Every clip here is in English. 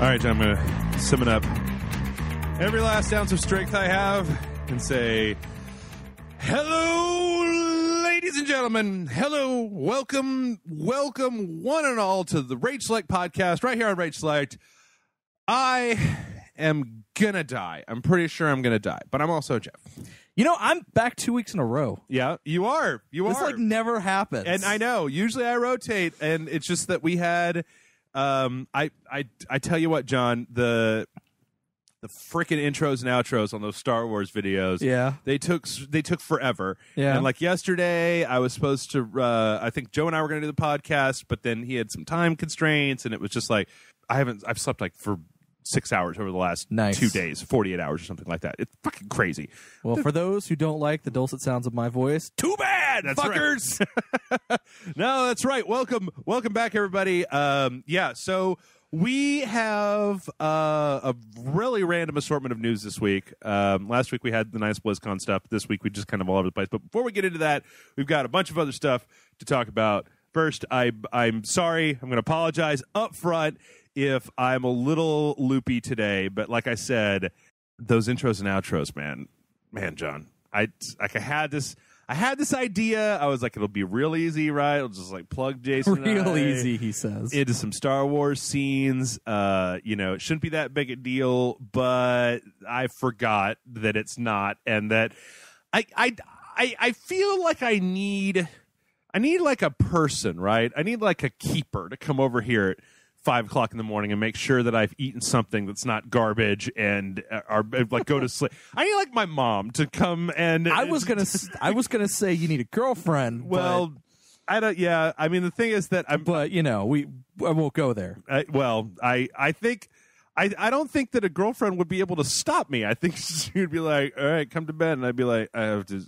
All right, John, I'm going to summon up every last ounce of strength I have and say, hello, ladies and gentlemen. Hello, welcome one and all to the Rage Select podcast right here on Rage Select. I am going to die. I'm pretty sure I'm going to die, but I'm also Jeff. You know, I'm back 2 weeks in a row. Yeah, you are. This like never happens. And I know. Usually I rotate, and it's just that we had... I tell you what, John, the freaking intros and outros on those Star Wars videos, yeah, they took forever. Yeah. And like yesterday, I was supposed to, I think Joe and I were going to do the podcast, but then he had some time constraints, and it was just like I've slept like for 6 hours over the last 2 days, 48 hours or something like that. It's fucking crazy. Well, for those who don't like the dulcet sounds of my voice, too bad, that's fuckers. Right. No, that's right. Welcome back, everybody. So we have a really random assortment of news this week. Last week we had the nice BlizzCon stuff. This week we just kind of all over the place. But before we get into that, we've got a bunch of other stuff to talk about. First, I'm sorry. I'm going to apologize up front if I'm a little loopy today, but like I said, those intros and outros, man, John, I had this idea. I was like, it'll be real easy, right? I'll just like plug Jason real easy, he says, into some Star Wars scenes. It shouldn't be that big a deal, but I forgot that it's not, and that I feel like I need like a person, right? I need like a keeper to come over here at 5 o'clock in the morning and make sure that I've eaten something that's not garbage and like go to sleep. I need like my mom to come and. I was gonna say you need a girlfriend. Well, I don't. Yeah, I mean the thing is that But you know, I won't go there. I think. I don't think that a girlfriend would be able to stop me. I think she would be like, all right, come to bed. And I'd be like, I have to.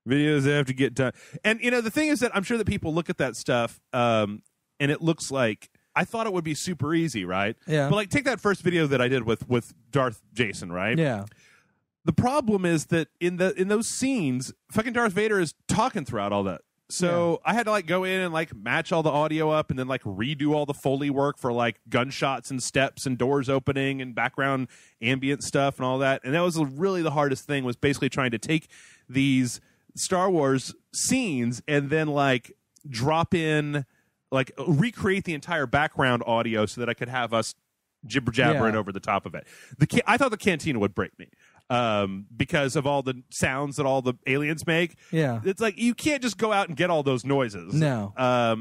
Videos I have to get done. And the thing is that I'm sure that people look at that stuff and it looks like. I thought it would be super easy, right? Yeah. But like, take that first video that I did with Darth Jason, right? Yeah. The problem is that in those scenes, fucking Darth Vader is talking throughout all that. So I had to like go in and like match all the audio up and then like redo all the Foley work for like gunshots and steps and doors opening and background ambient stuff and all that. And that was really the hardest thing, was basically trying to take these Star Wars scenes and then like drop in, like recreate the entire background audio so that I could have us jibber jabbering over the top of it. I thought the cantina would break me because of all the sounds that all the aliens make. Yeah, it's like you can't just go out and get all those noises. No.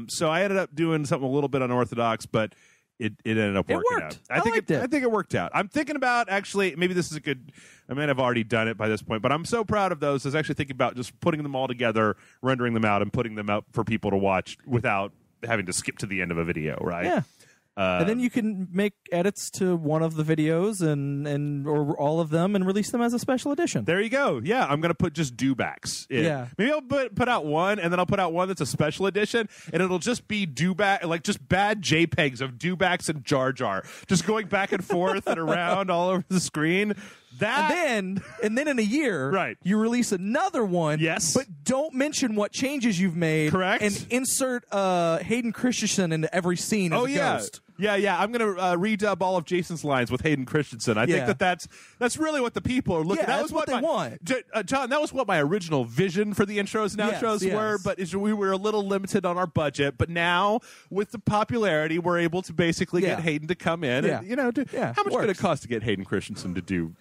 So I ended up doing something a little bit unorthodox, but it ended up working out. I think it worked out. I'm thinking about actually maybe this is a good. I might have already done it by this point, but I'm so proud of those. I was actually thinking about just putting them all together, rendering them out, and putting them out for people to watch without having to skip to the end of a video, right? Yeah. And then you can make edits to one of the videos and or all of them and release them as a special edition. There you go. Yeah, I'm going to put just dewbacks in. Yeah. Maybe I'll put out one, and then I'll put out one that's a special edition, and it'll just be dewback, like just bad JPEGs of dewbacks and Jar Jar, just going back and forth and around all over the screen. And then in a year, right, you release another one. Yes. But don't mention what changes you've made. Correct. And insert Hayden Christensen into every scene as a ghost. Yeah. I'm going to redub all of Jason's lines with Hayden Christensen. I think that's really what the people are looking at. That was what they want. John, that was what my original vision for the intros and outros were, but we were a little limited on our budget. But now, with the popularity, we're able to basically get Hayden to come in. And, how much did it cost to get Hayden Christensen to do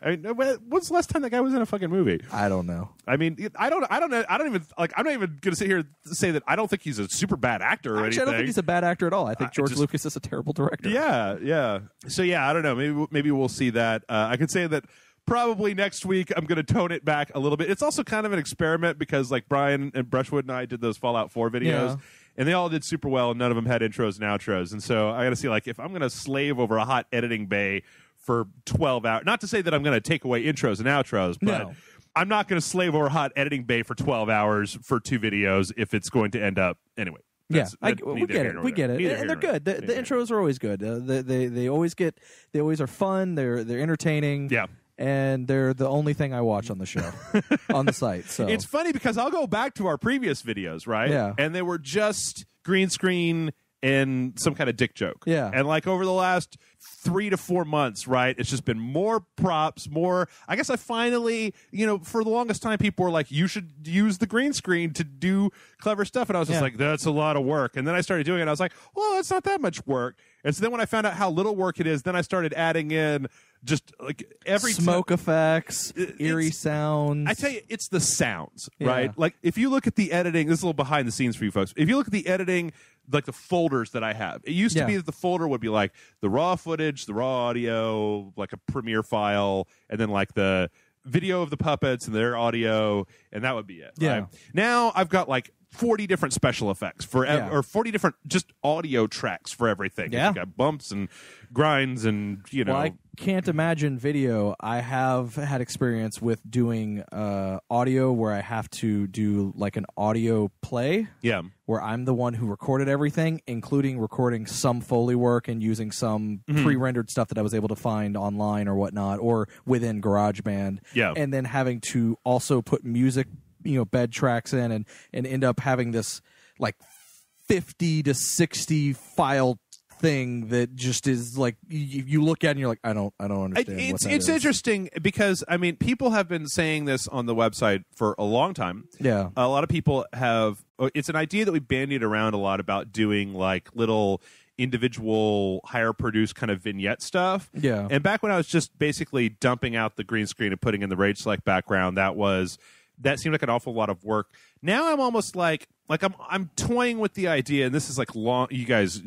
I mean, when's the last time that guy was in a fucking movie? I don't know. I mean, I don't know. I don't even like. I'm not even going to sit here and say that I don't think he's a super bad actor or anything. I don't think he's a bad actor at all. I think George Lucas is a terrible director. Yeah. So I don't know. Maybe we'll see that. I could say that probably next week I'm going to tone it back a little bit. It's also kind of an experiment because like Brian and Brushwood and I did those Fallout 4 videos. And they all did super well, and none of them had intros and outros. And so I got to see, like, if I'm going to slave over a hot editing bay for 12 hours. Not to say that I'm going to take away intros and outros, but I'm not going to slave over a hot editing bay for 12 hours for 2 videos if it's going to end up anyway. We get it. And they're good. The intros are always good. They always are fun. They're entertaining. Yeah. And they're the only thing I watch on the show, on the site. So it's funny because I'll go back to our previous videos, right? Yeah. And they were just green screen and some kind of dick joke. Yeah. And like over the last 3 to 4 months, right, it's just been more props, more. I guess I finally, for the longest time, people were like, you should use the green screen to do clever stuff. And I was just like, that's a lot of work. And then I started doing it. And I was like, well, it's not that much work. And so then when I found out how little work it is, then I started adding in just like every smoke effects, eerie sounds. I tell you, it's the sounds, right? Like if you look at the editing, this is a little behind the scenes for you folks. If you look at the editing, like the folders that I have, it used to be that the folder would be like the raw footage, the raw audio, like a Premiere file, and then like the video of the puppets and their audio, and that would be it. Yeah. Right? Now I've got like 40 different special effects or 40 different just audio tracks for everything. Yeah. You've got bumps and grinds and, Well, I can't imagine video. I have had experience with doing audio where I have to do like an audio play. Yeah. Where I'm the one who recorded everything, including recording some Foley work and using some pre-rendered stuff that I was able to find online or whatnot, or within GarageBand. Yeah. And then having to also put music, bed tracks in and end up having this like 50 to 60 file thing that just is like you look at it and you're like, I don't understand. It's interesting because people have been saying this on the website for a long time. Yeah, a lot of people have. It's an idea that we bandied around a lot about doing like little individual higher produced kind of vignette stuff. Yeah, and back when I was just basically dumping out the green screen and putting in the Rage Select background, that seemed like an awful lot of work. Now I'm almost like I'm toying with the idea, and this is like long. You guys,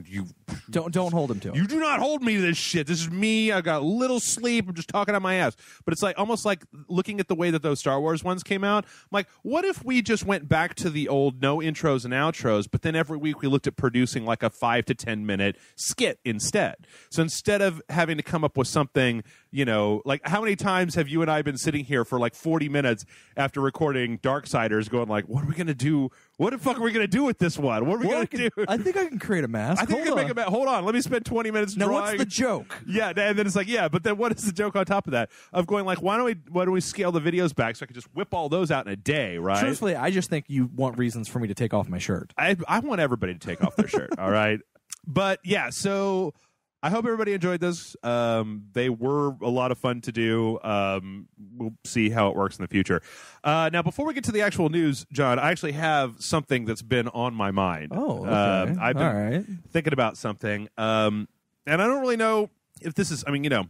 you don't hold him to it. You do not hold me to this shit. This is me. I got little sleep. I'm just talking out my ass. But it's like almost like looking at the way that those Star Wars ones came out. I'm like, what if we just went back to the old no intros and outros, but then every week we looked at producing like a 5 to 10 minute skit instead. So instead of having to come up with something, like how many times have you and I been sitting here for like 40 minutes after recording Darksiders going like, what are we going to do? What the fuck are we going to do with this one? What are we going to do? I think I can create a mask. I think I can make a mask. Hold on. Let me spend 20 minutes now, drawing. what's the joke? Yeah, and then it's like, but then what is the joke on top of that? Of going like, why don't we scale the videos back so I can just whip all those out in a day, right? Truthfully, I just think you want reasons for me to take off my shirt. I want everybody to take off their shirt, all right? But yeah, so I hope everybody enjoyed this. They were a lot of fun to do. We'll see how it works in the future. Now, before we get to the actual news, John, I actually have something that's been on my mind. Oh, okay. I've been thinking about something, and I don't really know if this is. I don't think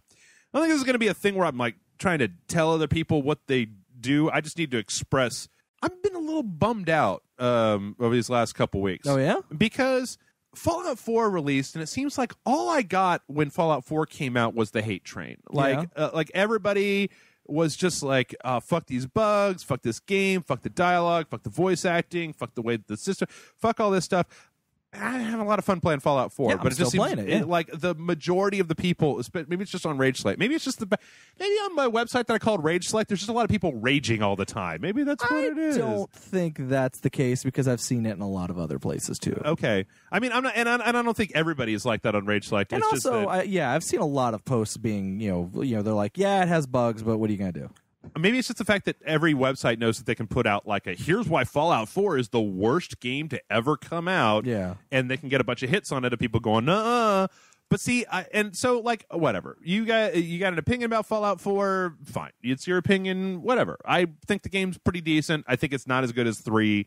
this is going to be a thing where I'm like trying to tell other people what they do. I just need to express. I've been a little bummed out over these last couple weeks. Oh yeah, because Fallout 4 released, and it seems like all I got when Fallout 4 came out was the hate train. Like everybody was just like, fuck these bugs, fuck this game, fuck the dialogue, fuck the voice acting, fuck the way the system, fuck all this stuff. I have a lot of fun playing Fallout 4, but it just seems like the majority of the people, maybe it's just on Rage Select, maybe it's just maybe on my website that I called Rage Select, there's just a lot of people raging all the time. Maybe that's what it is. I don't think that's the case because I've seen it in a lot of other places too. Okay, I'm not, and I don't think everybody is like that on Rage Select. And it's also, just that, I've seen a lot of posts being, they're like, yeah, it has bugs, but what are you gonna do? Maybe it's just the fact that every website knows that they can put out like here's why Fallout 4 is the worst game to ever come out. Yeah. And they can get a bunch of hits on it of people going, nuh-uh. But see, and so like whatever. You got an opinion about Fallout 4, fine. It's your opinion, whatever. I think the game's pretty decent. I think it's not as good as 3.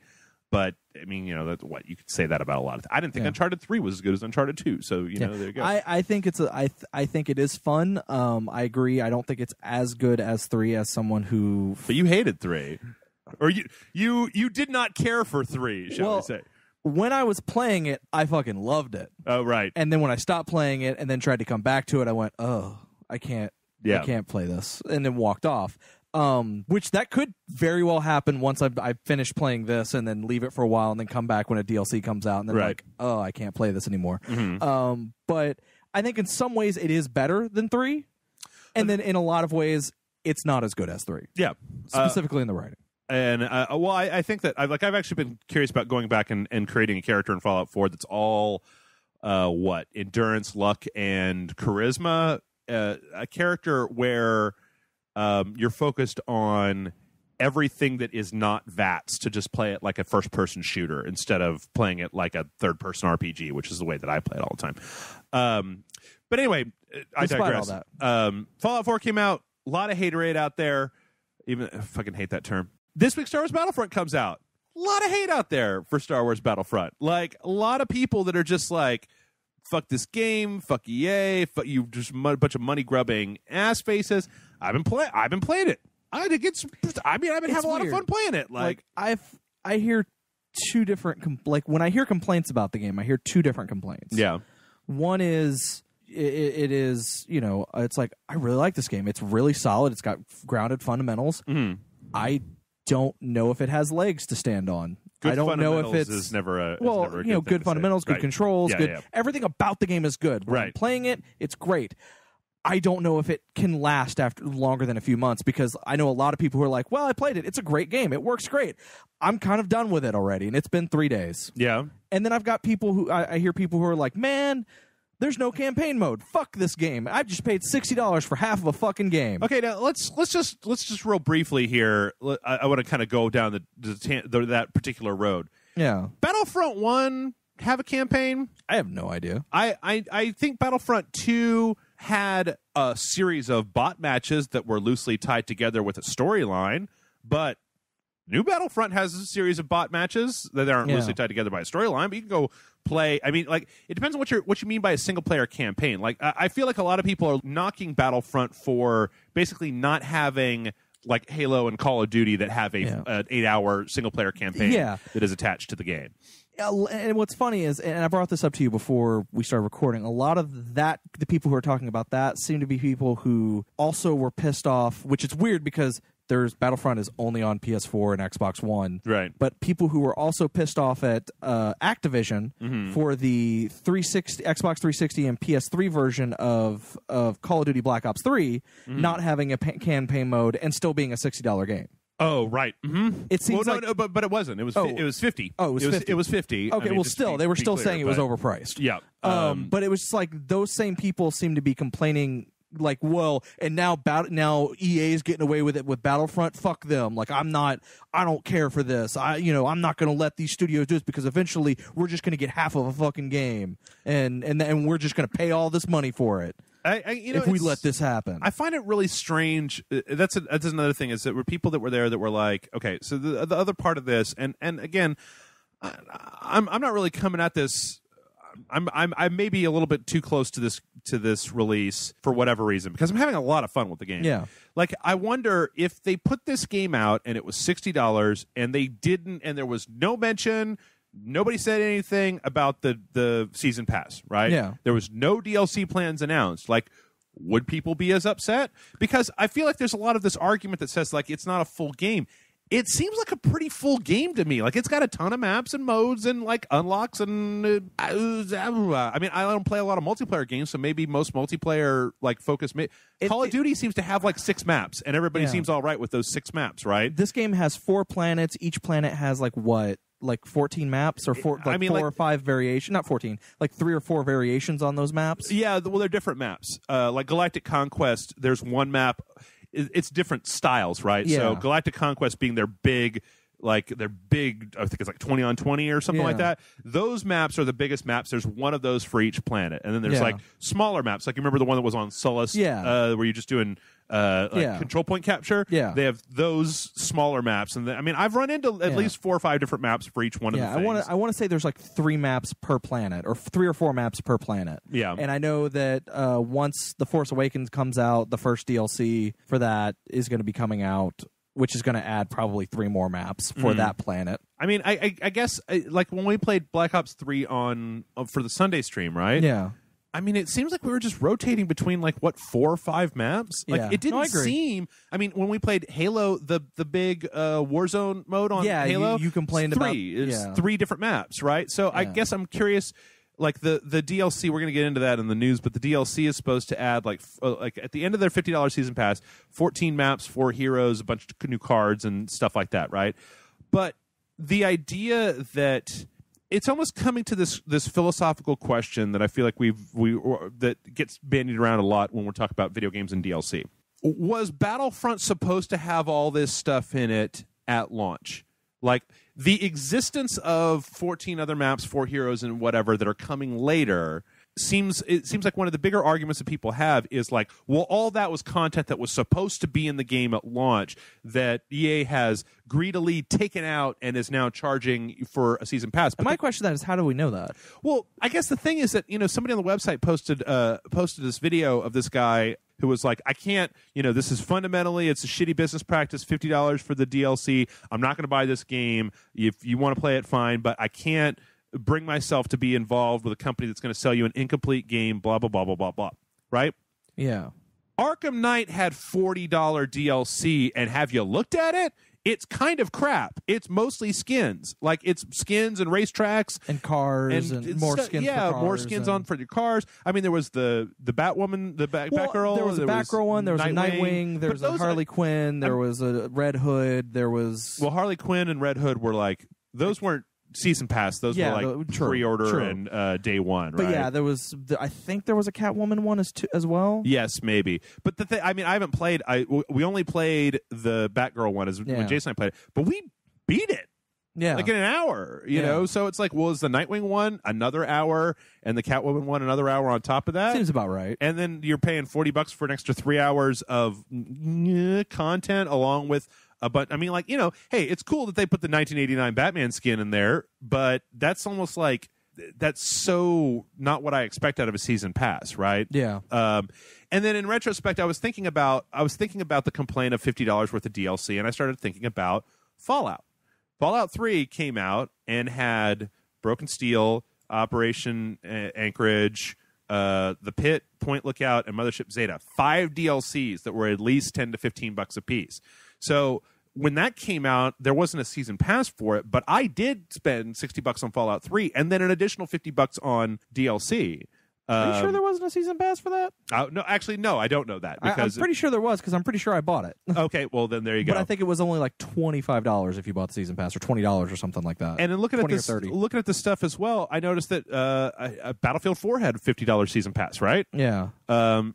But that's what you could say that about a lot of. I didn't think Uncharted 3 was as good as Uncharted 2. So there you go. I think I think it is fun. I agree. I don't think it's as good as 3 as someone who. But you hated 3, or you did not care for 3. Shall we say? When I was playing it, I fucking loved it. Oh right. And then when I stopped playing it and then tried to come back to it, I went, oh, I can't. I can't play this, and then walked off. Which that could very well happen once I finish playing this and then leave it for a while and then come back when a DLC comes out and then like, oh, I can't play this anymore. Mm-hmm. But I think in some ways it is better than 3, and then in a lot of ways it's not as good as 3. Yeah, specifically in the writing. And I think that I've actually been curious about going back and creating a character in Fallout 4 that's all endurance, luck, and charisma. A character where you're focused on everything that is not VATS to just play it like a first-person shooter instead of playing it like a third-person RPG, which is the way that I play it all the time. But anyway, I digress. All that. Fallout 4 came out. A lot of haterade out there. Even I fucking hate that term. This week, Star Wars Battlefront comes out. A lot of hate out there for Star Wars Battlefront. Like, a lot of people that are just like, fuck this game, fuck EA, fuck you, just a bunch of money-grubbing ass faces. I've been playing it. I've been having a lot of fun playing it. Like I hear two different like when I hear complaints about the game, I hear two different complaints. Yeah. One is it is, you know, it's like, I really like this game. It's really solid. It's got grounded fundamentals. Mm-hmm. I don't know if it has legs to stand on. Good I don't know if it's is never a well, never a you know, good fundamentals, good controls, good. Yeah. Everything about the game is good. When I'm playing it, it's great. I don't know if it can last after longer than a few months, because I know a lot of people who are like, well, I played it. It's a great game. It works great. I'm kind of done with it already, and it's been 3 days. Yeah. And then I've got people who I hear people who are like, man, there's no campaign mode. Fuck this game. I've just paid $60 for half of a fucking game. Okay, now let's just real briefly here. I want to kind of go down that particular road. Yeah. Battlefront 1 have a campaign? I have no idea. I think Battlefront 2 had a series of bot matches that were loosely tied together with a storyline, but New Battlefront has a series of bot matches that aren't loosely tied together by a storyline, but you can go play. I mean, like, it depends on what you mean by a single player campaign. Like, I feel like a lot of people are knocking Battlefront for basically not having like Halo and Call of Duty that have an 8-hour single player campaign that is attached to the game. And what's funny is, and I brought this up to you before we started recording, a lot of that, the people who are talking about that seem to be people who also were pissed off, which is weird because Battlefront is only on PS4 and Xbox One. Right. But people who were also pissed off at Activision for the 360, Xbox 360 and PS3 version of Call of Duty Black Ops 3 not having a campaign mode and still being a $60 game. Oh, right. Mm-hmm. It seems but it wasn't. It was 50. Oh, it was 50. It was 50. Okay, well, still, they were still saying it was overpriced. Yeah. But it was just like those same people seem to be complaining, like, well, and now EA is getting away with it with Battlefront. Fuck them. Like, I don't care for this. I'm not going to let these studios do this because eventually we're just going to get half of a fucking game, and we're just going to pay all this money for it. If we let this happen. I find it really strange. That's another thing, is that were people that were there that were like, okay, so the other part of this, and again, I'm not really coming at this. I may be a little bit too close to this release for whatever reason, because I'm having a lot of fun with the game. Yeah. Like, I wonder if they put this game out and it was $60 and they didn't, and there was no mention. Nobody said anything about the season pass, right? Yeah. There was no DLC plans announced. Like, would people be as upset? Because I feel like there's a lot of this argument that says, like, it's not a full game. It seems like a pretty full game to me. Like, it's got a ton of maps and modes and, like, unlocks and I mean, I don't play a lot of multiplayer games, so maybe most multiplayer, like, focus. Call of Duty seems to have, like, 6 maps, and everybody seems all right with those 6 maps, right? This game has 4 planets. Each planet has, like, what? Like 14 maps or 4 or 5 variations, not 14, like 3 or 4 variations on those maps. Yeah, well, they're different maps. Like Galactic Conquest, there's one map. It's different styles, right? Yeah. So Galactic Conquest being their big, I think it's like 20 on 20 or something like that. Those maps are the biggest maps. There's one of those for each planet. And then there's like smaller maps. Like, you remember the one that was on Sullust, where you're just doing control point capture? Yeah. They have those smaller maps. And I mean, I've run into at least 4 or 5 different maps for each one of the things. I want to say there's like 3 maps per planet, or 3 or 4 maps per planet. Yeah. And I know that once The Force Awakens comes out, the first DLC for that is going to be coming out, which is going to add probably 3 more maps for that planet. I mean, I guess, like, when we played Black Ops 3 for the Sunday stream, right? Yeah. I mean, it seems like we were just rotating between, like, 4 or 5 maps? Like, it didn't seem... I mean, when we played Halo, the big Warzone mode on Halo... you complained about... It's 3 different maps, right? So I guess I'm curious... Like, the DLC, we're going to get into that in the news, but the DLC is supposed to add, like at the end of their $50 season pass, 14 maps, 4 heroes, a bunch of new cards and stuff like that, right? But the idea that it's almost coming to this philosophical question that I feel like that gets bandied around a lot when we're talking about video games and DLC. was Battlefront supposed to have all this stuff in it at launch? Like, the existence of 14 other maps, 4 heroes, and whatever that are coming later seems like one of the bigger arguments that people have is like, well, all that was content that was supposed to be in the game at launch that EA has greedily taken out and is now charging for a season pass. And my question then is, how do we know that? Well, I guess the thing is that, somebody on the website posted this video of this guy who was like, I can't, this is fundamentally, it's a shitty business practice, $50 for the DLC. I'm not going to buy this game. If you want to play it, fine, but I can't bring myself to be involved with a company that's going to sell you an incomplete game, blah, blah, blah, blah, blah, blah. Right? Yeah. Arkham Knight had $40 DLC, and have you looked at it? It's kind of crap. It's mostly skins. Like, it's skins and racetracks. And cars and more skins for cars. Yeah, more skins on for your cars. I mean, there was the Batwoman, the Batgirl. There was a Batgirl one. There was a Nightwing. There was a Harley Quinn. There was a Red Hood. There was... Well, Harley Quinn and Red Hood were like... Those weren't season pass. Those were like pre-order and day one, right? But yeah, there was. I think there was a Catwoman one as well. Yes, maybe. But the thing, I mean, I haven't played. We only played the Batgirl one when Jason and I played it, but we beat it. Yeah, like in an hour. You know, so it's like, well, is the Nightwing one another hour and the Catwoman one another hour on top of that? Seems about right. And then you're paying $40 for an extra 3 hours of content along with. But I mean, like, hey, it's cool that they put the 1989 Batman skin in there, but that's almost like that's so not what I expect out of a season pass, right? Yeah. And then in retrospect, I was thinking about the complaint of $50 worth of DLC, and I started thinking about Fallout. Fallout 3 came out and had Broken Steel, Operation Anchorage, The Pit, Point Lookout, and Mothership Zeta. 5 DLCs that were at least $10 to $15 a piece. So when that came out, there wasn't a season pass for it, but I did spend $60 on Fallout 3 and then an additional $50 on DLC. Are you sure there wasn't a season pass for that? No, actually, no, I don't know that. Because I'm pretty sure there was because I'm pretty sure I bought it. Okay, well, then there you go. But I think it was only like $25 if you bought the season pass, or $20 or something like that. And then looking at this stuff as well, I noticed that Battlefield 4 had a $50 season pass, right? Yeah.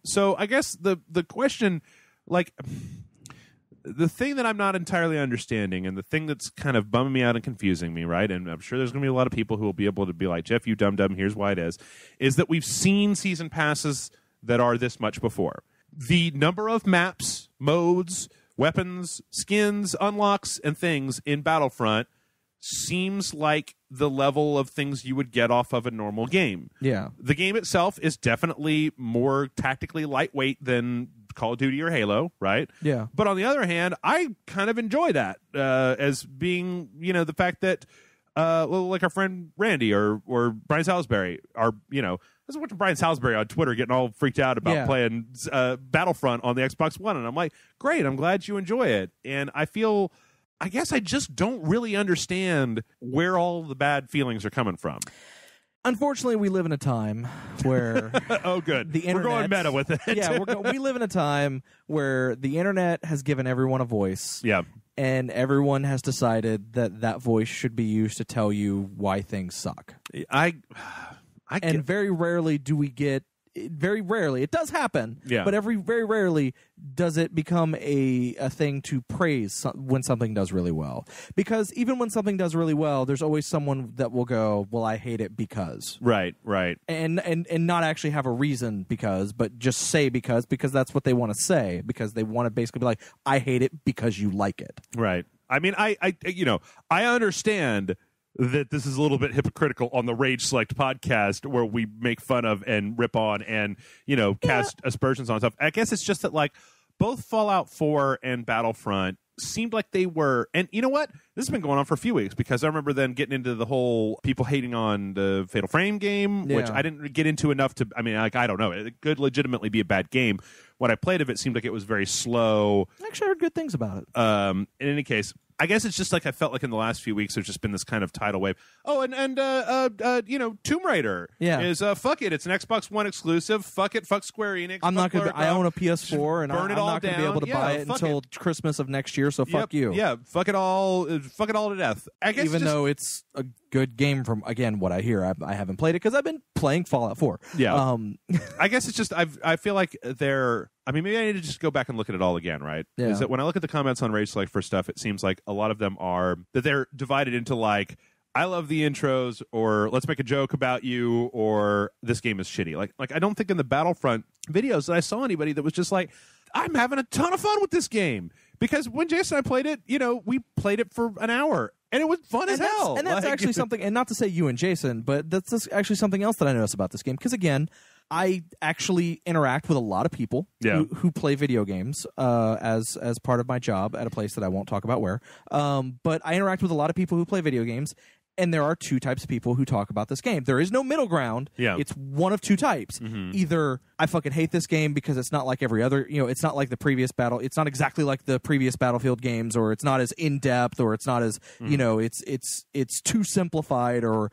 So I guess the question, like... The thing that I'm not entirely understanding, and the thing that's kind of bumming me out and confusing me, right? And I'm sure there's going to be a lot of people who will be able to be like, Jeff, you dum-dum, here's why it is that we've seen season passes that are this much before. The number of maps, modes, weapons, skins, unlocks, and things in Battlefront seems like the level of things you would get off of a normal game. Yeah. The game itself is definitely more tactically lightweight than Call of Duty or Halo, right? Yeah. But on the other hand, I kind of enjoy that as being, the fact that, like our friend Randy or Brian Salisbury are, I was watching Brian Salisbury on Twitter getting all freaked out about playing Battlefront on the Xbox One, and I'm like, great, I'm glad you enjoy it. And I guess I just don't really understand where all the bad feelings are coming from. Unfortunately, we live in a time where oh, good. The internet, we're going meta with it. Yeah, we live in a time where the internet has given everyone a voice. Yeah. And everyone has decided that voice should be used to tell you why things suck. Very rarely do we get. Very rarely, it does happen, but very rarely does it become a thing to praise when something does really well. Because even when something does really well, there's always someone that will go, well, I hate it because. Right. And not actually have a reason but just say because that's what they want to say, because they want to basically be like, I hate it because you like it. Right. I mean, I understand that this is a little bit hypocritical on the Rage Select podcast where we make fun of and rip on and, cast aspersions on stuff. I guess it's just that, like, both Fallout 4 and Battlefront seemed like they were, and you know what? This has been going on for a few weeks, because I remember then getting into the whole people hating on the Fatal Frame game, which I didn't get into enough to, I mean, like, I don't know. It could legitimately be a bad game. What I played of it seemed like it was very slow. I actually heard good things about it. In any case, I guess it's just like I felt like in the last few weeks there's just been this kind of tidal wave. Oh, and Tomb Raider is fuck it, it's an Xbox One exclusive. Fuck it, fuck Square Enix. I'm not gonna. I own a PS4 and I'm not gonna be able to buy it until Christmas of next year. So fuck you. Yeah, fuck it all to death. I guess even though it's a good game from, again, what I hear. I haven't played it because I've been playing Fallout 4. Yeah. I guess it's just I feel like maybe I need to just go back and look at it all again, right? Yeah. Is that when I look at the comments on Rage Select for stuff, it seems like a lot of them are that they're divided into like, I love the intros, or let's make a joke about you, or this game is shitty. Like I don't think in the Battlefront videos that I saw anybody that was just like, I'm having a ton of fun with this game. Because when Jason and I played it, we played it for an hour, and it was fun as hell. And that's actually something, and not to say you and Jason, but that's actually something else that I noticed about this game. Because again, I actually interact with a lot of people who play video games as part of my job at a place that I won't talk about where. But I interact with a lot of people who play video games. And there are two types of people who talk about this game. There is no middle ground. Yeah. It's one of two types. Mm-hmm. Either I fucking hate this game because it's not like every other, it's not like the previous it's not exactly like the previous Battlefield games, or it's not as in-depth, or it's not as, it's too simplified, or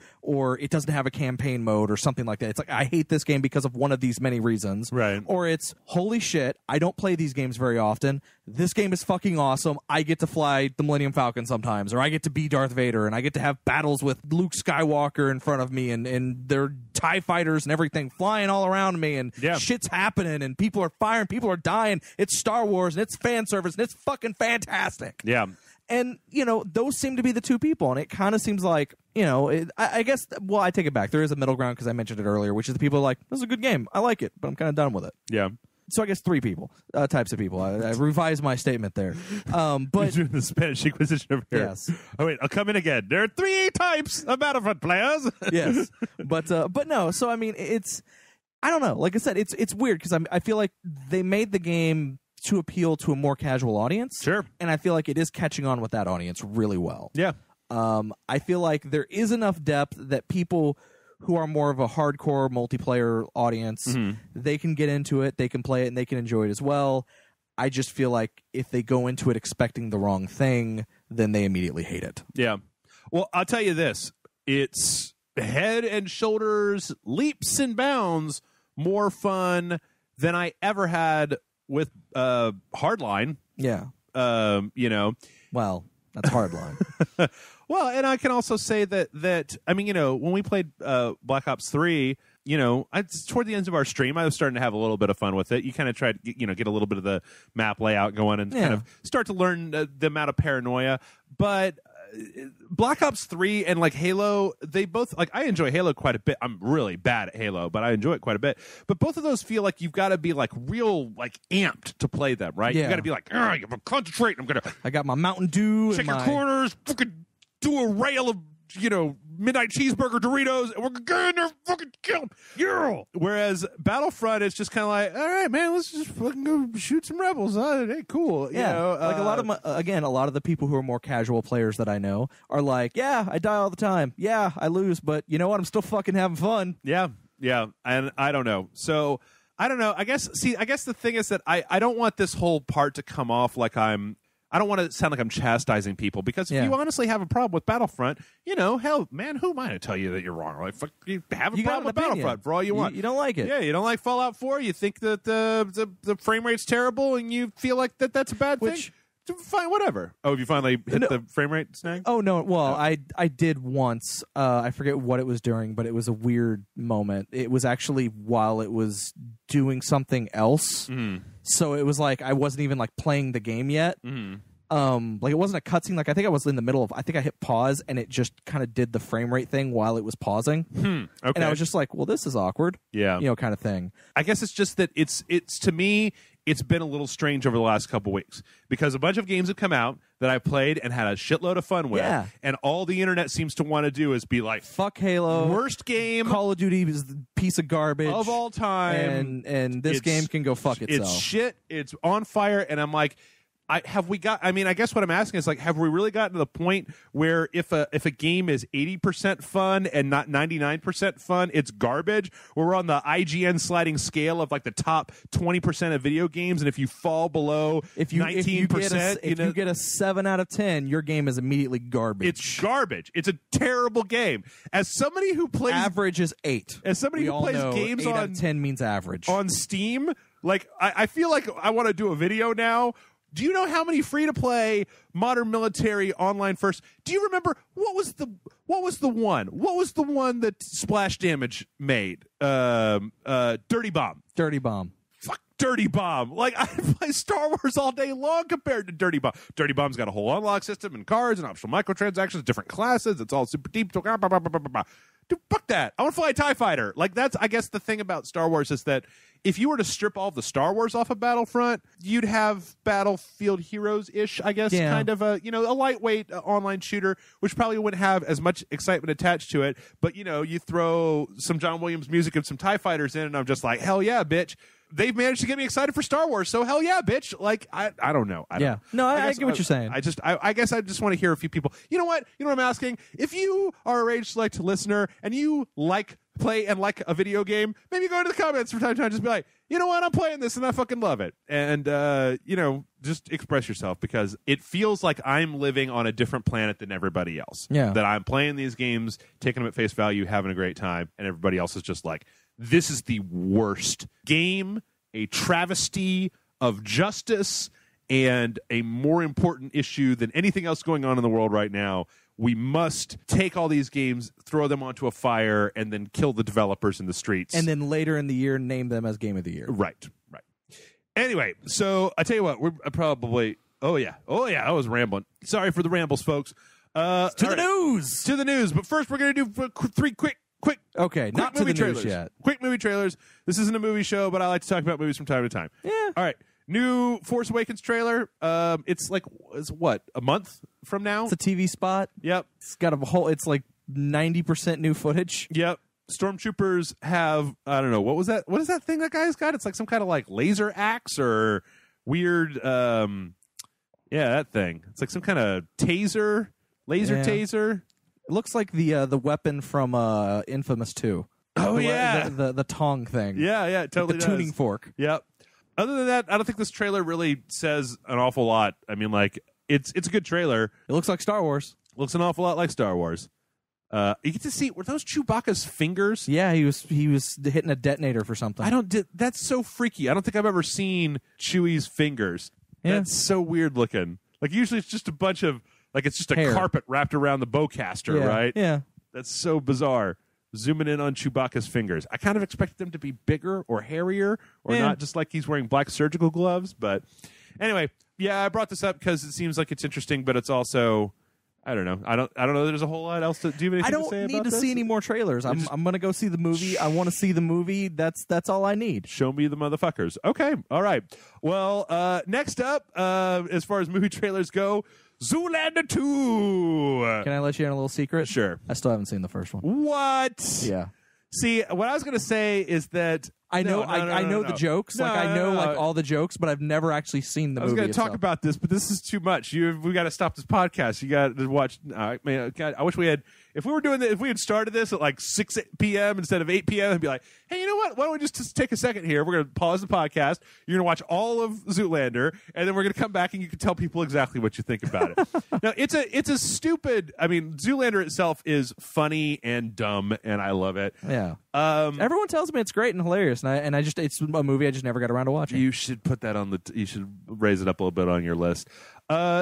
it doesn't have a campaign mode or something like that. It's like, I hate this game because of one of these many reasons. Right. Or it's, holy shit, I don't play these games very often. This game is fucking awesome. I get to fly the Millennium Falcon sometimes, or I get to be Darth Vader, and I get to have battles with Luke Skywalker in front of me, and their TIE fighters and everything flying all around me, and shit's happening, and people are firing, people are dying. It's Star Wars, and it's fan service, and it's fucking fantastic. Yeah. And, those seem to be the two people, and it kind of seems like, I guess, well, I take it back. There is a middle ground, because I mentioned it earlier, which is the people who are like, this is a good game. I like it, but I'm kind of done with it. Yeah. So I guess three people, types of people. I revised my statement there. But you're doing the Spanish Inquisition over here. Yes. Oh wait, I'll come in again. There are 3 types of Battlefront players. Yes, but no. So I mean, I don't know. Like I said, it's weird because I feel like they made the game to appeal to a more casual audience. Sure. And I feel like it is catching on with that audience really well. Yeah. I feel like there is enough depth that people who are more of a hardcore multiplayer audience, they can get into it, they can play it, and they can enjoy it as well. I just feel like if they go into it expecting the wrong thing, then they immediately hate it. Yeah. Well, I'll tell you this. It's head and shoulders, leaps and bounds more fun than I ever had with Hardline. Yeah. Well, that's Hardline. Well, and I can also say that I mean, when we played Black Ops 3, toward the ends of our stream, I was starting to have a little bit of fun with it. You kind of try to get a little bit of the map layout going and kind of start to learn the amount of paranoia. But Black Ops 3 and like Halo, they both, like, I enjoy Halo quite a bit. I'm really bad at Halo, but I enjoy it quite a bit. But both of those feel like you've got to be like real like amped to play them, right? Yeah. You got to be like, I'm gonna concentrate. I got my Mountain Dew. Check your corners. Fucking do a rail of midnight cheeseburger Doritos, and we're gonna get in there and fucking kill them. Yeah. Whereas Battlefront, it's just kind of like, all right, man, let's just fucking go shoot some rebels. Hey, cool. Yeah. Like a lot of a lot of the people who are more casual players that I know are like, yeah, I die all the time. Yeah, I lose, but you know what? I'm still fucking having fun. Yeah. Yeah. And I don't know. So I don't know. I guess the thing is that I don't want this whole part to come off like I don't want to sound like I'm chastising people, because if you honestly have a problem with Battlefront, hell, man, who am I to tell you that you're wrong? Like, fuck, you have a problem with Battlefront for all you want. You don't like it. Yeah, you don't like Fallout 4. You think that the frame rate's terrible, and you feel like that's a bad thing. Fine, whatever. Oh, have you finally hit the frame rate snag? Oh, no. Well, I did once. I forget what it was during, but it was a weird moment. It was actually while it was doing something else. Mm-hmm. So it was like I wasn't even like playing the game yet. Mm-hmm. Like it wasn't a cutscene. Like I think I was in the middle of. I think I hit pause, and it just kind of did the frame rate thing while it was pausing. Okay. And I was just like, "Well, this is awkward." Yeah. Kind of thing. I guess it's just that it's to me. It's been a little strange over the last couple weeks because a bunch of games have come out that I played and had a shitload of fun with. Yeah. And all the internet seems to want to do is be like, fuck Halo. Worst game. Call of Duty is the piece of garbage of all time. And this game can go fuck itself. It's shit. It's on fire. And I'm like, I guess what I'm asking is like, have we really gotten to the point where if a game is 80% fun and not 99% fun, it's garbage? Where we're on the IGN sliding scale of like the top 20% of video games, and if you fall below 19%, if you get a 7 out of 10, your game is immediately garbage. It's garbage. It's a terrible game. As somebody who plays average is 8. As somebody who plays games 8 out of 10 means average on Steam, like I feel like I want to do a video now Do you know how many free-to-play modern military online first? Do you remember what was the one? What was the one that Splash Damage made? Dirty Bomb. Dirty Bomb. Fuck Dirty Bomb. Like, I play Star Wars all day long compared to Dirty Bomb. Dirty Bomb's got a whole unlock system and cards and optional microtransactions, different classes. It's all super deep. Dude, fuck that. I want to fly a TIE Fighter. Like, that's, I guess, the thing about Star Wars is that if you were to strip all of the Star Wars off of Battlefront, you'd have Battlefield Heroes-ish, I guess, kind of a lightweight online shooter, which probably wouldn't have as much excitement attached to it. But, you throw some John Williams music and some TIE Fighters in, and I'm just like, hell yeah, bitch. They've managed to get me excited for Star Wars, so hell yeah, bitch. Like, I don't know. I get what you're saying. I guess I just want to hear a few people. You know what? You know what I'm asking? If you are a Rage Select listener and you play and like a video game, maybe go into the comments from time to time, just be like, you know what? I'm playing this and I fucking love it. And, just express yourself, because it feels like I'm living on a different planet than everybody else. Yeah. That I'm playing these games, taking them at face value, having a great time, and everybody else is just like, this is the worst game, a travesty of justice, and a more important issue than anything else going on in the world right now. We must take all these games, throw them onto a fire, and then kill the developers in the streets. And then later in the year, name them as Game of the Year. Right. Anyway, so I tell you what, we're probably... Oh, yeah, I was rambling. Sorry for the rambles, folks. To the news! But first, we're going to do three quick okay, not to the trailers. News yet. Quick movie trailers. This isn't a movie show, but I like to talk about movies from time to time. Yeah. All right. New Force Awakens trailer. It's what, a month from now? It's a TV spot. Yep. It's got it's like 90% new footage. Yep. Stormtroopers have, I don't know, what was that? What is that thing that guy's got? It's like some kind of like laser axe or weird, that thing. It's like some kind of laser taser. It looks like the weapon from Infamous 2. Oh, yeah. The tong thing. Yeah, it totally does. The tuning fork. Yep. Other than that, I don't think this trailer really says an awful lot. I mean, like, it's a good trailer. It looks like Star Wars. Looks an awful lot like Star Wars. You get to see, were those Chewbacca's fingers? Yeah, he was hitting a detonator for something. That's so freaky. I don't think I've ever seen Chewie's fingers. Yeah. That's so weird looking. Like, usually it's just a bunch of, like, it's just a carpet wrapped around the bowcaster, right? Yeah. That's so bizarre. Zooming in on Chewbacca's fingers. I kind of expected them to be bigger or hairier, or not just like he's wearing black surgical gloves. But anyway, I brought this up because it seems like it's interesting, but it's also, I don't know. I don't know that there's a whole lot else to do. You have anything to say about this? I don't need to see any more trailers. I'm going to go see the movie. I want to see the movie. That's all I need. Show me the motherfuckers. Okay. All right. Well, next up, as far as movie trailers go, Zoolander 2. Can I let you in a little secret? Sure. I still haven't seen the first one. What? Yeah. See, what I was going to say is that I know the jokes. I know all the jokes, but I've never actually seen the movie. I was going to talk about this, but this is too much. We got to stop this podcast. You got to watch. Man, God, I wish we had. If we were doing this, if we had started this at like 6 p.m. instead of 8 p.m., I'd be like, hey, you know what? Why don't we just take a second here? We're going to pause the podcast. You're going to watch all of Zoolander, and then we're going to come back and you can tell people exactly what you think about it. Now, it's a stupid. I mean, Zoolander itself is funny and dumb, and I love it. Yeah. Everyone tells me it's great and hilarious, and I just it's a movie I just never got around to watching. You should put that on you should raise it up a little bit on your list.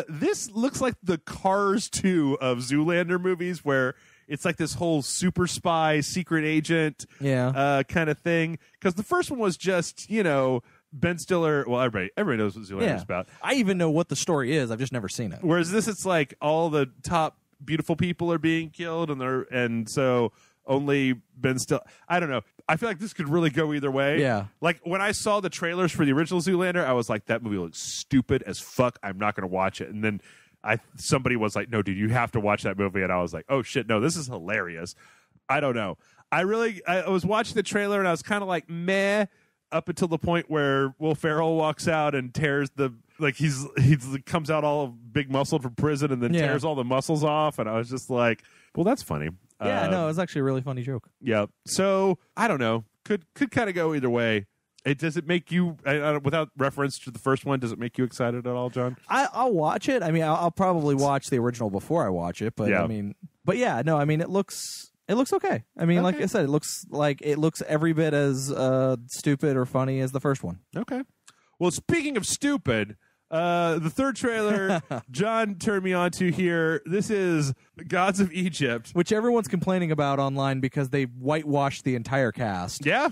This looks like the Cars 2 of Zoolander movies, where it's like this whole super spy, secret agent kind of thing. Because the first one was just, Ben Stiller. Well, everybody knows what Zoolander's about. I even know what the story is. I've just never seen it. Whereas this, it's like all the top beautiful people are being killed, and so only Ben Stiller. I don't know. I feel like this could really go either way. Yeah. Like, when I saw the trailers for the original Zoolander, I was like, that movie looks stupid as fuck. I'm not going to watch it. And then somebody was like, no, dude, you have to watch that movie. And I was like, oh, shit, no, this is hilarious. I don't know. I was watching the trailer, and I was kind of like, meh, up until the point where Will Ferrell walks out and tears he comes out all big muscled from prison and then tears all the muscles off. And I was just like, well, that's funny. Yeah, no, it was actually a really funny joke. Yeah. So I don't know. Could kind of go either way. Does it make you, without reference to the first one, does it make you excited at all, John? I'll watch it. I mean, I'll probably watch the original before I watch it. But it looks okay. I mean, like I said, it looks every bit as stupid or funny as the first one. Okay. Well, speaking of stupid, The third trailer John turned me on to here. This is Gods of Egypt, which everyone's complaining about online because they whitewashed the entire cast. Yeah.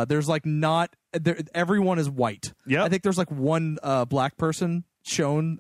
There's like not there, everyone is white. Yeah. I think there's like one black person shown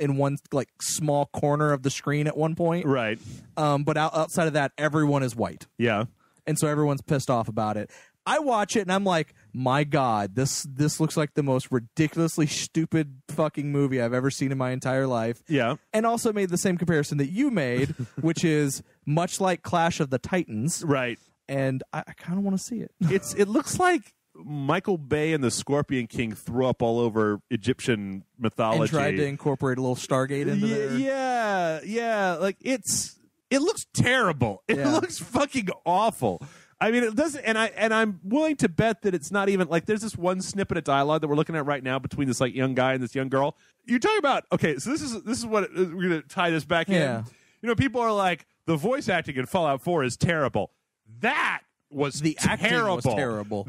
in one like small corner of the screen at one point. Right. But outside of that, everyone is white. Yeah. And so everyone's pissed off about it. I watch it and I'm like, my God, this looks like the most ridiculously stupid fucking movie I've ever seen in my entire life. Yeah. And also made the same comparison that you made, which is much like Clash of the Titans. Right. And I kind of want to see it. It looks like Michael Bay and the Scorpion King threw up all over Egyptian mythology. And tried to incorporate a little Stargate into there. Yeah. Like it looks terrible. It looks fucking awful. I mean, it doesn't, and I'm willing to bet that it's not even like there's this one snippet of dialogue that we're looking at right now between this like young guy and this young girl. You talk about okay, so this is what we're gonna tie this back in. You know, people are like the voice acting in Fallout 4 is terrible. That was the acting was terrible.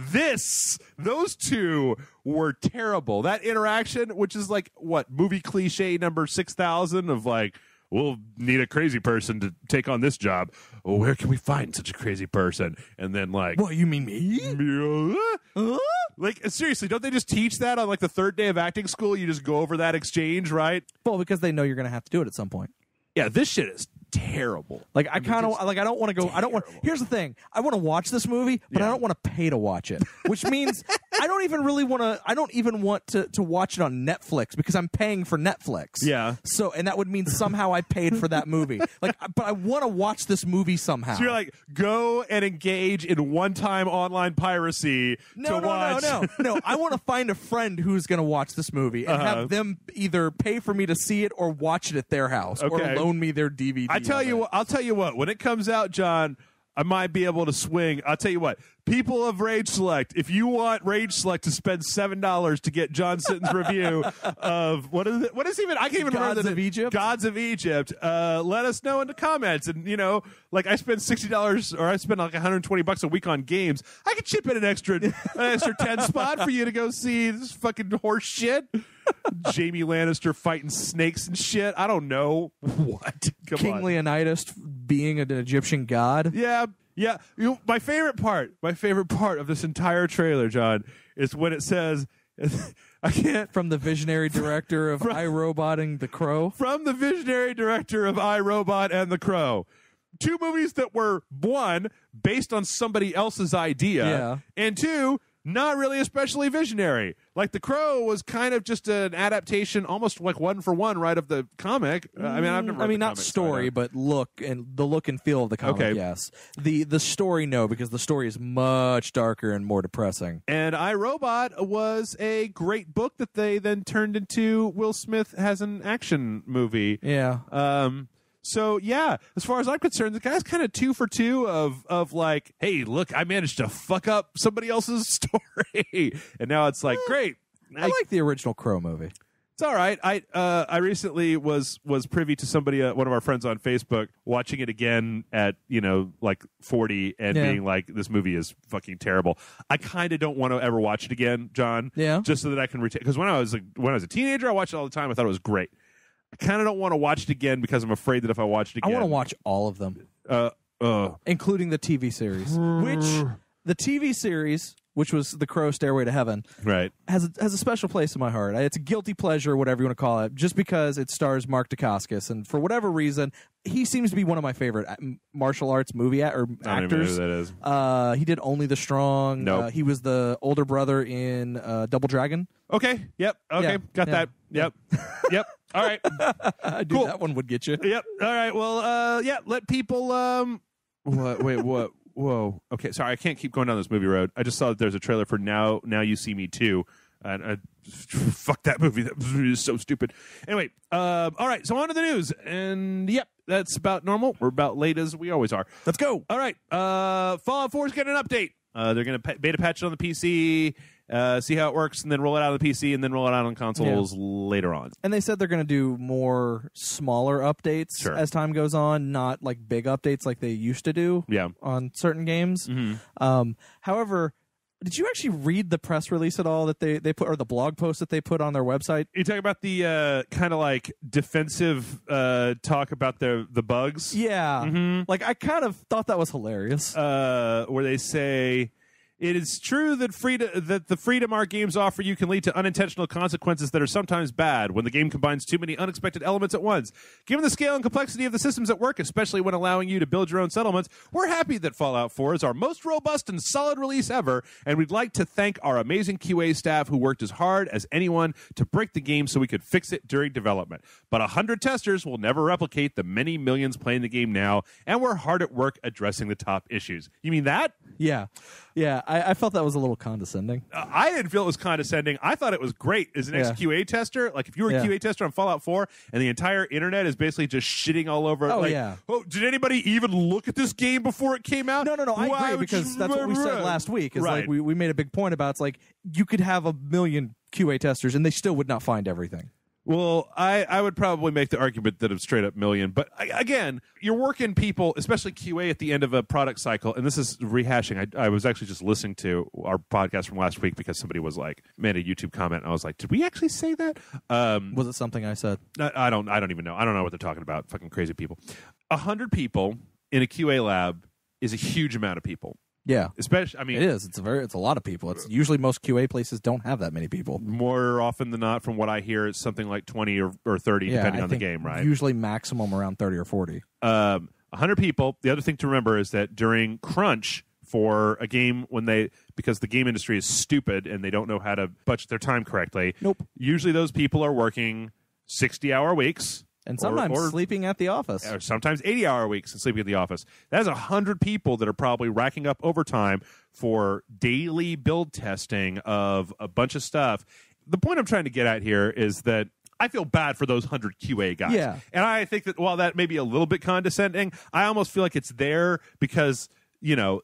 Those two were terrible. That interaction, which is like what movie cliche number 6,000 of like. We'll need a crazy person to take on this job. Well, where can we find such a crazy person? And then like, what, you mean me? Like seriously, don't they just teach that on like the third day of acting school? You just go over that exchange, right? Well, because they know you're going to have to do it at some point. Yeah, this shit is terrible. Like I kind of like I don't want to go. Terrible. I don't want. Here's the thing: I want to watch this movie, but I don't want to pay to watch it. Which means I don't even really want to. I don't even want to watch it on Netflix because I'm paying for Netflix. Yeah. So and that would mean somehow I paid for that movie. Like, but I want to watch this movie somehow. So you're like, go and engage in one-time online piracy to watch. No. I want to find a friend who's going to watch this movie and have them either pay for me to see it or watch it at their house or loan me their DVD. I'll tell you what. When it comes out, John, I might be able to swing. I'll tell you what. People of Rage Select, if you want Rage Select to spend $7 to get John Sitton's review of what is it? What is even? I can't even remember. Gods of Egypt. Gods of Egypt. Let us know in the comments. And you know, like I spend $60 or I spend like $120 a week on games. I could chip in an extra 10 spot for you to go see this fucking horse shit. Jamie Lannister fighting snakes and shit. I don't know what. King Leonidas being an Egyptian god. Yeah. You know, my favorite part of this entire trailer, John, is when it says, I can't. From the visionary director of iRobot and The Crow. From the visionary director of iRobot and The Crow. Two movies that were, one, based on somebody else's idea, and two, not really especially visionary. Like The Crow was kind of just an adaptation, almost like one for one, right, of the comic. I mean, I've never. Read the not comic, story, but the look and feel of the comic. Okay. Yes, the story, no, because the story is much darker and more depressing. And iRobot was a great book that they then turned into Will Smith has an action movie. Yeah. So yeah, as far as I'm concerned, the guy's kind of 2 for 2 of like, hey, look, I managed to fuck up somebody else's story, and now it's like, great. I like the original Crow movie. It's all right. I recently was privy to somebody, one of our friends on Facebook, watching it again at like 40 and being like, this movie is fucking terrible. I kind of don't want to ever watch it again, John. Yeah. Just so that I can retain. Because when I was a teenager, I watched it all the time. I thought it was great. I kind of don't want to watch it again because I'm afraid that if I watch it again, I want to watch all of them, including the TV series. The TV series, which was The Crow Stairway to Heaven, right, has a special place in my heart. It's a guilty pleasure, whatever you want to call it, just because it stars Mark Dacascos, and for whatever reason, he seems to be one of my favorite martial arts movie actors. I don't even know who that is. He did Only the Strong. Nope. He was the older brother in Double Dragon. Okay. Yep. Okay. Yeah. Got that. Yep. Yep. All right. Dude, cool. That one would get you. Yep. All right. Well, let people what wait, what? Whoa. Okay, sorry, I can't keep going down this movie road. I just saw that there's a trailer for Now You See Me Too. And fuck that movie. That movie is so stupid. Anyway, all right, so on to the news. And yep, that's about normal. We're about late as we always are. Let's go. All right. Fallout 4 is getting an update. They're going to beta patch it on the PC, see how it works, and then roll it out on the PC, and then roll it out on consoles later on. And they said they're going to do more smaller updates as time goes on, not like big updates like they used to do on certain games. Mm-hmm. However, Did you actually read the press release at all that they put, or the blog post that they put on their website? You talking about the kind of like defensive talk about the bugs? Yeah. Mm-hmm. Like, I kind of thought that was hilarious. Where they say, it is true that the freedom our games offer you can lead to unintentional consequences that are sometimes bad when the game combines too many unexpected elements at once. Given the scale and complexity of the systems at work, especially when allowing you to build your own settlements, we're happy that Fallout 4 is our most robust and solid release ever, and we'd like to thank our amazing QA staff who worked as hard as anyone to break the game so we could fix it during development. But 100 testers will never replicate the many millions playing the game now, and we're hard at work addressing the top issues. You mean that? Yeah. I felt that was a little condescending. I didn't feel it was condescending. I thought it was great as an ex-QA tester. Like, if you were a QA tester on Fallout 4 and the entire internet is basically just shitting all over it. Oh, like, yeah. Oh, did anybody even look at this game before it came out? No. I agree, because that's what we said last week. Is like we made a big point about, it's like, you could have a million QA testers and they still would not find everything. Well, I would probably make the argument that it's straight up million. But again, you're working people, especially QA, at the end of a product cycle. And this is rehashing. I was actually just listening to our podcast from last week because somebody was like, made a YouTube comment. And I was like, did we actually say that? Was it something I said? I don't even know. I don't know what they're talking about. Fucking crazy people. 100 people in a QA lab is a huge amount of people. Yeah, especially. I mean, it is. It's a lot of people. It's usually most QA places don't have that many people. More often than not, from what I hear, it's something like 20 or 30, depending on the game. Right? Usually maximum around 30 or 40. 100 people. The other thing to remember is that during crunch for a game, because the game industry is stupid and they don't know how to budget their time correctly. Nope. Usually, those people are working 60-hour weeks. And sometimes sleeping at the office. Or sometimes 80-hour weeks and sleeping at the office. That is 100 people that are probably racking up overtime for daily build testing of a bunch of stuff. The point I'm trying to get at here is that I feel bad for those 100 QA guys. Yeah. And I think that while that may be a little bit condescending, I almost feel like it's there because,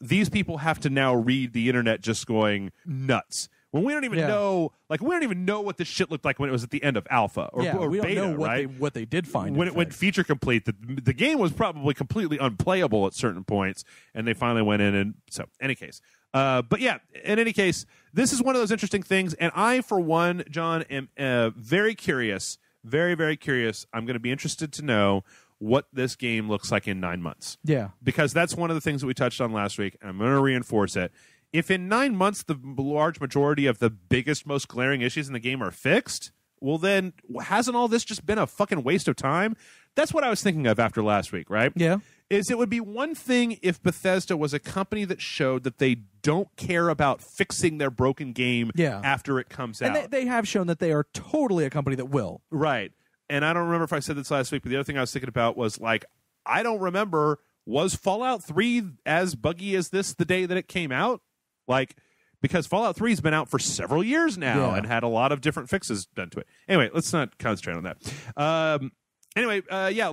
these people have to now read the internet just going nuts. When we don't even know, we don't even know what this shit looked like when it was at the end of alpha or we beta, don't know right? what they did find. When it went feature complete, the game was probably completely unplayable at certain points, and they finally went in and so. Any case, but yeah, in any case, this is one of those interesting things, and I, for one, John, am very curious, very, very curious. I'm going to be interested to know what this game looks like in 9 months. Yeah, because that's one of the things that we touched on last week, and I'm going to reinforce it. If in 9 months the large majority of the biggest, most glaring issues in the game are fixed, well then, hasn't all this just been a fucking waste of time? That's what I was thinking of after last week, right? Yeah. It would be one thing if Bethesda was a company that showed that they don't care about fixing their broken game after it comes out. And they have shown that they are totally a company that will. Right. And I don't remember if I said this last week, but the other thing I was thinking about was, I don't remember, was Fallout 3 as buggy as this the day that it came out? Because Fallout 3 has been out for several years now and had a lot of different fixes done to it. Anyway, let's not concentrate on that.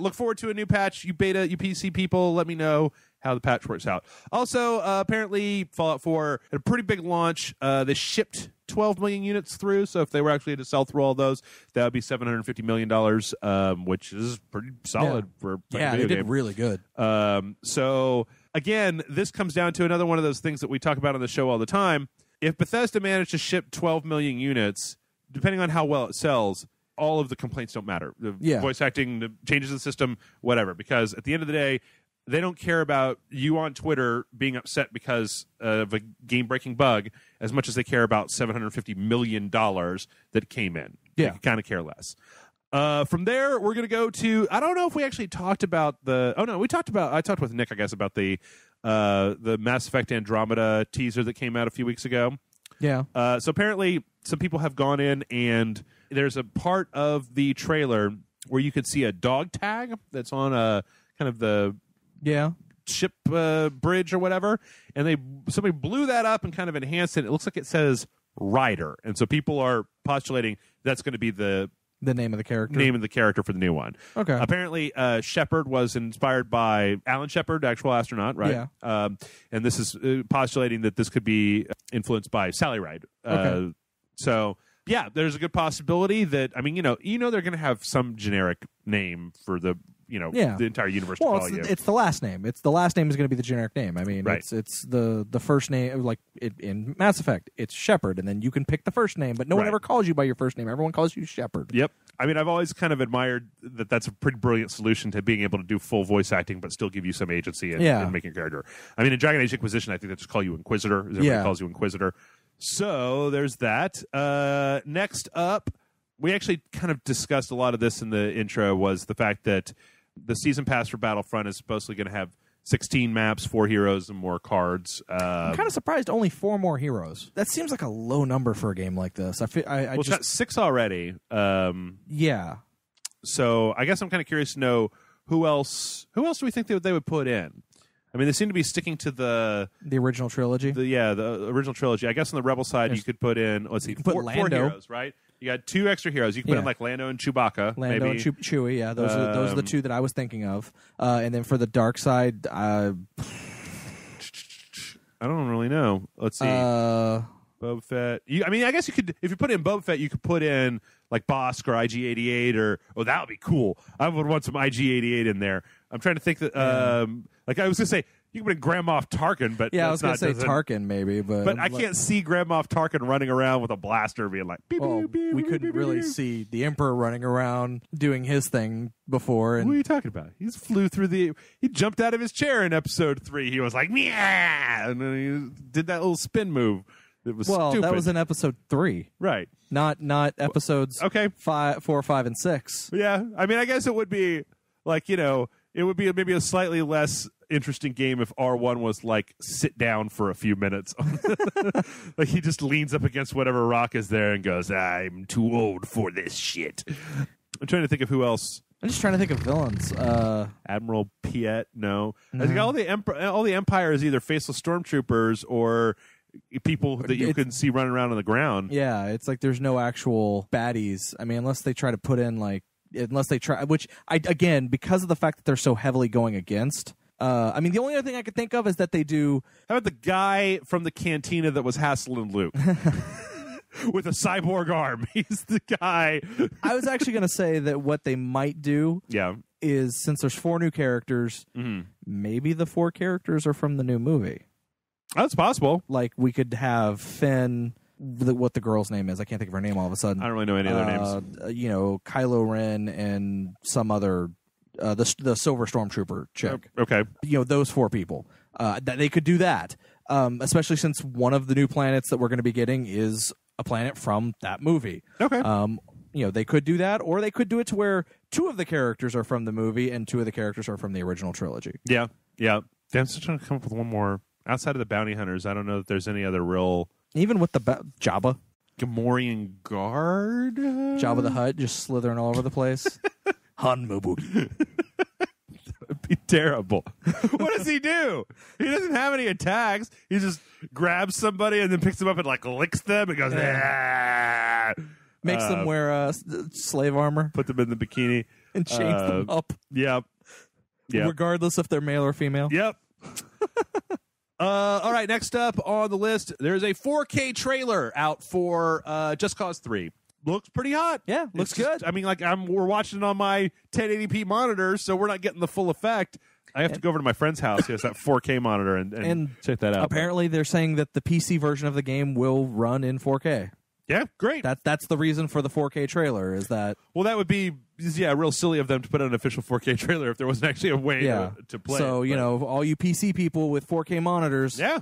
Look forward to a new patch. You beta, you PC people, let me know how the patch works out. Also, apparently, Fallout 4 had a pretty big launch. They shipped 12 million units through, so if they were actually to sell through all those, that would be $750 million, which is pretty solid for a video game. They did really good. So, again, this comes down to another one of those things that we talk about on the show all the time. If Bethesda managed to ship 12 million units, depending on how well it sells, all of the complaints don't matter. The voice acting, the changes in the system, whatever. Because at the end of the day, they don't care about you on Twitter being upset because of a game-breaking bug as much as they care about $750 million that came in. Yeah. They kind of care less. From there, we're going to go to, I don't know if we actually talked about I talked with Nick, I guess, about the Mass Effect Andromeda teaser that came out a few weeks ago. Yeah. So apparently some people have gone in and there's a part of the trailer where you could see a dog tag that's on a kind of the ship bridge or whatever, and somebody blew that up and kind of enhanced it. It looks like it says Ryder, and so people are postulating that's going to be the name of the character. Name of the character for the new one. Okay. Apparently, Shepard was inspired by Alan Shepard, actual astronaut, right? Yeah. And this is postulating that this could be influenced by Sally Ride. Okay. So, yeah, there's a good possibility that, they're going to have some generic name for the the entire universe to call you. It's the last name. It's the last name is going to be the generic name. I mean, right. it's the first name, like in Mass Effect, it's Shepard, and then you can pick the first name, but no one ever calls you by your first name. Everyone calls you Shepard. Yep. I mean, I've always kind of admired that. That's a pretty brilliant solution to being able to do full voice acting, but still give you some agency in making a character. I mean, in Dragon Age Inquisition, I think they just call you Inquisitor. Everybody calls you Inquisitor. So there's that. Next up, we actually kind of discussed a lot of this in the intro, was the fact that the season pass for Battlefront is supposedly going to have 16 maps, 4 heroes, and more cards. I'm kind of surprised only 4 more heroes. That seems like a low number for a game like this. It's got 6 already. Yeah. So I guess I'm kind of curious to know who else do we think they would put in? I mean, they seem to be sticking to the original trilogy. The original trilogy. I guess on the Rebel side, you could put in, let's see, 4 heroes, right? You got 2 extra heroes. You can put in like Lando and Chewbacca. Lando maybe. and Chewie, yeah. Those are the 2 that I was thinking of. And then for the dark side, I don't really know. Let's see. Boba Fett. I guess you could, if you put in Boba Fett, you could put in like Bosk or IG-88 or that would be cool. I would want some IG-88 in there. I'm trying to think that, like I was going to say, you can put in Grand Moff Tarkin, but I was going to say Tarkin maybe, but I can't see Grand Moff Tarkin running around with a blaster being like, beep, beep, beep, we couldn't really see the Emperor running around doing his thing before. And what are you talking about? He jumped out of his chair in episode 3. He was like, meow, and then he did that little spin move. It was stupid. That was in episode 3, right? Not episodes 4, 5, and 6. Yeah, I mean, I guess it would be like it would be maybe a slightly less interesting game if R1 was like sit down for a few minutes. Like he just leans up against whatever rock is there and goes, "I'm too old for this shit." I'm trying to think of who else. I'm just trying to think of villains. Admiral Piet, no. I think all the Empire is either faceless stormtroopers or people that you can see running around on the ground. Yeah, it's like there's no actual baddies. I mean, unless they try to put in which again, because of the fact that they're so heavily going against. I mean, the only other thing I could think of is that they do. How about the guy from the cantina that was hassling Luke? With a cyborg arm. He's the guy. I was actually going to say that what they might do is, since there's 4 new characters, maybe the 4 characters are from the new movie. That's possible. Like, we could have Finn, what the girl's name is. I can't think of her name all of a sudden. I don't really know any other names. Kylo Ren and some other, the Silver Stormtrooper chick. Okay. Those 4 people. That they could do that. Especially since one of the new planets that we're going to be getting is a planet from that movie. Okay. They could do that, or they could do it to where 2 of the characters are from the movie and 2 of the characters are from the original trilogy. Yeah. Yeah. I'm still trying to come up with one more. Outside of the bounty hunters, I don't know that there's any other real... Even with the Jabba. Gamorrean Guard? Jabba the Hutt just slithering all over the place. Han Mobugi. That would be terrible. What does he do? He doesn't have any attacks. He just grabs somebody and then picks them up and like licks them and goes... Ah! Makes them wear slave armor. Put them in the bikini. And chains them up. Yep. Regardless if they're male or female. Yep. All right, next up on the list, there's a 4K trailer out for Just Cause 3. Looks pretty hot. Yeah, looks good. I mean, like we're watching it on my 1080p monitor, so we're not getting the full effect. I have to go over to my friend's house. He has that 4K monitor and check that out. Apparently, they're saying that the PC version of the game will run in 4K. Yeah, great. That's the reason for the 4K trailer, is that... Well, that would be, real silly of them to put out an official 4K trailer if there wasn't actually a way to play so, it. So, all you PC people with 4K monitors... Yeah.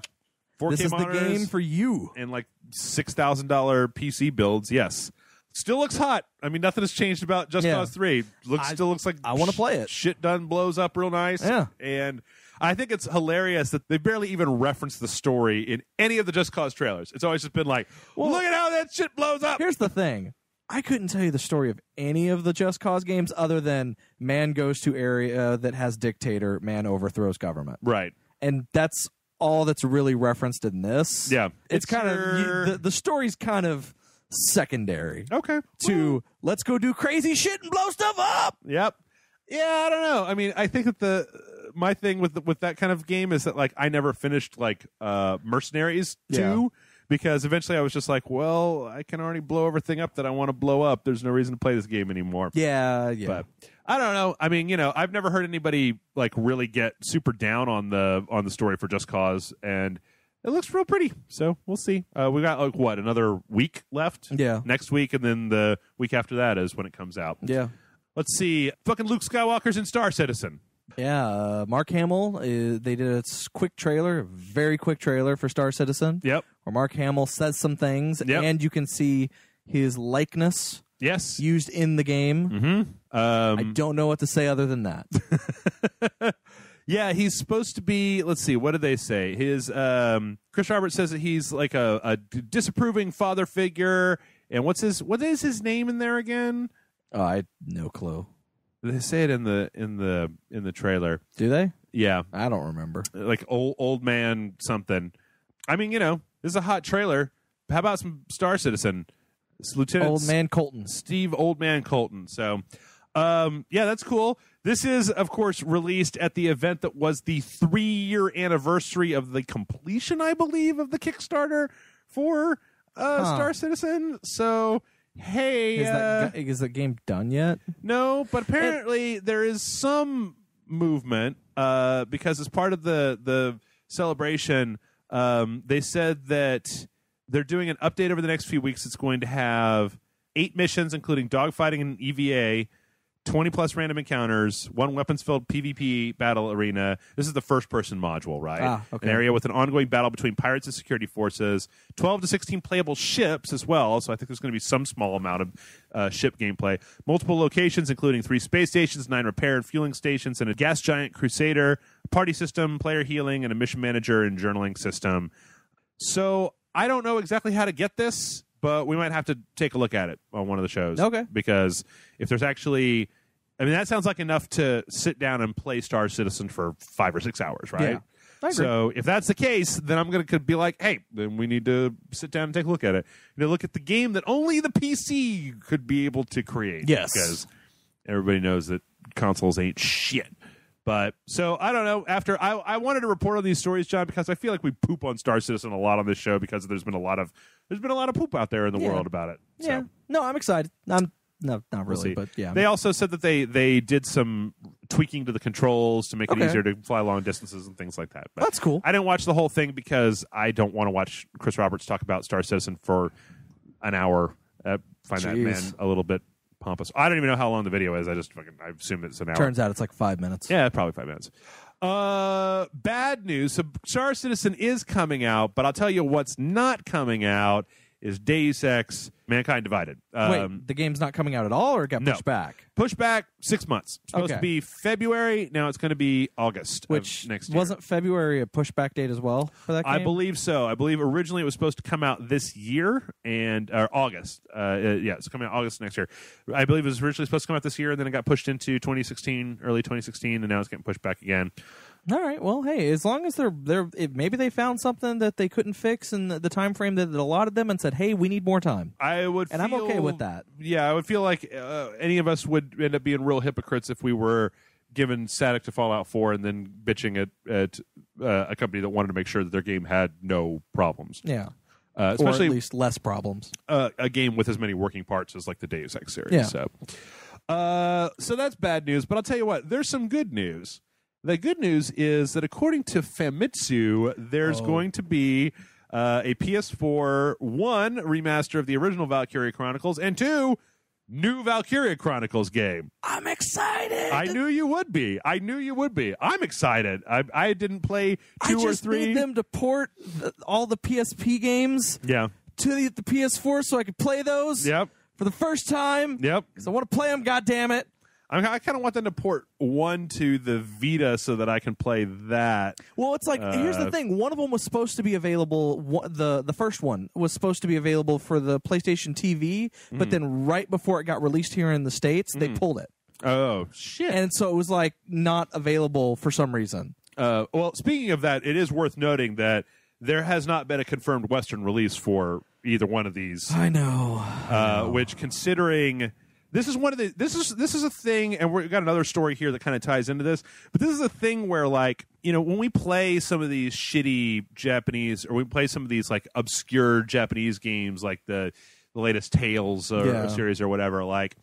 4K this is monitors the game for you. And like $6,000 PC builds, yes. Still looks hot. I mean, nothing has changed about Just Cause 3. Still looks like... I want to play it. Shit done blows up real nice. Yeah. And... I think it's hilarious that they barely even reference the story in any of the Just Cause trailers. It's always just been like, look at how that shit blows up. Here's the thing. I couldn't tell you the story of any of the Just Cause games other than man goes to area that has dictator, man overthrows government. Right. And that's all that's really referenced in this. Yeah. It's kind of... The story's kind of secondary. Okay. To, let's go do crazy shit and blow stuff up. Yep. Yeah, I don't know. I mean, I think that my thing with that kind of game is that like I never finished like Mercenaries 2 because eventually I was just like, well, I can already blow everything up that I want to blow up. There's no reason to play this game anymore. Yeah. But I don't know. I mean, I've never heard anybody like really get super down on the story for Just Cause, and it looks real pretty. So we'll see. We got like another week left? Yeah. Next week, and then the week after that is when it comes out. Yeah. Let's see. Fucking Luke Skywalker's in Star Citizen. Yeah, Mark Hamill, they did a quick trailer, very quick trailer for Star Citizen. Yep. Where Mark Hamill says some things, Yep. and you can see his likeness Yes. used in the game. Mm-hmm. I don't know what to say other than that. Yeah, he's supposed to be. Let's see. What did they say? His Chris Roberts says that he's like a disapproving father figure. And what is his name in there again? Oh, I had no clue. They say it in the trailer. Do they? Yeah, I don't remember. like old man something. I mean, this is a hot trailer. How about some Star Citizen? It's Lieutenant Old Man Colton. Steve Old Man Colton. So, yeah, that's cool. This is, of course, released at the event that was the 3-year anniversary of the completion, I believe, of the Kickstarter for Star Citizen. So, hey, Is that game done yet? no, but apparently there is some movement because as part of the celebration, they said that they're doing an update over the next few weeks. It's going to have 8 missions, including dogfighting and EVA, 20-plus random encounters, 1 weapons-filled PvP battle arena. This is the first-person module, right? Okay. An area with an ongoing battle between pirates and security forces, 12 to 16 playable ships as well, so I think there's going to be some small amount of ship gameplay. Multiple locations, including 3 space stations, 9 repair and fueling stations, and a gas giant crusader, a party system, player healing, and a mission manager and journaling system. So I don't know exactly how to get this, but we might have to take a look at it on one of the shows. Okay. Because if there's actually... I mean, that sounds like enough to sit down and play Star Citizen for 5 or 6 hours, right? Yeah, I agree. So if that's the case, then I'm going to be like, hey, then we need to sit down and take a look at it. Look at the game that only the PC could be able to create. Yes. Because everybody knows that consoles ain't shit. But so I don't know. After I wanted to report on these stories, John, because I feel like we poop on Star Citizen a lot on this show because there's been a lot of poop out there in the world about it. Yeah. So. No, I'm excited. No, not really, See. but yeah. They also said that they did some tweaking to the controls to make it easier to fly long distances and things like that. But That's cool. I didn't watch the whole thing because I don't want to watch Chris Roberts talk about Star Citizen for an hour. I find that man a little bit pompous. I don't even know how long the video is. I assume it's an hour. Turns out it's like 5 minutes. Yeah, probably 5 minutes. Bad news. So Star Citizen is coming out, but I'll tell you what's not coming out is Deus Ex Mankind Divided. Wait, the game's not coming out at all, or it got pushed back? Pushed back 6 months. It's supposed to be February. Now it's going to be August of next year. Wasn't February a pushback date as well for that game? I believe so. I believe originally it was supposed to come out this year or August. It's coming out August next year. I believe it was originally supposed to come out this year, and then it got pushed into 2016, early 2016, and now it's getting pushed back again. All right. Well, hey, as long as they're maybe they found something that they couldn't fix in the time frame that allotted them and said, "Hey, we need more time." I'm okay with that. Yeah, I would feel like any of us would end up being real hypocrites if we were given static to Fallout 4 and then bitching at a company that wanted to make sure that their game had no problems. Yeah. Especially or at least less problems. A game with as many working parts as like the Deus Ex series. Yeah. So that's bad news. But I'll tell you what, there's some good news. The good news is that according to Famitsu, there's going to be a PS4 1 remaster of the original Valkyria Chronicles and 2 new Valkyria Chronicles game. I'm excited. I knew you would be. I'm excited. I didn't play 2 or 3. I just need them to port all the PSP games to the PS4 so I could play those for the first time. Because I want to play them, goddammit. I kind of want them to port 1 to the Vita so that I can play that. Well, it's like, here's the thing. One of them was supposed to be available, the first one was supposed to be available for the PlayStation TV, but then right before it got released here in the States, they pulled it. Oh, shit. And so it was like not available for some reason. Well, speaking of that, it is worth noting that there has not been a confirmed Western release for either one of these. I know. Which, considering... This is one of the. This is a thing, and we've got another story here that kind of ties into this. But this is a thing where, like, when we play some of these shitty Japanese, or we play some of these like obscure Japanese games, like the latest Tales or series or whatever, like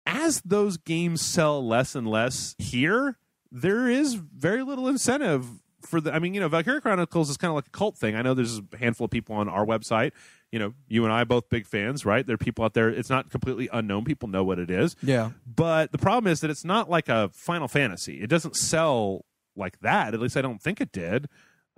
as those games sell less and less here, there is very little incentive for the. I mean, Valkyria Chronicles is kind of like a cult thing. I know there's a handful of people on our website. You and I both big fans, right? There are people out there. It's not completely unknown. People know what it is. Yeah. But the problem is that it's not like a Final Fantasy. It doesn't sell like that. At least I don't think it did.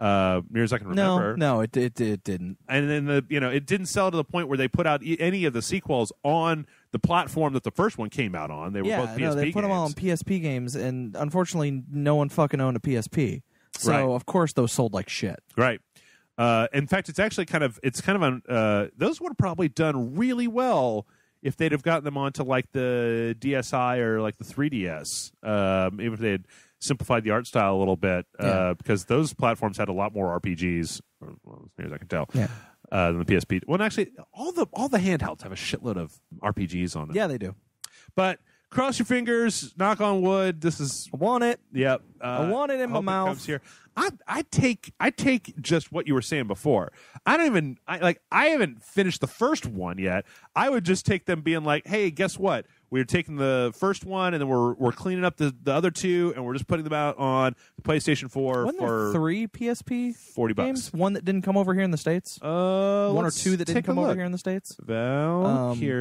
Near as I can remember. No, it didn't. And then it didn't sell to the point where they put out any of the sequels on the platform that the first one came out on. They were both PSP games. They put them all on PSP games, and unfortunately, no one fucking owned a PSP. So Right. of course those sold like shit. Right. In fact, it's actually kind of those would have probably done really well if they'd have gotten them onto like the DSi or like the 3DS, even if they had simplified the art style a little bit, because those platforms had a lot more RPGs, well, as near as I can tell, than the PSP. Well, actually, all the handhelds have a shitload of RPGs on them. Yeah, they do. But cross your fingers, knock on wood. This is I want it. Yep. I want it in my mouth. Comes here. I take just what you were saying before. I haven't finished the first one yet. I would just take them being like, hey, guess what? We're taking the first one and then we're cleaning up the other two and we're just putting them out on the PlayStation 4 Wasn't for there 3 PSP $40. games? One that didn't come over here in the States? One or two that didn't come over here in the States? Valkyria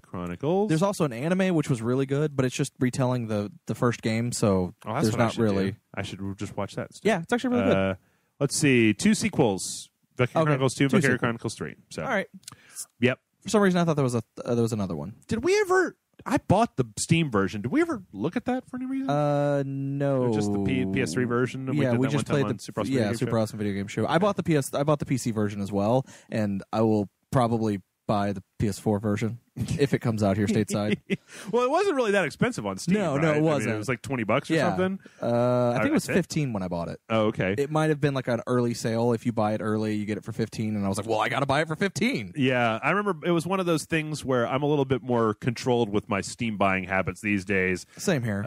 Chronicles. There's also an anime which was really good, but it's just retelling the first game, so there's not really. I should just watch that. Yeah, it's actually really good. Let's see. 2 sequels. Valkyria Chronicles 2, Valkyria Chronicles 3. So. All right. Yep. For some reason, I thought there was another one. Did we ever? I bought the Steam version. Did we ever look at that for any reason? No. Just the PS3 version. Yeah, we just played the Super Awesome Video Game Show. I bought the PC version as well, and I will probably buy the PS4 version if it comes out here stateside. Well, it wasn't really that expensive on Steam. No, right? it wasn't. It was like $20 or something. I think it was 15 when I bought it. Oh, okay. It might have been like an early sale. If you buy it early, you get it for 15. And I was like, well, I got to buy it for 15. Yeah, I remember it was one of those things where I'm a little bit more controlled with my Steam buying habits these days. Same here.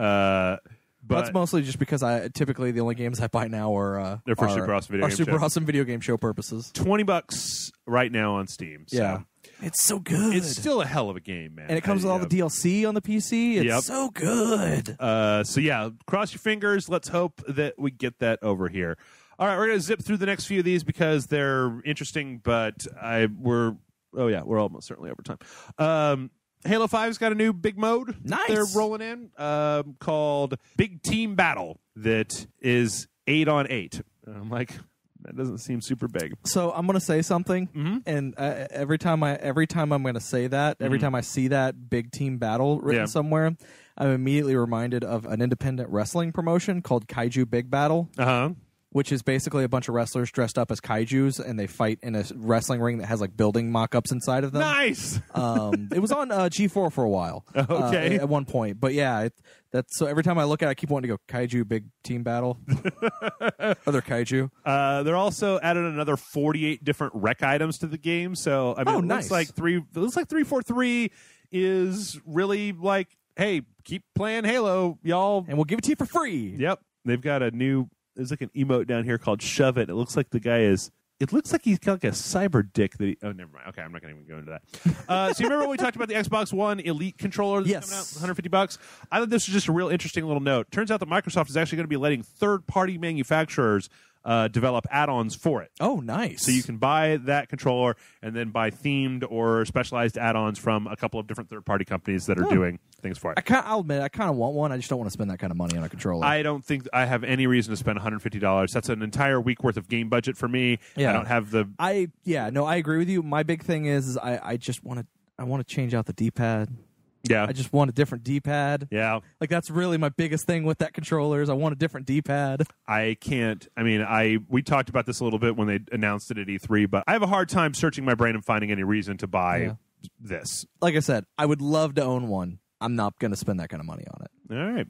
But that's mostly just because typically the only games I buy now are they're for Super Awesome Video Game Show purposes. $20 right now on Steam. So. Yeah. It's so good. It's still a hell of a game, man. And it comes with all the DLC on the PC. It's so good. So yeah, cross your fingers. Let's hope that we get that over here. All right, we're going to zip through the next few of these because they're interesting, but we're almost certainly over time. Halo 5's got a new big mode. Nice. They're rolling in called Big Team Battle that is 8 on 8. I'm like, that doesn't seem super big. So I'm going to say something, and every time I'm going to say that, every time I see that Big Team Battle written somewhere, I'm immediately reminded of an independent wrestling promotion called Kaiju Big Battle. Which is basically a bunch of wrestlers dressed up as kaijus, and they fight in a wrestling ring that has like building mock-ups inside of them. Nice. It was on G4 for a while. Okay. At one point, but yeah, that's so. Every time I look at it, I keep wanting to go Kaiju Big Team Battle. Other kaiju. They're also added another 48 different rec items to the game. So I mean, nice. It looks like 343 is really like, hey, keep playing Halo, y'all, and we'll give it to you for free. Yep. They've got a new. There's like an emote down here called Shove It. It looks like the guy is. It looks like he's got like a cyber dick that oh, never mind. Okay, I'm not going to even go into that. So you remember when we talked about the Xbox One Elite controller that's coming out, $150? I thought this was just a real interesting little note. Turns out that Microsoft is actually going to be letting third-party manufacturers develop add-ons for it. Oh, nice. So you can buy that controller and then buy themed or specialized add-ons from a couple of different third-party companies that are doing things for it. I'll admit, I kind of want one. I just don't want to spend that kind of money on a controller. I don't think I have any reason to spend $150. That's an entire week worth of game budget for me. Yeah. I don't have the... I agree with you. My big thing is I just want to change out the D-pad. Yeah. I just want a different D-pad. Yeah. Like, that's really my biggest thing with that controller is I want a different D-pad. I can't. I mean, we talked about this a little bit when they announced it at E3, but I have a hard time searching my brain and finding any reason to buy this. Like I said, I would love to own one. I'm not going to spend that kind of money on it.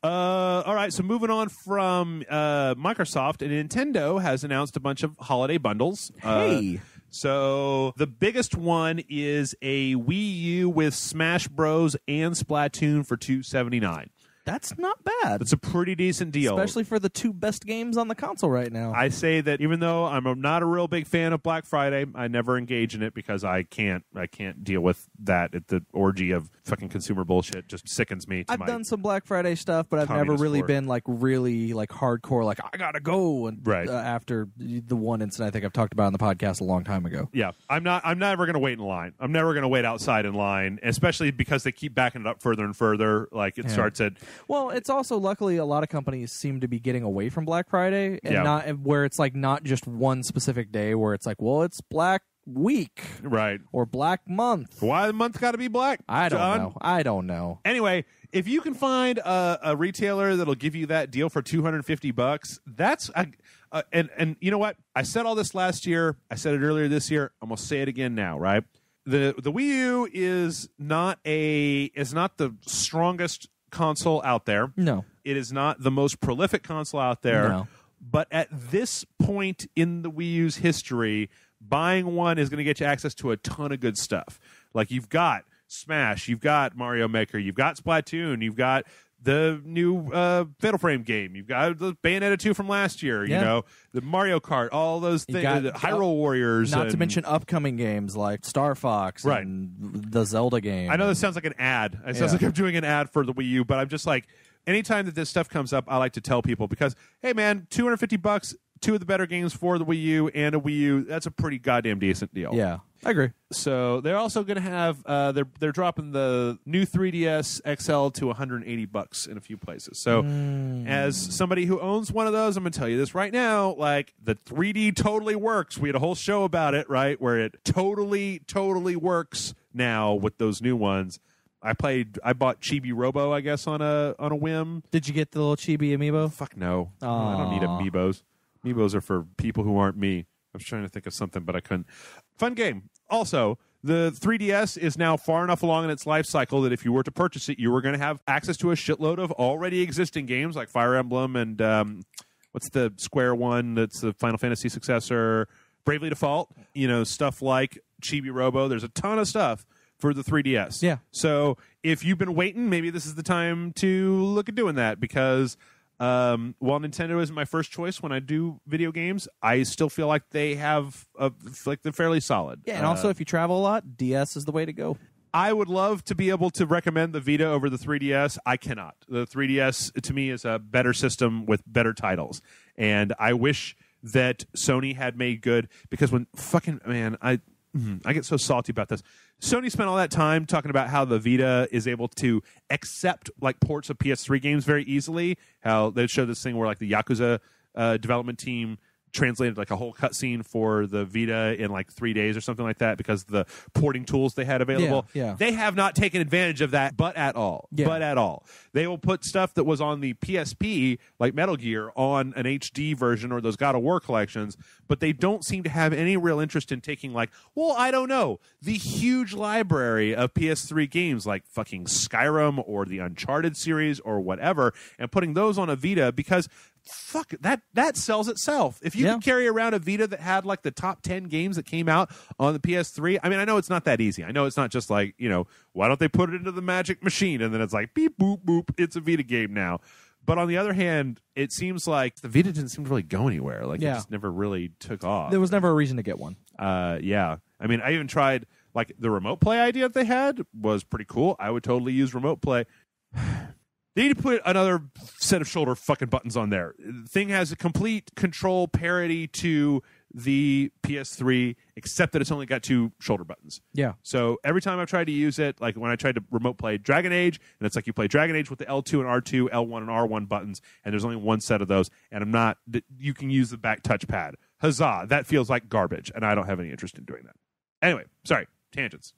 All right. So moving on from Microsoft, and Nintendo has announced a bunch of holiday bundles. Hey. So the biggest one is a Wii U with Smash Bros. And Splatoon for $279. That's not bad. It's a pretty decent deal. Especially for the 2 best games on the console right now. I say that even though I'm not a real big fan of Black Friday, I never engage in it because I can't deal with that. The orgy of fucking consumer bullshit just sickens me. I've done some Black Friday stuff, but I've never really been like really like hardcore, like I gotta go and after the one incident I think I've talked about on the podcast a long time ago. Yeah, I'm never going to wait in line. I'm never going to wait outside in line, especially because they keep backing it up further and further. Like it starts at. Well, it's also luckily a lot of companies seem to be getting away from Black Friday and not where it's like not just one specific day where it's like, well, it's Black Week, right, or Black Month. Why the month got to be black? I don't know. Anyway, if you can find a retailer that'll give you that deal for $250, that's and you know what? I said all this last year. I said it earlier this year. I'm gonna say it again now, right? The Wii U is not the strongest console out there. No. It is not the most prolific console out there. No. But at this point in the Wii U's history, buying one is going to get you access to a ton of good stuff. Like you've got Smash, you've got Mario Maker, you've got Splatoon, you've got the new Fatal Frame game, you've got the Bayonetta 2 from last year, you know, the Mario Kart, all those things, Hyrule Warriors. Not to mention upcoming games like Star Fox and the Zelda game. I know this sounds like an ad. It sounds like I'm doing an ad for the Wii U, but I'm just like, anytime that this stuff comes up, I like to tell people because, hey, man, $250, 2 of the better games for the Wii U and a Wii U, that's a pretty goddamn decent deal. Yeah, I agree. So they're also going to have they're dropping the new 3DS XL to $180 in a few places. So as somebody who owns one of those, I'm going to tell you this right now, like the 3D totally works. We had a whole show about it, right, where it totally works now with those new ones. I bought Chibi Robo, I guess, on a whim. Did you get the little Chibi amiibo? Fuck no. I don't need amiibos. Amiibos are for people who aren't me. I was trying to think of something, but I couldn't. Fun game. Also, the 3DS is now far enough along in its life cycle that if you were to purchase it, you were going to have access to a shitload of already existing games like Fire Emblem and what's the Square one that's the Final Fantasy successor, Bravely Default, stuff like Chibi Robo. There's a ton of stuff for the 3DS. Yeah. So if you've been waiting, maybe this is the time to look at doing that because while Nintendo isn't my first choice when I do video games, I still feel like they have they're fairly solid. Yeah, and also if you travel a lot, DS is the way to go. I would love to be able to recommend the Vita over the 3DS. I cannot. The 3DS to me is a better system with better titles, and I wish that Sony had made good because when fucking man, I get so salty about this. Sony spent all that time talking about how the Vita is able to accept like ports of PS3 games very easily. How they showed this thing where like the Yakuza development team translated like a whole cutscene for the Vita in like 3 days or something like that because of the porting tools they had available. Yeah. They have not taken advantage of that, but at all. They will put stuff that was on the PSP, like Metal Gear, on an HD version or those God of War collections, but they don't seem to have any real interest in taking like, well, I don't know, the huge library of PS3 games like fucking Skyrim or the Uncharted series or whatever, and putting those on a Vita because fuck, that sells itself. If you could carry around a Vita that had like the top 10 games that came out on the PS3, I mean, I know it's not that easy. I know it's not just like, why don't they put it into the magic machine and then it's like beep, boop, boop, it's a Vita game now. But on the other hand, it seems like the Vita didn't seem to really go anywhere. Like it just never really took off. There was never a reason to get one. Yeah. I mean, I even tried, like the remote play idea that they had was pretty cool. I would totally use remote play. They need to put another set of shoulder fucking buttons on there. The thing has a complete control parity to the PS3, except that it's only got 2 shoulder buttons. Yeah. So every time I've tried to use it, like when I tried to remote play Dragon Age, and it's like you play Dragon Age with the L2 and R2, L1 and R1 buttons, and there's only one set of those, and you can use the back touchpad. Huzzah, that feels like garbage, and I don't have any interest in doing that. Anyway, sorry, tangents.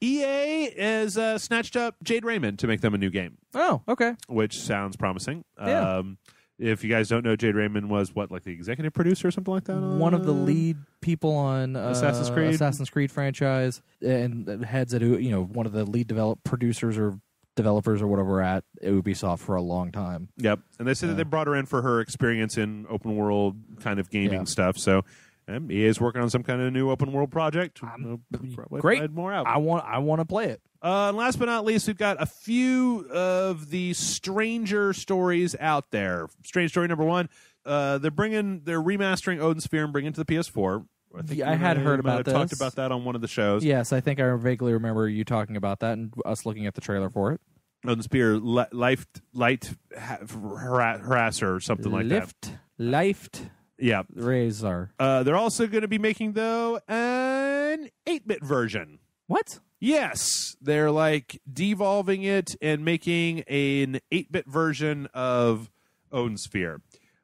EA has snatched up Jade Raymond to make them a new game. Oh, okay. Which sounds promising. Yeah. If you guys don't know, Jade Raymond was like the executive producer or something like that? One of the lead people on Assassin's Creed franchise and heads at one of the lead producers or developers or whatever at Ubisoft for a long time. Yep. And they said that they brought her in for her experience in open world kind of gaming stuff. So And EA is working on some kind of new open world project. Great. More out. I want to play it. And last but not least, we've got a few of the Stranger stories out there. Strange story number 1. They're remastering Odin Sphere and bringing it to the PS4. I had heard about this. Talked about that on one of the shows. Yes, I think I vaguely remember you talking about that and us looking at the trailer for it. Odin Sphere, light harasser or something like that. Lift. Yeah. Razor. They're also going to be making, though, an 8-bit version. What? Yes. They're like devolving it and making an 8-bit version of Odin Sphere.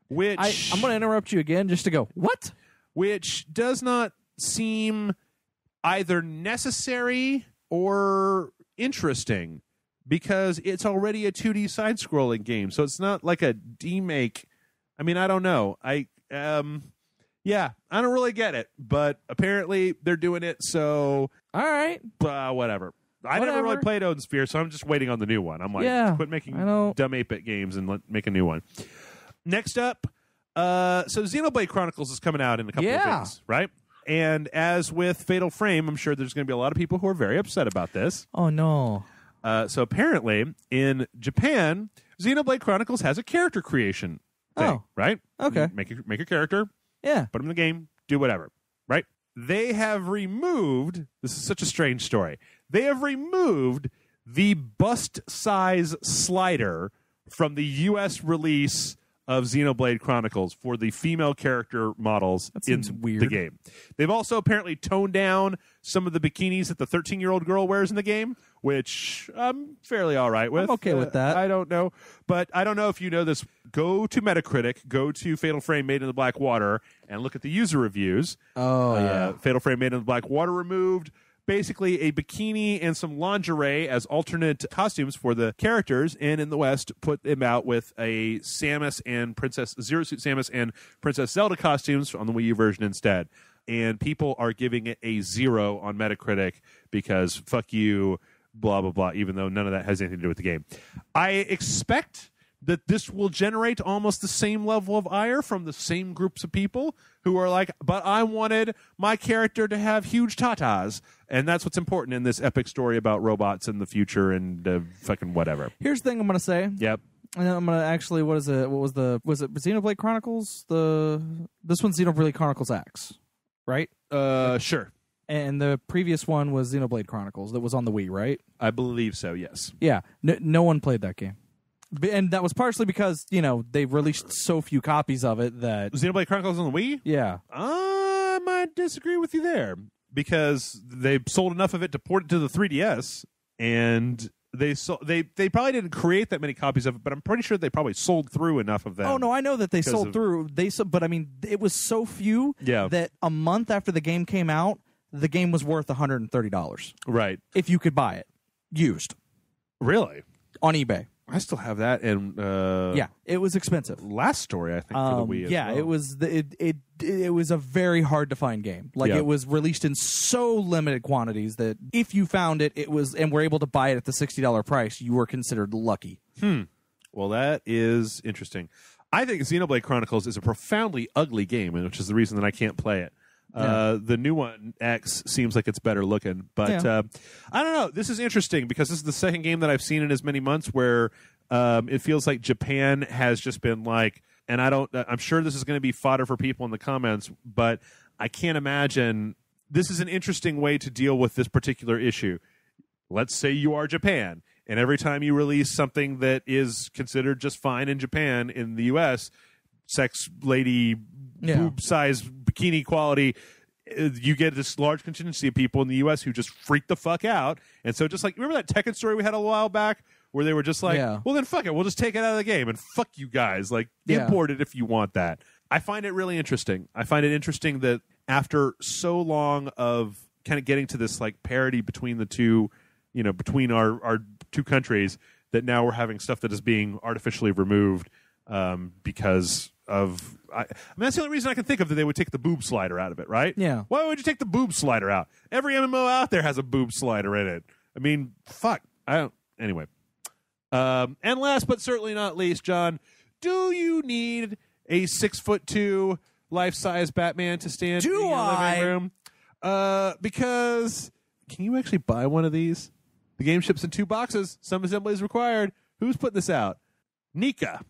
Which I'm going to interrupt you again just to go, what? Which does not seem either necessary or interesting because it's already a 2D side-scrolling game. So it's not like a demake. I mean, I don't know. I don't really get it, but apparently they're doing it, so all right. Whatever. I never really played Odin Sphere, so I'm just waiting on the new one. I'm like, quit making dumb 8-bit games and make a new one. Next up, so Xenoblade Chronicles is coming out in a couple of weeks, right? And as with Fatal Frame, I'm sure there's going to be a lot of people who are very upset about this. Oh, no. So apparently, in Japan, Xenoblade Chronicles has a character creation thing, right? Okay. Make a character, put him in the game, do whatever, right? They have removed, this is such a strange story, they have removed the bust size slider from the U.S. release of Xenoblade Chronicles for the female character models in the game. They've also apparently toned down some of the bikinis that the 13-year-old girl wears in the game, which I'm fairly all right with. I'm okay with that. I don't know. But I don't know if you know this. Go to Metacritic, go to Fatal Frame Made in the Black Water, and look at the user reviews. Oh, yeah. Fatal Frame Made in the Black Water removed basically a bikini and some lingerie as alternate costumes for the characters, and in the West put them out with a Samus and Zero Suit Samus and Princess Zelda costumes on the Wii U version instead. And people are giving it a 0 on Metacritic because fuck you, blah, blah, blah, even though none of that has anything to do with the game. I expect that this will generate almost the same level of ire from the same groups of people who are like, but I wanted my character to have huge tatas. And that's what's important in this epic story about robots in the future and fucking whatever. Here's the thing I'm going to say. Yep. And I'm going to actually, was it Xenoblade Chronicles? This one's Xenoblade Chronicles X, right? Sure. And the previous one was Xenoblade Chronicles that was on the Wii, right? I believe so, yes. Yeah. No one played that game. And that was partially because, they released so few copies of it that... Xenoblade Chronicles on the Wii? Yeah. I might disagree with you there because they sold enough of it to port it to the 3DS, and they probably didn't create that many copies of it, but I'm pretty sure they probably sold through enough of them. Oh, no, I know that they sold through. But, I mean, it was so few that a month after the game came out, the game was worth $130. Right. If you could buy it. Used. Really? On eBay. I still have that, and yeah, it was expensive. Last story, I think, for the Wii. Yeah, well. it was. It was a very hard to find game. Like it was released in so limited quantities that if you found it, it was, and were able to buy it at the $60 price, you were considered lucky. Well, that is interesting. I think Xenoblade Chronicles is a profoundly ugly game, which is the reason that I can't play it. The new one, X, seems like it's better looking. But I don't know. This is interesting because this is the second game that I've seen in as many months where it feels like Japan has just been like, and I'm sure this is going to be fodder for people in the comments, but I can't imagine. This is an interesting way to deal with this particular issue. Let's say you are Japan, and every time you release something that is considered just fine in Japan, in the U.S., sex lady boob size bikini quality, you get this large contingency of people in the U.S. who just freak the fuck out. And so just like, remember that Tekken story we had a while back where they were just like, well, then fuck it. We'll just take it out of the game and fuck you guys. Like, import it if you want that. I find it really interesting. I find it interesting that after so long of kind of getting to this like parity between the two, between our two countries, that now we're having stuff that is being artificially removed because of I mean, that's the only reason I can think of that they would take the boob slider out of it, right? Yeah. Why would you take the boob slider out? Every MMO out there has a boob slider in it. I mean, fuck. Anyway. And last but certainly not least, John, do you need a 6'2", life-size Batman to stand Do in your I? living room. Because can you actually buy one of these? The game ships in 2 boxes. Some assembly is required. Who's putting this out? Nika.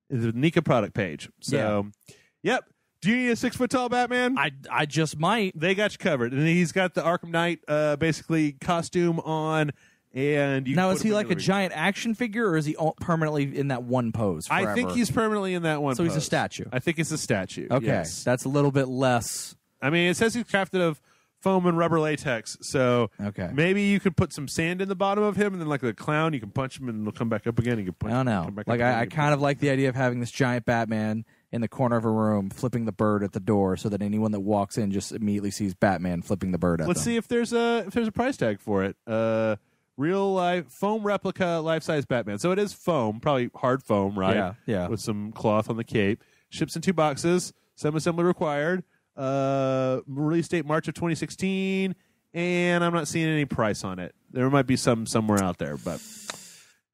Is a Nika product page. So, yep. Do you need a 6-foot-tall Batman? I just might. They got you covered. And he's got the Arkham Knight basically costume on. And you Now, can is put he him in like your a living room. giant action figure, or is he permanently in that one pose forever? I think he's permanently in that one So he's a pose. statue. I think it's a statue. Okay, yes. that's a little bit less. I mean, it says he's crafted of foam and rubber latex, so Okay. maybe you could put some sand in the bottom of him, and then like a clown, you can punch him and he'll come back up again. You can punch I don't him, know. come back Like up again, I you can kind of like the idea of having this giant Batman in the corner of a room flipping the bird at the door, so that anyone that walks in just immediately sees Batman flipping the bird at Let's them. see if there's a price tag for it. Real life foam replica life size Batman. So it is foam, probably hard foam, right? Yeah. With some cloth on the cape. Ships in 2 boxes. Some assembly required. Release date March of 2016, and I'm not seeing any price on it. There might be some somewhere out there, but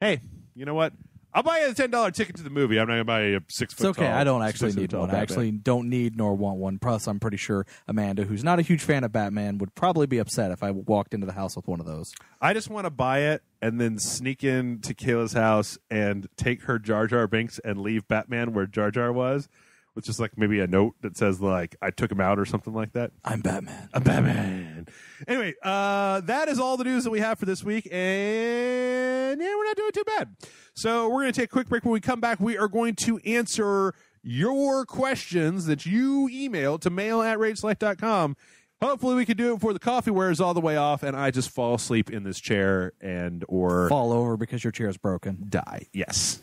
hey, you know what? I'll buy you a $10 ticket to the movie. I'm not going to buy you a 6 foot. It's okay. I don't actually 6 foot need tall one. I Batman. actually don't need nor want one. Plus, I'm pretty sure Amanda, who's not a huge fan of Batman, would probably be upset if I walked into the house with one of those. I just want to buy it and then sneak into Kayla's house and take her Jar Jar Binks and leave Batman where Jar Jar was, with just like maybe a note that says like I took him out or something like that. I'm Batman. I'm Batman. Anyway, that is all the news that we have for this week, and yeah, we're not doing too bad. So we're going to take a quick break. When we come back, we are going to answer your questions that you emailed to mail@rageselect.com. Hopefully we can do it before the coffee wears all the way off and I just fall asleep in this chair and or Fall over because your chair is broken. die. Yes.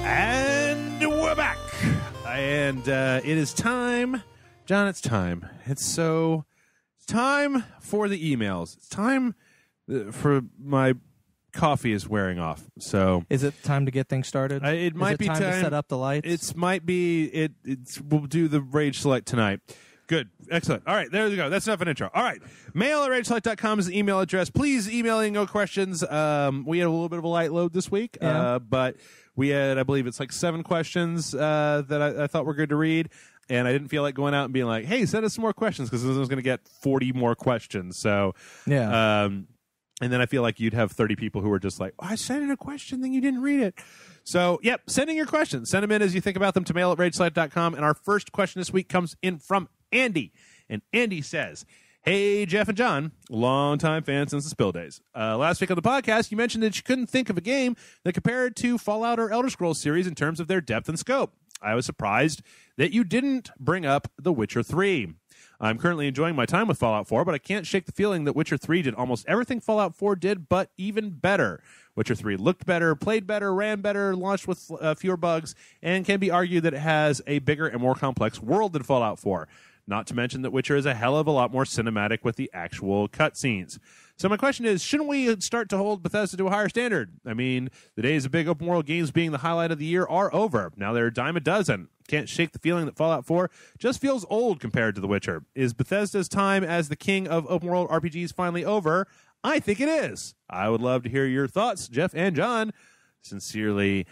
And we're back. And it is time. John, it's time. It's time for the emails. It's time for my coffee is wearing off. So Is it time to get things started? it might is it be time to set up the lights. It's might be we'll do the Rage Select tonight. Good. Excellent. All right, there we go. That's enough of an intro. All right. Mail@rageselect.com is the email address. Please email in no questions. We had a little bit of a light load this week, Yeah. but we had, I believe it's like 7 questions that I thought were good to read. And I didn't feel like going out and being like, hey, send us some more questions, because I was going to get 40 more questions. So, Yeah. and then I feel like you'd have 30 people who were just like, oh, I sent in a question, then you didn't read it. So, yep, send in your questions. Send them in as you think about them to mail@rageselect.com. And our first question this week comes in from Andy. And Andy says, hey, Jeff and John, longtime fans since the Spill days. Last week on the podcast, you mentioned that you couldn't think of a game that compared to Fallout or Elder Scrolls series in terms of their depth and scope. I was surprised that you didn't bring up The Witcher 3. I'm currently enjoying my time with Fallout 4, but I can't shake the feeling that Witcher 3 did almost everything Fallout 4 did, but even better. Witcher 3 looked better, played better, ran better, launched with fewer bugs, and can be argued that it has a bigger and more complex world than Fallout 4. Not to mention that Witcher is a hell of a lot more cinematic with the actual cutscenes. So my question is, shouldn't we start to hold Bethesda to a higher standard? I mean, the days of big open world games being the highlight of the year are over. Now they're a dime a dozen. Can't shake the feeling that Fallout 4 just feels old compared to The Witcher. Is Bethesda's time as the king of open world RPGs finally over? I think it is. I would love to hear your thoughts, Jeff and John. Sincerely,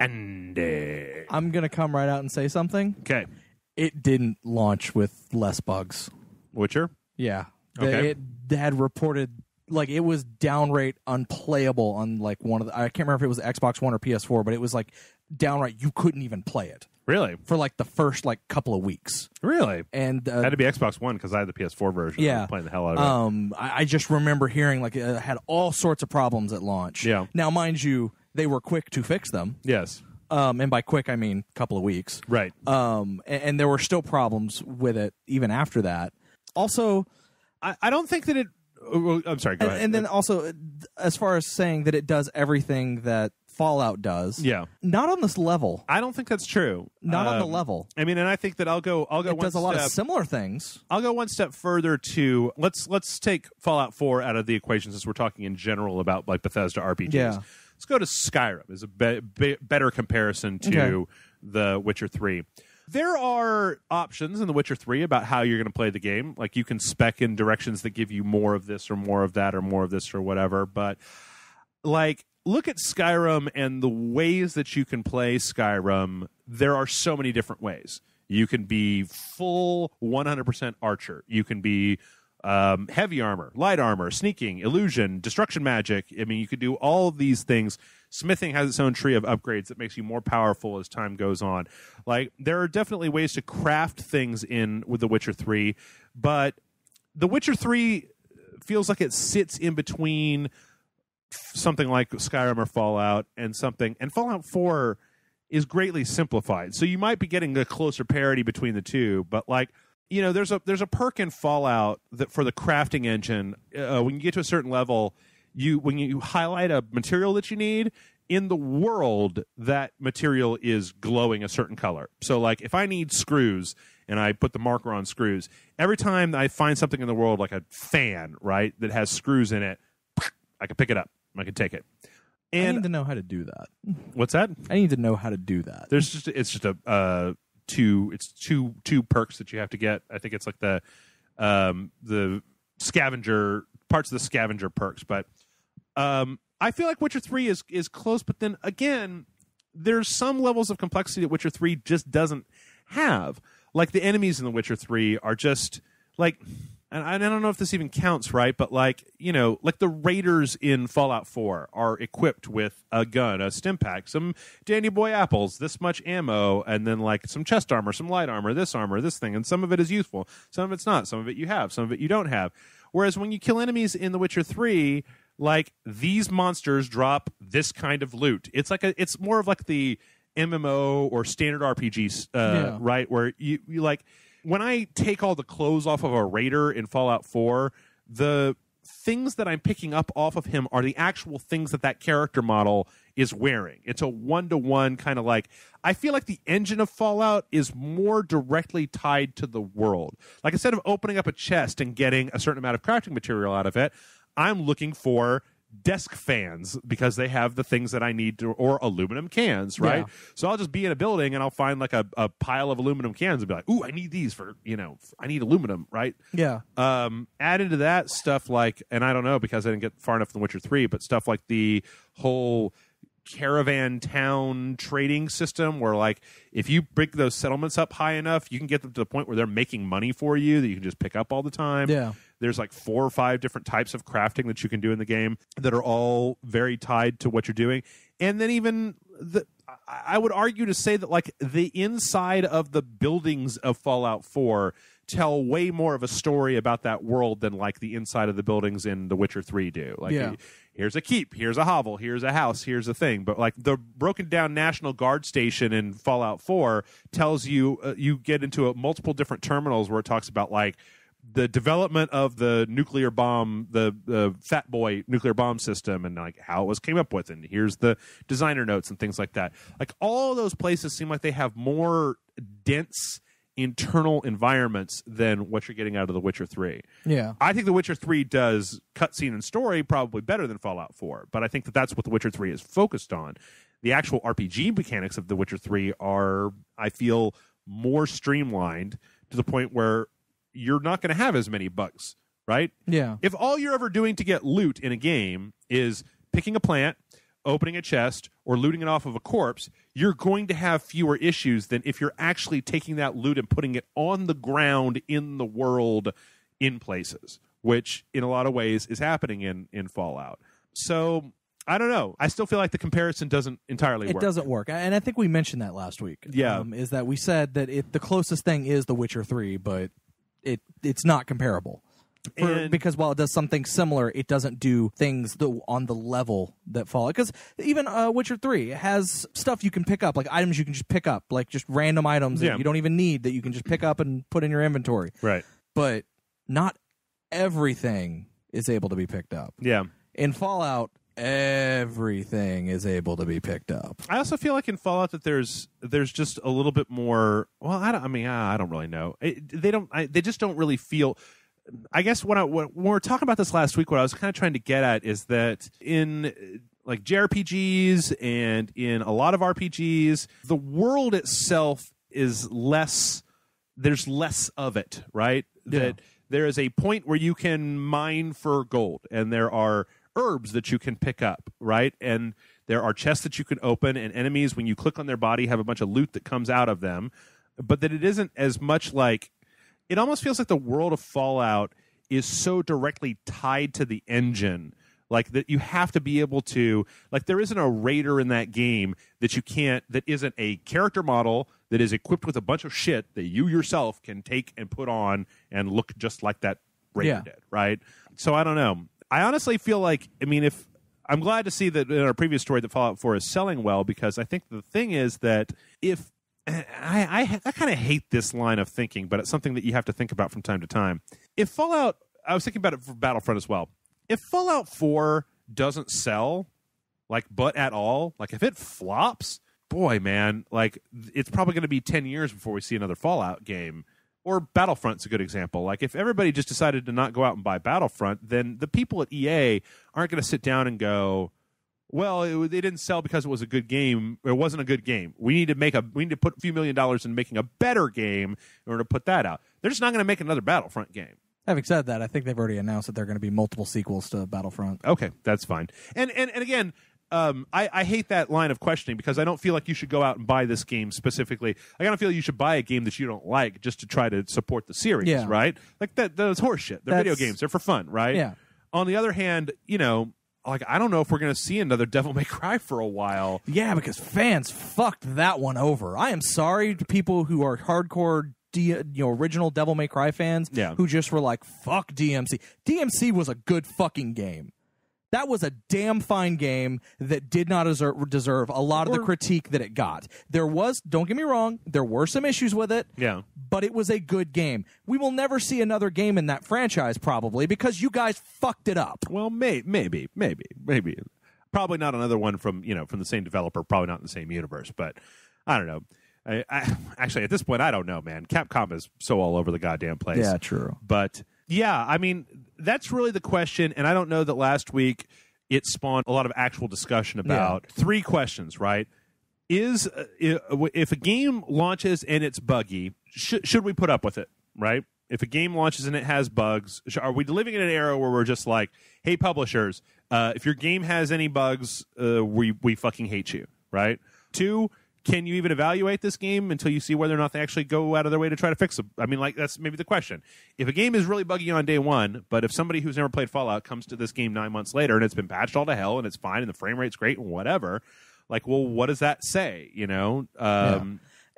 Andy. I'm going to come right out and say something. Okay. It didn't launch with less bugs. Witcher? Yeah. Okay. It had reported, like, it was downright unplayable on, like, one of the, I can't remember if it was Xbox One or PS4, but it was, like, downright, you couldn't even play it Really? for, like, the first, like, couple of weeks. Really? And Had to be Xbox One because I had the PS4 version. Yeah. I was playing the hell out of it. I just remember hearing, like, it had all sorts of problems at launch. Yeah. Now, mind you, they were quick to fix them. Yes. And by quick, I mean a couple of weeks. Right. And there were still problems with it even after that. Also, I don't think that it. I'm sorry. Go ahead. and then also, as far as saying that it does everything that Fallout does, Yeah. not on this level. I don't think that's true. Not on the level. I mean, and I think that I'll go. It one does a lot of step- similar things. I'll go one step further to let's take Fallout 4 out of the equation since we're talking in general about like Bethesda RPGs. Yeah. Let's go to Skyrim as a better comparison to Okay. The Witcher 3. There are options in The Witcher 3 about how you're going to play the game. Like, you can spec in directions that give you more of this or more of that or more of this or whatever. But, like, look at Skyrim and the ways that you can play Skyrim. There are so many different ways. You can be full 100% archer. You can be heavy armor, light armor, sneaking, illusion, destruction magic. I mean, you could do all of these things. Smithing has its own tree of upgrades that makes you more powerful as time goes on. Like, there are definitely ways to craft things in with The Witcher 3, but The Witcher 3 feels like it sits in between something like Skyrim or Fallout and Fallout 4 is greatly simplified. So you might be getting a closer parity between the two, but like, you know, there's a perk in Fallout that for the crafting engine, when you get to a certain level, when you highlight a material that you need in the world, that material is glowing a certain color. So like if I need screws and I put the marker on screws, every time I find something in the world like a fan, right, that has screws in it, I can pick it up. I can take it. And I need to know how to do that. What's that? I need to know how to do that. It's just a two perks that you have to get. I think it's like the scavenger parts of the scavenger perks, but I feel like Witcher 3 is close, but then again, there's some levels of complexity that Witcher 3 just doesn't have. Like the enemies in the Witcher 3 are just like, and I don't know if this even counts, right? But like, you know, like the raiders in Fallout 4 are equipped with a gun, a stim pack, some Dandy Boy apples, this much ammo, and then like some chest armor, some light armor, this thing. And some of it is useful. Some of it's not. Some of it you have. Some of it you don't have. Whereas when you kill enemies in The Witcher 3, like these monsters drop this kind of loot. It's more of like the MMO or standard RPGs, right? Where you like, when I take all the clothes off of a raider in Fallout 4, the things that I'm picking up off of him are the actual things that character model is wearing. It's a one-to-one kind of like, I feel like the engine of Fallout is more directly tied to the world. Like instead of opening up a chest and getting a certain amount of crafting material out of it, I'm looking for desk fans because they have the things that I need to, or aluminum cans, right? Yeah. So I'll just be in a building and I'll find like a pile of aluminum cans and be like, ooh, I need these for, I need aluminum, right? Yeah. Add into that stuff like, and I don't know because I didn't get far enough in The Witcher 3, but stuff like the whole caravan town trading system where like if you break those settlements up high enough, you can get them to the point where they're making money for you that you can just pick up all the time. Yeah. There's like 4 or 5 different types of crafting that you can do in the game that are all very tied to what you're doing. And then even I would argue to say that like the inside of the buildings of Fallout 4 tell way more of a story about that world than like the inside of the buildings in The Witcher 3 do. Like here's a keep, here's a hovel, here's a house, here's a thing. But like the broken down National Guard station in Fallout 4 tells you you get into multiple different terminals where it talks about like the development of the nuclear bomb, the Fat Boy nuclear bomb system, and like how it was came up with, and here's the designer notes and things like that. Like all of those places seem like they have more dense internal environments than what you're getting out of The Witcher 3. Yeah. I think The Witcher 3 does cutscene and story probably better than Fallout 4, but I think that's what The Witcher 3 is focused on. The actual RPG mechanics of The Witcher 3 are, I feel, more streamlined to the point where you're not going to have as many bugs, right? Yeah. If all you're ever doing to get loot in a game is picking a plant, opening a chest, or looting it off of a corpse, you're going to have fewer issues than if you're actually taking that loot and putting it on the ground in the world in places, which in a lot of ways is happening in Fallout. So I don't know. I still feel like the comparison doesn't entirely work. It doesn't work. And I think we mentioned that last week. Yeah. Is that we said that the closest thing is The Witcher 3, but it's not comparable. Because while it does something similar, it doesn't do things on the level that Fallout. Because even Witcher 3 has stuff you can pick up, like items you can just pick up, like just random items that you don't even need that you can just pick up and put in your inventory. Right. But not everything is able to be picked up. Yeah. In Fallout, everything is able to be picked up. I also feel like in Fallout that there's just a little bit more. Well, I don't really know. They just don't really feel. I guess when we were talking about this last week, what I was kind of trying to get at is that in like JRPGs and in a lot of RPGs, the world itself is less. There's less of it, right? Yeah. That there is a point where you can mine for gold, and there are herbs that you can pick up, right? And there are chests that you can open, and enemies, when you click on their body, have a bunch of loot that comes out of them. But that it isn't as much like... It almost feels like the world of Fallout is so directly tied to the engine, like that you have to be able to... Like, there isn't a raider in that game that you can't... That isn't a character model that is equipped with a bunch of shit that you yourself can take and put on and look just like that raider did, right? So I don't know. I honestly feel like, I mean, if I'm glad to see that in our previous story that Fallout 4 is selling well, because I think the thing is that if I kind of hate this line of thinking, but it's something that you have to think about from time to time. If Fallout, I was thinking about it for Battlefront as well. If Fallout 4 doesn't sell, like, but at all, like if it flops, boy, man, like it's probably going to be 10 years before we see another Fallout game. Or Battlefront's a good example. Like, if everybody just decided to not go out and buy Battlefront, then the people at EA aren't going to sit down and go, well, it didn't sell because it was a good game. It wasn't a good game. We need to put a few $1 million in making a better game in order to put that out. They're just not going to make another Battlefront game. Having said that, I think they've already announced that there are going to be multiple sequels to Battlefront. Okay, that's fine. And again, I hate that line of questioning, because I don't feel like you should go out and buy this game specifically. I don't feel you should buy a game that you don't like just to try to support the series, right? Like that's horseshit. They're video games. They're for fun, right? Yeah. On the other hand, you know, like I don't know if we're going to see another Devil May Cry for a while. Yeah, because fans fucked that one over. I am sorry to people who are hardcore original Devil May Cry fans who just were like, fuck DMC. DMC was a good fucking game. That was a damn fine game that did not deserve a lot of the critique that it got. There was, don't get me wrong, there were some issues with it, but it was a good game. We will never see another game in that franchise, probably, because you guys fucked it up. Well, maybe. Probably not another one from the same developer, probably not in the same universe, but I don't know. I actually, at this point, I don't know, man. Capcom is so all over the goddamn place. Yeah, true. But yeah, I mean, that's really the question, and I don't know that last week it spawned a lot of actual discussion about three questions, right? Is if a game launches and it's buggy, should we put up with it, right? If a game launches and it has bugs, are we living in an era where we're just like, hey, publishers, if your game has any bugs, we fucking hate you, right? 2, can you even evaluate this game until you see whether or not they actually go out of their way to try to fix it? I mean, like, that's maybe the question. If a game is really buggy on day one, but if somebody who's never played Fallout comes to this game 9 months later and it's been patched all to hell and it's fine and the frame rate's great and whatever, like, well, what does that say, you know?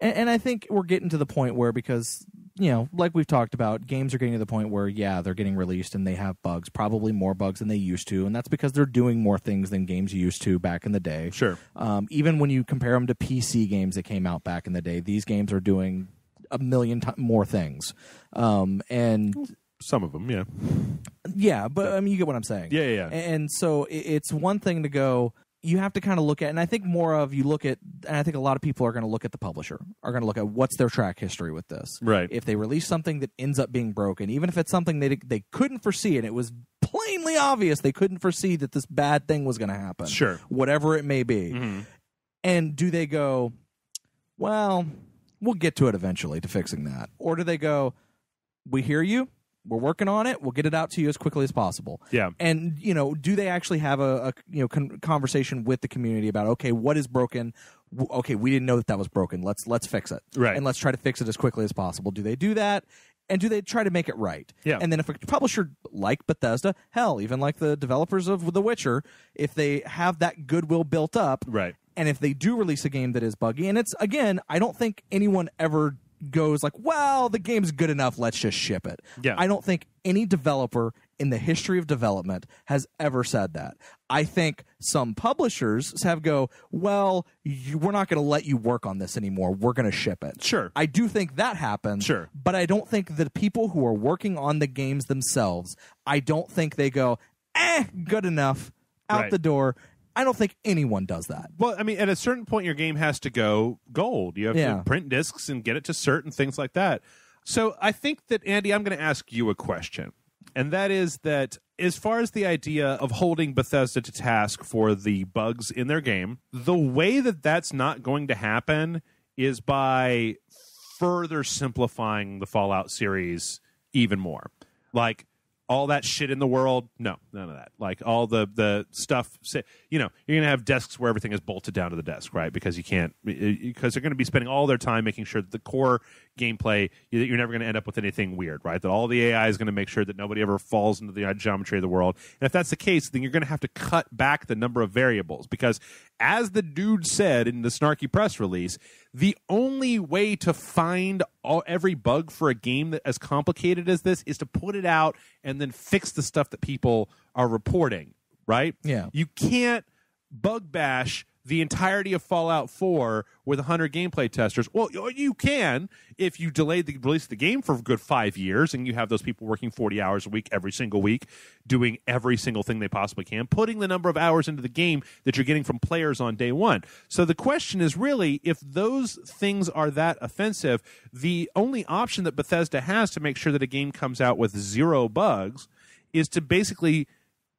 And I think we're getting to the point where, because, you know, like we've talked about, games are getting to the point where, they're getting released and they have bugs, probably more bugs than they used to, and that's because they're doing more things than games used to back in the day. Sure. Even when you compare them to PC games that came out back in the day, these games are doing a million more things. And some of them, yeah, but I mean, you get what I'm saying. Yeah. And so it's one thing to go. You have to kind of look at, and I think more of you look at, and I think a lot of people are going to look at the publisher, are going to look at what's their track history with this. Right. If they release something that ends up being broken, even if it's something they couldn't foresee, and it was plainly obvious they couldn't foresee that this bad thing was going to happen. Sure. Whatever it may be. Mm-hmm. And do they go, well, we'll get to it eventually to fixing that? Or do they go, we hear you, we're working on it, we'll get it out to you as quickly as possible? Yeah. And, you know, do they actually have a conversation with the community about, okay, what is broken? Okay, we didn't know that was broken. Let's fix it. Right. And let's try to fix it as quickly as possible. Do they do that? And do they try to make it right? Yeah. And then if a publisher like Bethesda, hell, even like the developers of The Witcher, if they have that goodwill built up, right, and if they do release a game that is buggy, and it's, again, I don't think anyone ever goes like, well, the game's good enough, let's just ship it. Yeah. I don't think any developer in the history of development has ever said that. I think some publishers have go, well, we're not going to let you work on this anymore, we're going to ship it. Sure. I do think that happens. Sure. But I don't think the people who are working on the games themselves, I don't think they go, good enough, out the door. I don't think anyone does that. Well, I mean, at a certain point, your game has to go gold. You have to print discs and get it to certain things like that. So I think that, Andy, I'm going to ask you a question. And that is that as far as the idea of holding Bethesda to task for the bugs in their game, the way that that's not going to happen is by further simplifying the Fallout series even more. Like, all that shit in the world, no, none of that. Like, all the stuff, you're going to have desks where everything is bolted down to the desk, right? Because because they're going to be spending all their time making sure that the core gameplay, you're never going to end up with anything weird, right? That all the AI is going to make sure that nobody ever falls into the geometry of the world. And if that's the case, then you're going to have to cut back the number of variables. Because as the dude said in the snarky press release, the only way to find every bug for a game that as complicated as this is to put it out and then fix the stuff that people are reporting, right? Yeah. You can't bug bash the entirety of Fallout 4 with 100 gameplay testers. Well, you can if you delayed the release of the game for a good 5 years and you have those people working 40 hours a week every single week, doing every single thing they possibly can, putting the number of hours into the game that you're getting from players on day one. So the question is really, if those things are that offensive, the only option that Bethesda has to make sure that a game comes out with 0 bugs is to basically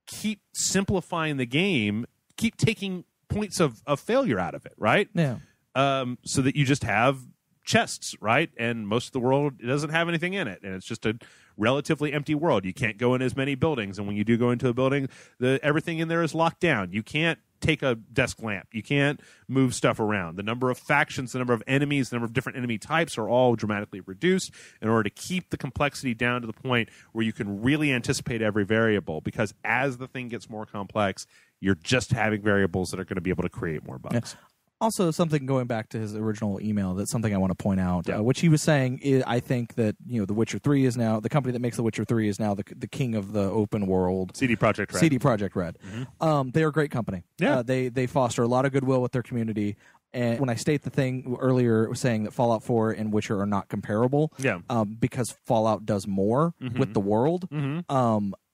keep simplifying the game, keep taking points of failure out of it, right? Yeah. So that you just have chests, right? And most of the world, it doesn't have anything in it, and it's just a relatively empty world. You can't go in as many buildings, and when you do go into a building, everything in there is locked down. You can't take a desk lamp. You can't move stuff around. The number of factions, the number of enemies, the number of different enemy types are all dramatically reduced in order to keep the complexity down to the point where you can really anticipate every variable, because as the thing gets more complex, you're just having variables that are going to be able to create more bugs. Yeah. Also, something going back to his original email, that's something I want to point out, Yeah. which he was saying is, I think that, The Witcher 3 is now, the company that makes The Witcher 3 is now the king of the open world. CD Projekt Red. CD Projekt Red. Mm-hmm. They're a great company. Yeah. They foster a lot of goodwill with their community. And when I state the thing earlier saying that Fallout 4 and Witcher are not comparable, Yeah. Because Fallout does more with the world,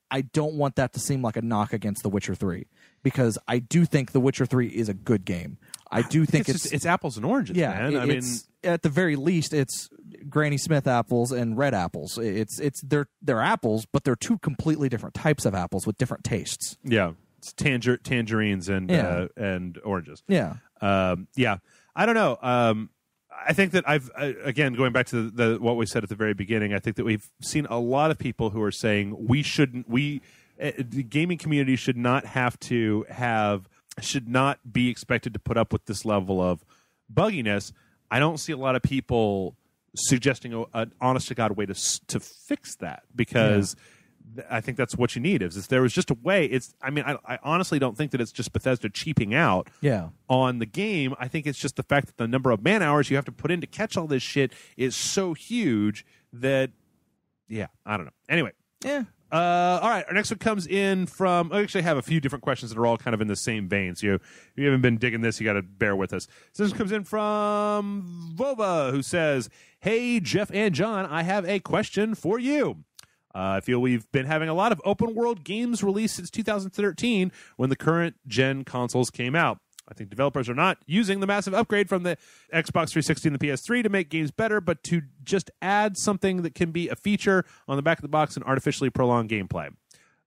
I don't want that to seem like a knock against The Witcher 3, because I do think The Witcher 3 is a good game. I do think it's apples and oranges, yeah, man. It's at the very least, it's Granny Smith apples and red apples. They're apples, but they're two completely different types of apples with different tastes. Yeah, it's tangerines and oranges. Yeah, yeah. I don't know. I think that again, going back to the what we said at the very beginning, I think that we've seen a lot of people who are saying the gaming community should not be expected to put up with this level of bugginess. I don't see a lot of people suggesting an honest-to-God way to fix that, because I think that's what you need. Is if there was just a way. I honestly don't think that it's just Bethesda cheaping out on the game. I think it's just the fact that the number of man hours you have to put in to catch all this shit is so huge that, I don't know. Anyway. Yeah. All right, our next one comes in from. I actually have a few different questions that are all kind of in the same vein. So if you haven't been digging this, you got to bear with us. So this comes in from Vova, who says, "Hey Jeff and John, I have a question for you. I feel we've been having a lot of open world games released since 2013, when the current gen consoles came out. I think developers are not using the massive upgrade from the Xbox 360 and the PS3 to make games better, but to just add something that can be a feature on the back of the box and artificially prolong gameplay.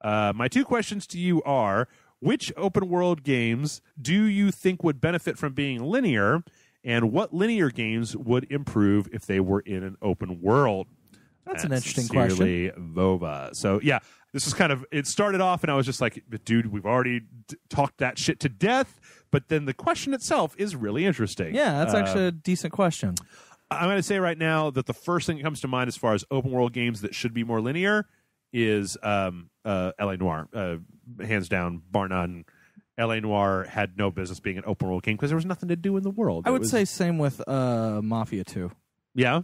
My two questions to you are, which open world games do you think would benefit from being linear, and what linear games would improve if they were in an open world?" That's an interesting question. Vova. So, yeah, this is kind of, it started off and I was just like, dude, we've already talked that shit to death. But then the question itself is really interesting. Yeah, that's actually a decent question. I'm going to say right now that the first thing that comes to mind as far as open world games that should be more linear is L.A. Noire. Hands down, bar none. L.A. Noire had no business being an open world game because there was nothing to do in the world. I would say same with Mafia 2. Yeah?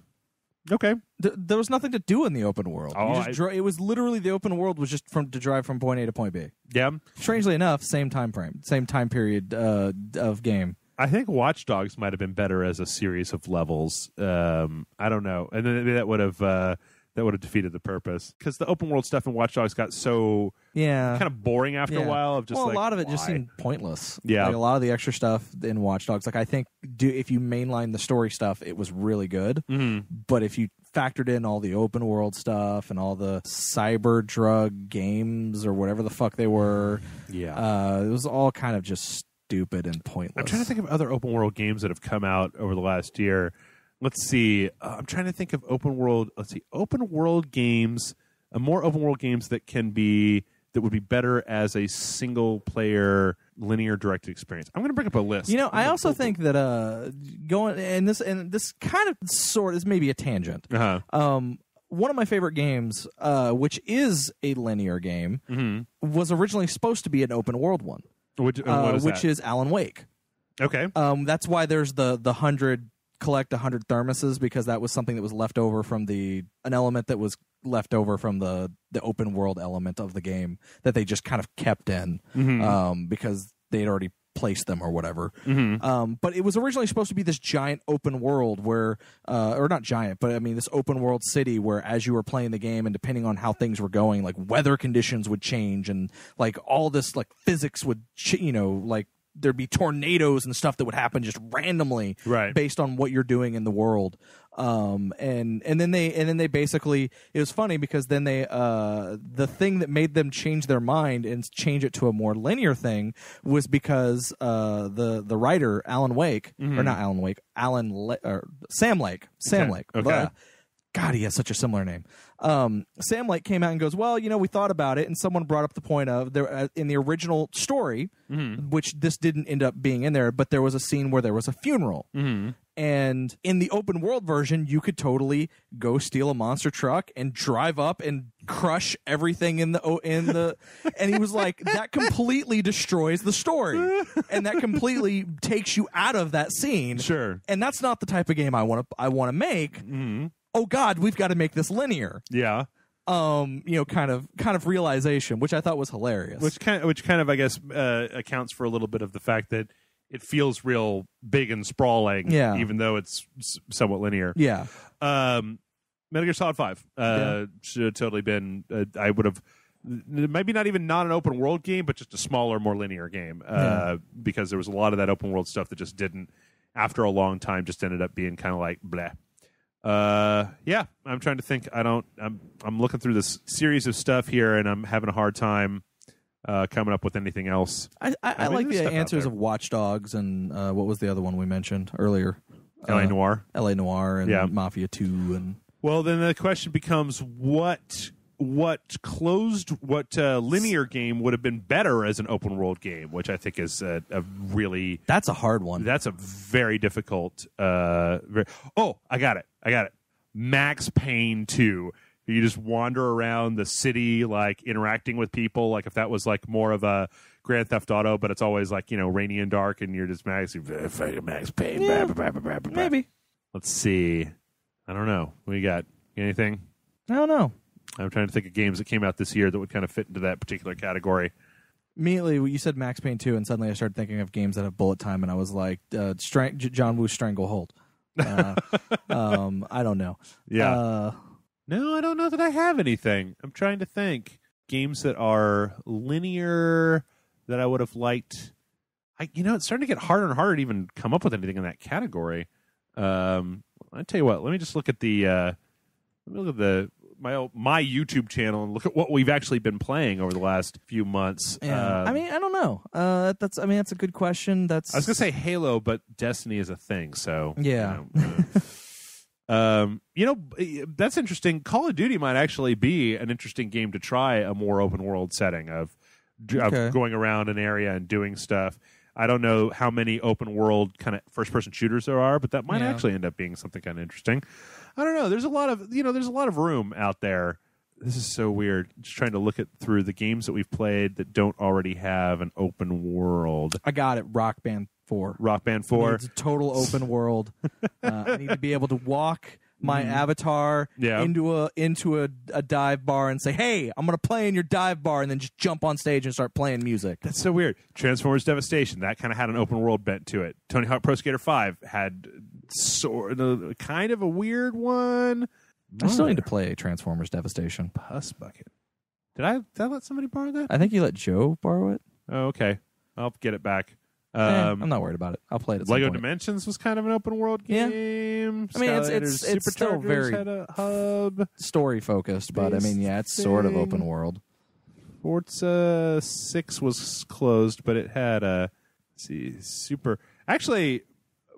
Okay. There was nothing to do in the open world. It was literally, the open world was just to drive from point A to point B. Yeah. Strangely enough, same time frame, same time period of game. I think Watch Dogs might have been better as a series of levels. I don't know, and then maybe that would have defeated the purpose, because the open world stuff in Watch Dogs got so kind of boring after a while. Of just a lot of it just seemed pointless. Yeah, like a lot of the extra stuff in Watch Dogs. Like, I think if you mainline the story stuff, it was really good. Mm-hmm. But if you factored in all the open world stuff and all the cyber drug games or whatever the fuck they were, it was all kind of just stupid and pointless. I'm trying to think of other open world games that have come out over the last year. Let's see. I'm trying to think of open world. Let's see. Open world games, more open world games that would be better as a single player linear directed experience. I'm going to bring up a list. I also think that this kind of sort is maybe a tangent. One of my favorite games, which is a linear game, was originally supposed to be an open world one, which is Alan Wake. Okay, that's why there's the 100 collect 100 thermoses, because that was something that was left over from an element that was left over from the open world element of the game that they just kind of kept in because they'd already placed them or whatever. But it was originally supposed to be this giant open world where, or not giant, but I mean this open world city where as you were playing the game and depending on how things were going, like weather conditions would change and like all this like physics would, like there'd be tornadoes and stuff that would happen just randomly based on what you're doing in the world. And then they basically, it was funny because then they, the thing that made them change their mind and change it to a more linear thing was because, the writer, Alan Wake, or not Alan Wake, Sam Lake. Okay. Blah. God, he has such a similar name. Sam Lake came out and goes, well, we thought about it, and someone brought up the point of there in the original story, which this didn't end up being in there, but there was a scene where there was a funeral. And in the open world version, you could totally go steal a monster truck and drive up and crush everything in the and he was like, that completely destroys the story. And that completely takes you out of that scene. Sure. And that's not the type of game I want to make. Oh God, we've got to make this linear. Yeah. Kind of realization, which I thought was hilarious. Which kind of I guess accounts for a little bit of the fact that it feels real big and sprawling, even though it's somewhat linear. Yeah. Metal Gear Solid 5 should have totally been. I would have maybe not an open world game, but just a smaller, more linear game. Because there was a lot of that open world stuff that just didn't, after a long time, just ended up being kind of like bleh. I'm trying to think. I'm looking through this series of stuff here, and I'm having a hard time coming up with anything else. I like the answers of Watch Dogs and what was the other one we mentioned earlier? L.A. Noire. L.A. Noire and Mafia 2. And well, then the question becomes what linear game would have been better as an open world game, which I think is a really... That's a hard one. That's a very difficult... I got it. Max Payne 2. You just wander around the city, like, interacting with people, like if that was, like, more of a Grand Theft Auto, but it's always, like, rainy and dark, and you're just Max Payne. Yeah, maybe. Let's see. I don't know. What you got? Anything? I don't know. I'm trying to think of games that came out this year that would kind of fit into that particular category. Immediately, you said Max Payne 2, and suddenly I started thinking of games that have bullet time, and I was like, John Woo's Stranglehold. I don't know. Yeah. No, I don't know that I have anything. I'm trying to think. Games that are linear that I would have liked. It's starting to get harder and harder to even come up with anything in that category. I tell you what, let me just look at my YouTube channel and look at what we've actually been playing over the last few months. Yeah. I don't know. That's a good question. I was gonna say Halo, but Destiny is a thing, so yeah. That's interesting. Call of Duty might actually be an interesting game to try a more open world setting of going around an area and doing stuff. I don't know how many open world kind of first person shooters there are, but that might actually end up being something kind of interesting. I don't know. There's a lot of room out there. This is so weird. Just trying to look through the games that we've played that don't already have an open world. I got it. Rock Band 4. Rock Band 4. It's a total open world. I need to be able to walk my avatar into a dive bar and say, hey, I'm going to play in your dive bar, and then just jump on stage and start playing music. That's so weird. Transformers Devastation, that kind of had an open world bent to it. Tony Hawk Pro Skater 5 had kind of a weird one. I still need to play Transformers Devastation. Puss Bucket. Did I let somebody borrow that? I think you let Joe borrow it. Oh, okay. I'll get it back. I'm not worried about it. I'll play it at some Lego point. Dimensions was kind of an open world game. I mean, it's still very had a hub. story focused, but I mean, it's sort of open world. Forza 6 was closed, but it had a see, actually,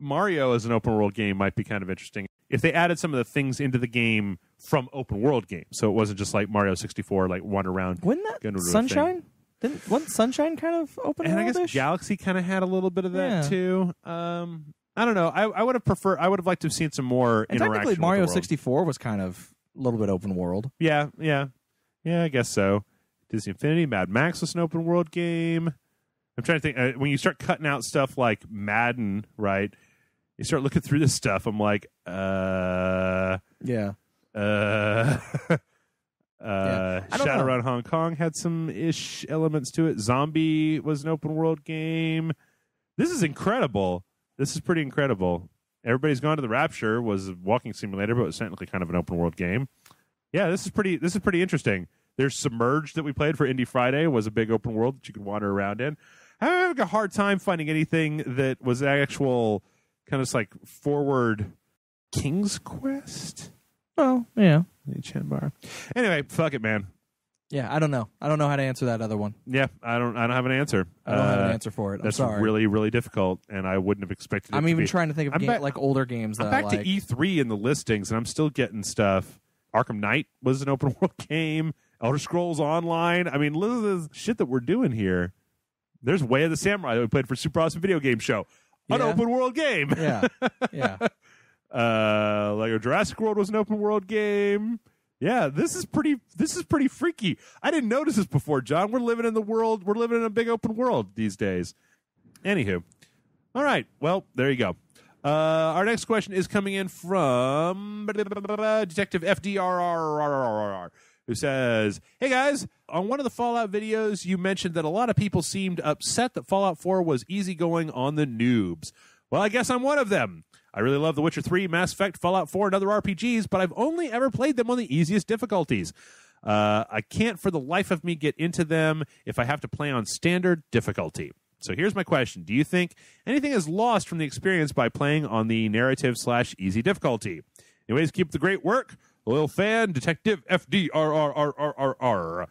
Mario as an open world game might be kind of interesting if they added some of the things into the game from open world games. So it wasn't just like Mario 64, like wander around. Wasn't that Sunshine? Wasn't Sunshine kind of open world? And I guess Galaxy kind of had a little bit of that too. I don't know. I would have liked to have seen some more interaction. Technically, Mario 64 was kind of a little bit open world. Yeah, I guess so. Disney Infinity, Mad Max was an open world game. I'm trying to think. When you start cutting out stuff like Madden, right? You start looking through this stuff. I'm like, yeah. Shadowrun Hong Kong had some ish elements to it. Zombie was an open world game. This is incredible. This is pretty incredible. Everybody's Gone to the Rapture was a walking simulator, but it was technically kind of an open world game. Yeah, this is pretty interesting. There's Submerged that we played for Indie Friday, was a big open world that you could wander around in. I'm having a hard time finding anything that was actual kind of like forward King's Quest. Oh, yeah. Anyway, fuck it, man. Yeah, I don't know. I don't know how to answer that other one. Yeah, I don't have an answer. I don't have an answer for it. I'm that's sorry. really, really difficult, and I wouldn't have expected it I'm to even be. trying to think of like older games that I'm back to E3 in the listings, and I'm still getting stuff. Arkham Knight was an open world game. Elder Scrolls Online. I mean, look at the shit that we're doing here. There's Way of the Samurai that we played for Super Awesome Video Game Show. An open world game. Yeah. Lego Jurassic World was an open world game. Yeah, this is pretty freaky. I didn't notice this before, John. We're living in the world. We're living in a big open world these days. Anywho. All right. Well, there you go. Our next question is coming in from Detective FDRRRRR, who says, "Hey guys, on one of the Fallout videos, you mentioned that a lot of people seemed upset that Fallout 4 was easygoing on the noobs. Well, I guess I'm one of them. I really love The Witcher 3, Mass Effect, Fallout 4, and other RPGs, but I've only ever played them on the easiest difficulties. I can't for the life of me get into them if I have to play on standard difficulty. So here's my question. Do you think anything is lost from the experience by playing on the narrative/easy difficulty? Anyways, keep the great work. Loyal fan, Detective FDRRRRR.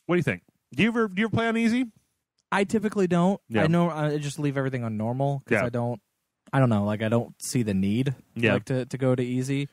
What do you think? Do you ever play on easy? I typically don't. Yeah. I know I just leave everything on normal because I don't know, like I don't see the need to go to easy.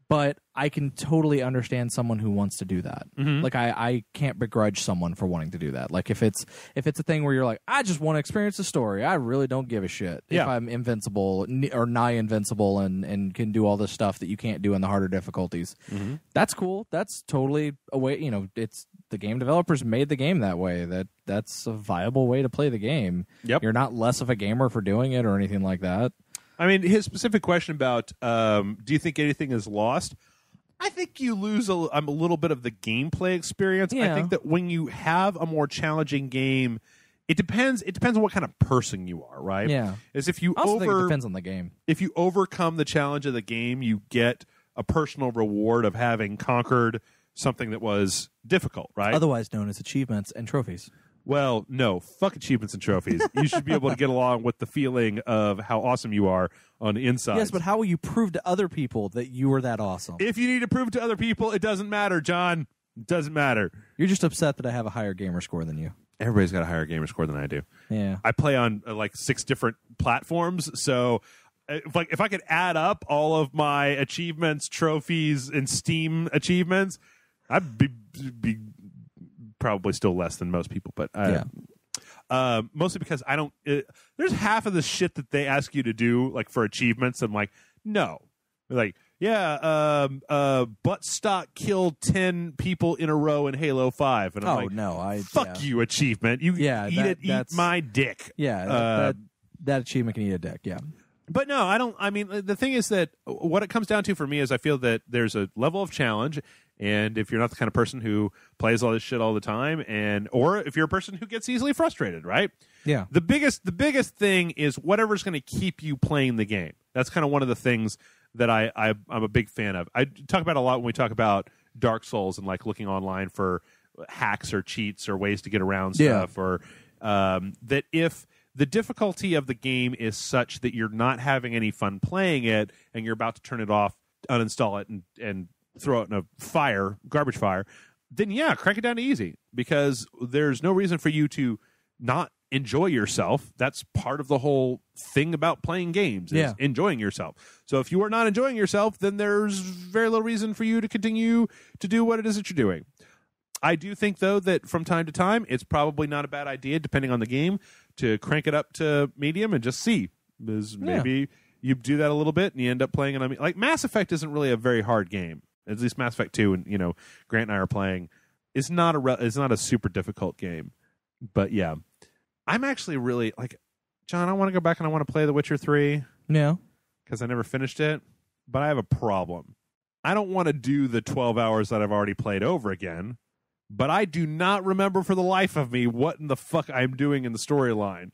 But I can totally understand someone who wants to do that. Mm-hmm. Like I can't begrudge someone for wanting to do that. Like if it's a thing where you're like, I just want to experience the story. I really don't give a shit if I'm invincible or nigh invincible and can do all this stuff that you can't do in the harder difficulties. Mm-hmm. That's cool. That's totally a way. You know, it's the game developers made the game that way. That's a viable way to play the game. Yep. You're not less of a gamer for doing it or anything like that. I mean, his specific question about do you think anything is lost? I think you lose a little bit of the gameplay experience. Yeah. I think that when you have a more challenging game, it depends on what kind of person you are, right? Yeah. As if you I also think it depends on the game. If you overcome the challenge of the game, you get a personal reward of having conquered something that was difficult, right? Otherwise known as achievements and trophies. Well, no, fuck achievements and trophies. You should be able to get along with the feeling of how awesome you are on the inside. Yes, but how will you prove to other people that you are that awesome? If you need to prove to other people, it doesn't matter, John. It doesn't matter. You're just upset that I have a higher gamer score than you. Everybody's got a higher gamer score than I do. Yeah. I play on like 6 different platforms, so if I could add up all of my achievements, trophies, and Steam achievements, I'd be probably still less than most people, but mostly because I don't. There's half of the shit that they ask you to do, like for achievements. I'm like, no, like Buttstock killed 10 people in a row in Halo 5, and I'm fuck you, achievement. You eat my dick. Yeah, that achievement can eat a dick. Yeah. But no, I don't. I mean, the thing is that what it comes down to for me is I feel that there's a level of challenge, and if you're not the kind of person who plays all this shit all the time, or if you're a person who gets easily frustrated, right? Yeah. The biggest thing is whatever's going to keep you playing the game. That's kind of one of the things that I'm a big fan of. I talk about a lot when we talk about Dark Souls and like looking online for hacks or cheats or ways to get around stuff, or that if the difficulty of the game is such that you're not having any fun playing it and you're about to turn it off, uninstall it, and throw it in a garbage fire, then crank it down to easy, because there's no reason for you to not enjoy yourself. That's part of the whole thing about playing games is enjoying yourself. So if you are not enjoying yourself, then there's very little reason for you to continue to do what it is that you're doing. I do think, though, that from time to time, it's probably not a bad idea, depending on the game, to crank it up to medium and just see. Because maybe you do that a little bit and you end up playing it. Like Mass Effect isn't really a very hard game. At least Mass Effect 2, and Grant and I are playing. It's not a super difficult game. But yeah, I'm actually really like, John, I want to go back and I want to play The Witcher 3. Yeah. Because I never finished it. But I have a problem. I don't want to do the 12 hours that I've already played over again. But I do not remember for the life of me what in the fuck I'm doing in the storyline.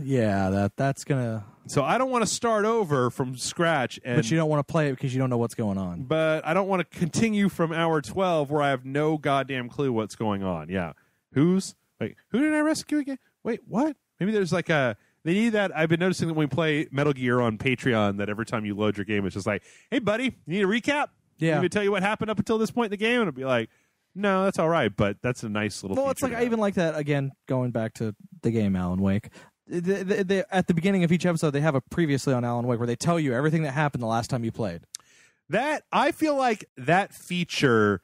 Yeah, that's gonna. So I don't want to start over from scratch. But you don't want to play it because you don't know what's going on. But I don't want to continue from hour 12 where I have no goddamn clue what's going on. Yeah. Who did I rescue again? Wait, what? Maybe there's like they need that. I've been noticing that when we play Metal Gear on Patreon, that every time you load your game, it's just like, hey, buddy, you need a recap? Yeah. Let me tell you what happened up until this point in the game. And it'll be like, no, that's all right, but that's a nice little. Well, it's like I even like that again. Going back to the game Alan Wake, at the beginning of each episode, they have a previously on Alan Wake where they tell you everything that happened the last time you played. That I feel like that feature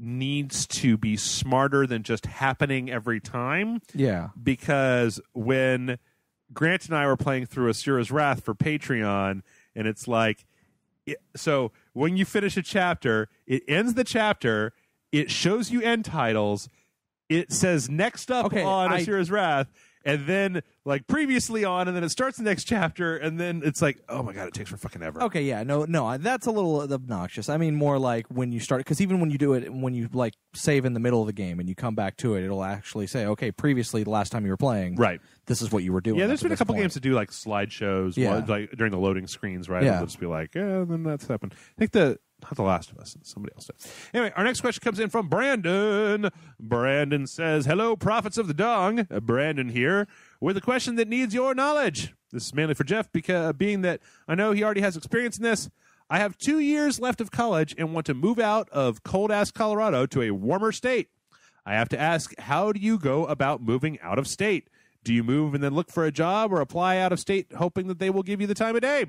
needs to be smarter than just happening every time. Yeah, because when Grant and I were playing through Asura's Wrath for Patreon, and it's like, so when you finish a chapter, it ends the chapter. It shows you end titles. It says next up on Asura's Wrath, and then like previously on, and then it starts the next chapter, and then it's like, oh my god, it takes for fucking ever. Okay, yeah, no, that's a little obnoxious. I mean, more like when you start, because even when you do it, when you like save in the middle of the game and you come back to it, it'll actually say, okay, previously the last time you were playing, right, this is what you were doing. Yeah, there's been a couple games that do like slideshows, like during the loading screens, right? Yeah, it'll just be like, yeah, then that's happened. I think not The Last of Us. Somebody else did. Anyway, our next question comes in from Brandon. Brandon says, hello, prophets of the dong. Brandon here with a question that needs your knowledge. This is mainly for Jeff, because being that I know he already has experience in this. I have 2 years left of college and want to move out of cold-ass Colorado to a warmer state. I have to ask, how do you go about moving out of state? Do you move and then look for a job or apply out of state hoping that they will give you the time of day?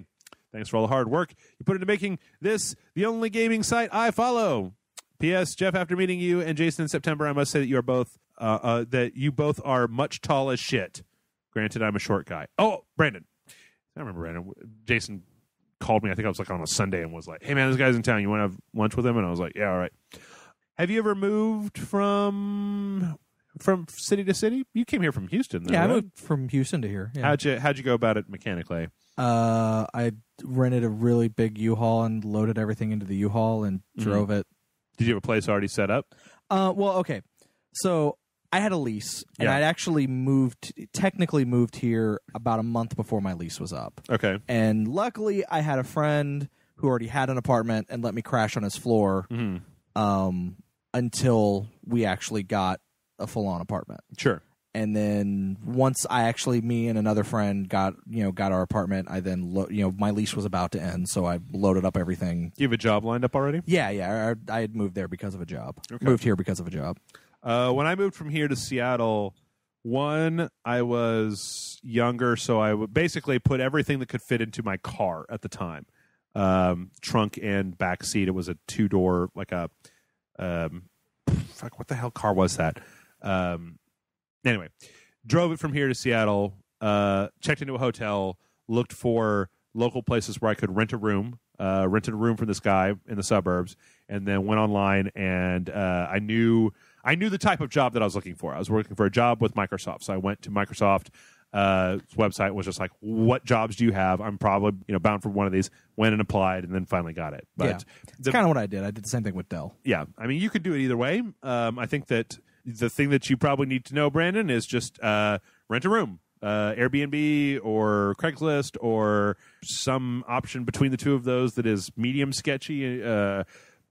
Thanks for all the hard work you put into making this the only gaming site I follow. P.S. Jeff, after meeting you and Jason in September, I must say that you are both are much tall as shit. Granted, I'm a short guy. Oh, Brandon. I remember Brandon. Jason called me. I think I was like on a Sunday and was like, "Hey man, this guy's in town. You want to have lunch with him?" And I was like, "Yeah, all right." Have you ever moved from city to city? You came here from Houston, though, yeah, right? I moved from Houston to here. Yeah. How'd you go about it mechanically? I rented a really big U-Haul and loaded everything into the U-Haul and drove it. Did you have a place already set up? Well, okay. So I had a lease, and I'd actually technically moved here about a month before my lease was up. Okay. And luckily, I had a friend who already had an apartment and let me crash on his floor until we actually got a full-on apartment. Sure. And then once me and another friend got our apartment, I then my lease was about to end, so I loaded up everything. Do you have a job lined up already? Yeah. I had moved there because of a job. Okay. Moved here because of a job. When I moved from here to Seattle, I was younger, so I would basically put everything that could fit into my car at the time, trunk and back seat. It was a 2-door, like a what the hell car was that? Anyway, drove it from here to Seattle, checked into a hotel, looked for local places where I could rent a room, rented a room from this guy in the suburbs, and then went online and I knew the type of job that I was looking for. I was working for a job with Microsoft, so I went to Microsoft website, was just like, what jobs do you have? I'm probably bound for one of these. Went and applied, and then finally got it. But it's kind of what I did. I did the same thing with Dell. Yeah, I mean, you could do it either way. I think that the thing that you probably need to know, Brandon, is just rent a room. Airbnb or Craigslist or some option between the two of those that is medium sketchy.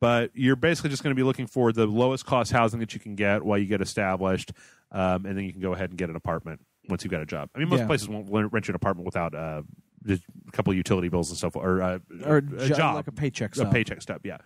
But you're basically just going to be looking for the lowest cost housing that you can get while you get established, and then you can go ahead and get an apartment once you've got a job. I mean, most places won't rent you an apartment without just a couple of utility bills and stuff, or a job, like a paycheck stub. A paycheck stub, yeah.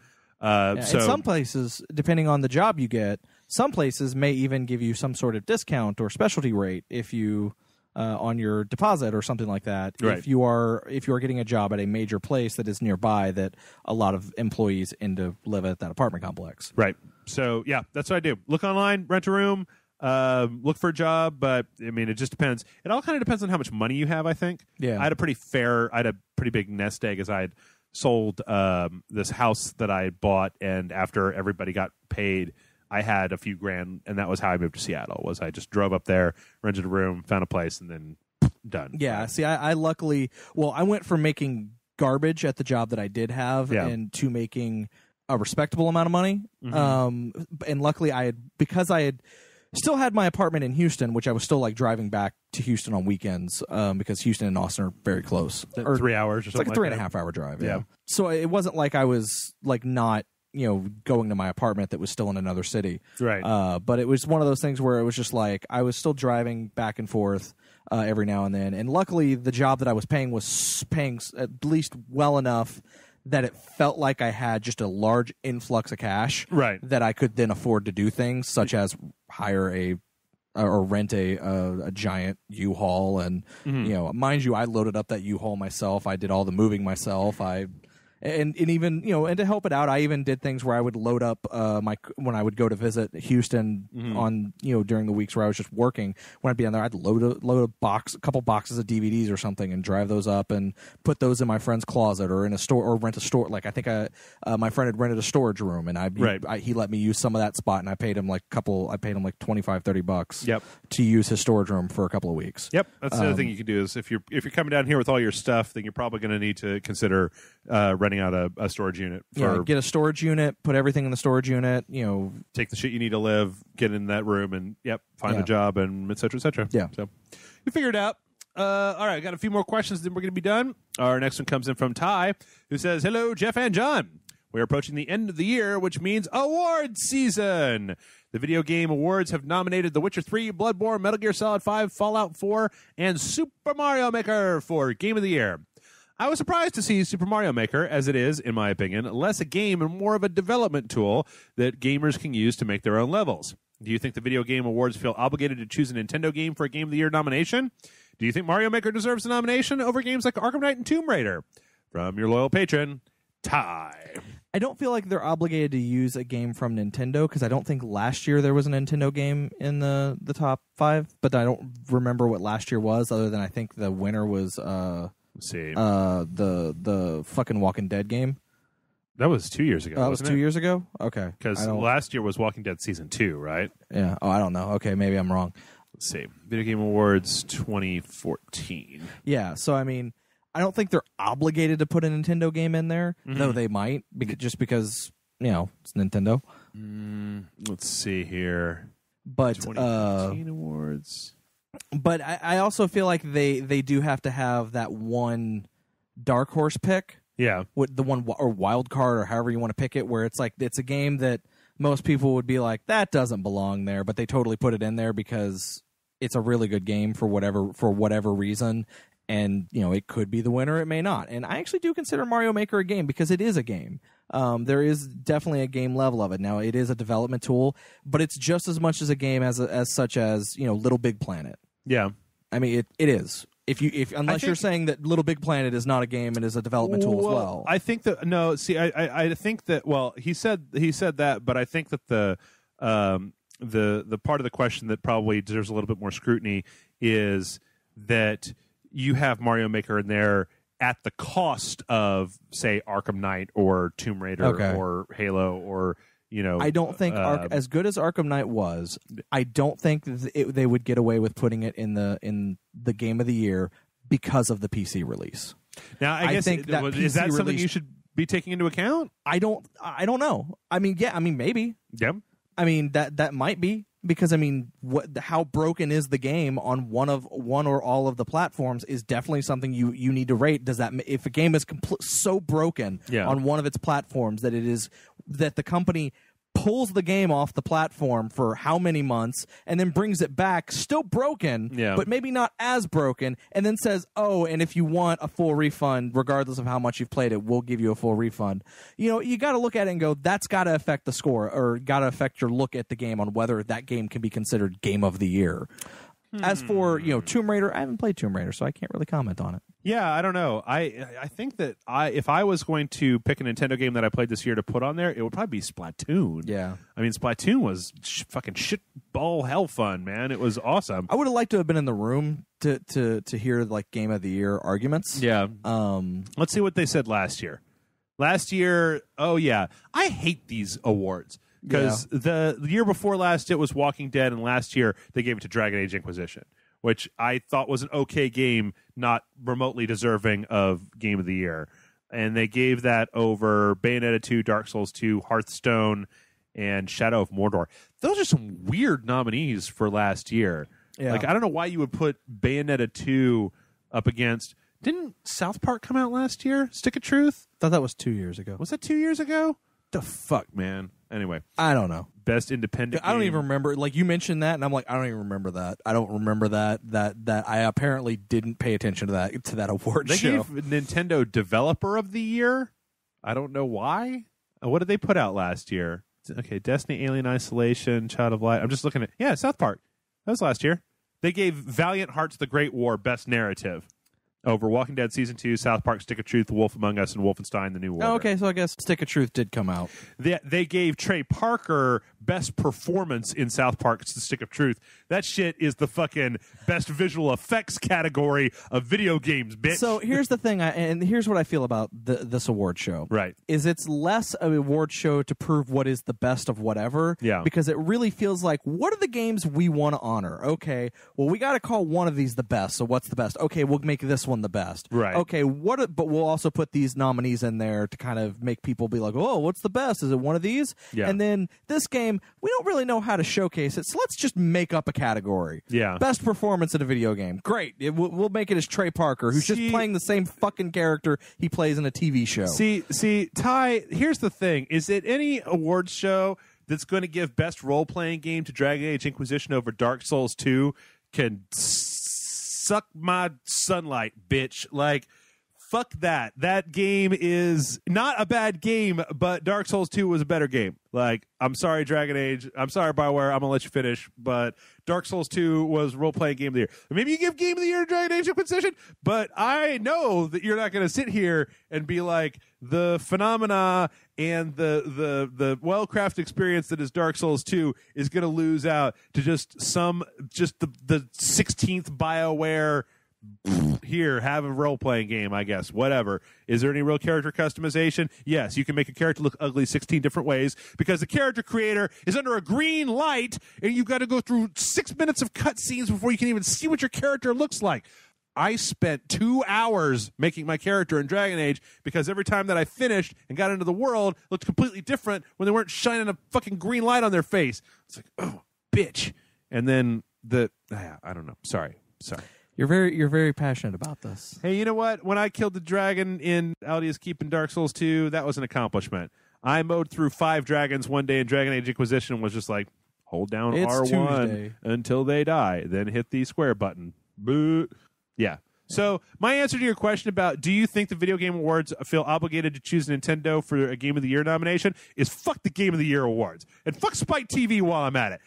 In some places, depending on the job you get, some places may even give you some sort of discount or specialty rate if you on your deposit or something like that. Right. If you are getting a job at a major place that is nearby that a lot of employees live at that apartment complex. Right. So yeah, that's what I do. Look online, rent a room, look for a job. But I mean, it just depends. It all kind of depends on how much money you have. I think. Yeah. I had a pretty big nest egg as I had sold this house that I had bought, and after everybody got paid, I had a few grand, and that was how I moved to Seattle. Was I just drove up there, rented a room, found a place, and then done. Yeah. Right. See, I luckily, I went from making garbage at the job that I did have, and to making a respectable amount of money. Mm-hmm. And luckily, because I had still had my apartment in Houston, which I was still like driving back to Houston on weekends, because Houston and Austin are very close. Or 3 hours or something. It's like a 3.5 that. hour drive. Yeah. So it wasn't like I was like not, going to my apartment that was still in another city. Right. But it was one of those things where it was just like I was still driving back and forth every now and then. And luckily, the job that I was paying at least well enough that it felt like I had just a large influx of cash, right, that I could then afford to do things such as hire or rent a giant U-Haul. And, mind you, I loaded up that U-Haul myself. I did all the moving myself. And even and to help it out, I even did things where I would load up when I would go to visit Houston on during the weeks where I was just working. When I'd be on there, I'd load a couple boxes of DVDs or something and drive those up and put those in my friend's closet or in a store or rent a store. Like I think my friend had rented a storage room and he let me use some of that spot, and I paid him like $25-$30 Yep. to use his storage room for a couple of weeks. Yep, that's the other thing you can do is if you're coming down here with all your stuff, then you're probably going to need to consider renting out a storage unit. Get a storage unit, put everything in the storage unit. Take the shit you need to live, get in that room, and find a job, and et cetera, et ceture. Yeah, so you figure it out. All right, got a few more questions, then we're going to be done. Our next one comes in from Ty, who says, "Hello, Jeff and John. We're approaching the end of the year, which means awards season. The video game awards have nominated The Witcher 3, Bloodborne, Metal Gear Solid 5, Fallout 4, and Super Mario Maker for Game of the Year. I was surprised to see Super Mario Maker, as it is, in my opinion, less a game and more of a development tool that gamers can use to make their own levels. Do you think the Video Game Awards feel obligated to choose a Nintendo game for a Game of the Year nomination? Do you think Mario Maker deserves a nomination over games like Arkham Knight and Tomb Raider? From your loyal patron, Ty." I don't feel like they're obligated to use a game from Nintendo because I don't think last year there was a Nintendo game in the top 5, but I don't remember what last year was other than I think the winner was Let's see. The fucking Walking Dead game. That was 2 years ago. That was 2 years ago? Okay. Because last year was Walking Dead Season 2, right? Yeah. Oh, I don't know. Okay, maybe I'm wrong. Let's see. Video Game Awards 2014. Yeah, so I mean, I don't think they're obligated to put a Nintendo game in there, though they might, just because, it's Nintendo. Let's see here. But 2014 awards. But I also feel like they do have to have that one dark horse pick. Yeah. With the one or wild card or however you want to pick it, where it's like it's a game that most people would be like, that doesn't belong there, but they totally put it in there because it's a really good game for whatever reason. And, it could be the winner, it may not. And I actually do consider Mario Maker a game because it is a game. There is definitely a game level of it. Now, it is a development tool, but it's just as much as a game as such as, Little Big Planet. Yeah. I mean, it is. Unless you're saying that Little Big Planet is not a game and is a development tool as well. I think that no. See, I think that he said that, but I think that the part of the question that probably deserves a little bit more scrutiny is that you have Mario Maker in there at the cost of, say, Arkham Knight or Tomb Raider or Halo or. I don't think as good as Arkham Knight was, I don't think they would get away with putting it in the Game of the Year because of the PC release. Now, I guess think that is that something you should be taking into account? I don't know. I mean, yeah. I mean, maybe. Yeah. I mean that might be because I mean, how broken is the game on one or all of the platforms is definitely something you need to rate. Does that if a game is so broken on one of its platforms that the company pulls the game off the platform for how many months and then brings it back still broken, but maybe not as broken, and then says, oh, and if you want a full refund regardless of how much you've played it, we'll give you a full refund. You got to look at it and go, that's got to affect the score, or got to affect your look at the game on whether that game can be considered game of the year. As for Tomb Raider, I haven't played Tomb Raider, so I can't really comment on it. Yeah, I don't know. I think that if I was going to pick a Nintendo game that I played this year to put on there, it would probably be Splatoon. Yeah, I mean, Splatoon was fucking shitball hell fun, man. It was awesome. I would have liked to have been in the room to hear like Game of the Year arguments. Yeah. Let's see what they said last year. Last year, oh yeah, I hate these awards. Because the year before last, it was Walking Dead, and last year they gave it to Dragon Age Inquisition, which I thought was an okay game, not remotely deserving of Game of the Year. And they gave that over Bayonetta 2, Dark Souls 2, Hearthstone, and Shadow of Mordor. Those are some weird nominees for last year. Yeah. Like, I don't know why you would put Bayonetta 2 up against... Didn't South Park come out last year? Stick of Truth? I thought that was 2 years ago. Was that 2 years ago? The fuck, man. Anyway, I don't know. Best independent I don't game. even remember. Like, you mentioned that, and I'm like, I don't even remember that. I don't remember that I apparently didn't pay attention to that award show. They gave Nintendo Developer of the Year. I don't know why. What did they put out last year? Okay, Destiny, Alien Isolation, Child of Light. I'm just looking at South Park. That was last year. They gave Valiant Hearts: The Great War Best Narrative over Walking Dead Season 2, South Park: Stick of Truth, The Wolf Among Us, and Wolfenstein: The New Order. Oh, okay, so I guess Stick of Truth did come out. They gave Trey Parker Best Performance in South Park's The Stick of Truth. That shit is the fucking Best Visual Effects category of video games, bitch. So here's the thing, and here's what I feel about this award show. Right. Is it's less an award show to prove what is the best of whatever. Yeah. Because it really feels like, what are the games we want to honor? Okay, well, we got to call one of these the best, so what's the best? Okay, we'll make this one the best. Right. Okay, but we'll also put these nominees in there to kind of make people be like, oh, what's the best? Is it one of these? Yeah. And then this game, we don't really know how to showcase it, so let's just make up a category. Yeah. Best performance in a video game. Great. We'll make it as Trey Parker, who's just playing the same fucking character he plays in a TV show. See, Ty, here's the thing. Is it any awards show that's going to give Best Role-Playing Game to Dragon Age Inquisition over Dark Souls 2 can suck my sunlight, bitch. Like, fuck that. That game is not a bad game, but Dark Souls 2 was a better game. Like, I'm sorry, Dragon Age. I'm sorry, BioWare. I'm going to let you finish. But Dark Souls 2 was role-playing Game of the Year. Maybe you give Game of the Year to Dragon Age Inquisition, but I know that you're not going to sit here and be like, the phenomena and the well-crafted experience that is Dark Souls 2 is going to lose out to just the 16th BioWare here, have a role-playing game, I guess. Whatever. Is there any real character customization? Yes, you can make a character look ugly 16 different ways because the character creator is under a green light and you've got to go through 6 minutes of cutscenes before you can even see what your character looks like. I spent 2 hours making my character in Dragon Age because every time that I finished and got into the world, it looked completely different when they weren't shining a fucking green light on their face. It's like, oh, bitch. And then I don't know. Sorry. You're very passionate about this. Hey, you know what? When I killed the dragon in Aldia's Keep in Dark Souls 2, that was an accomplishment. I mowed through 5 dragons one day in Dragon Age Inquisition and was just like, hold down it's R1 Tuesday. Until they die, then hit the square button. Boo. Yeah. So my answer to your question about do you think the Video Game Awards feel obligated to choose Nintendo for a Game of the Year nomination is fuck the Game of the Year Awards. And fuck Spike TV while I'm at it.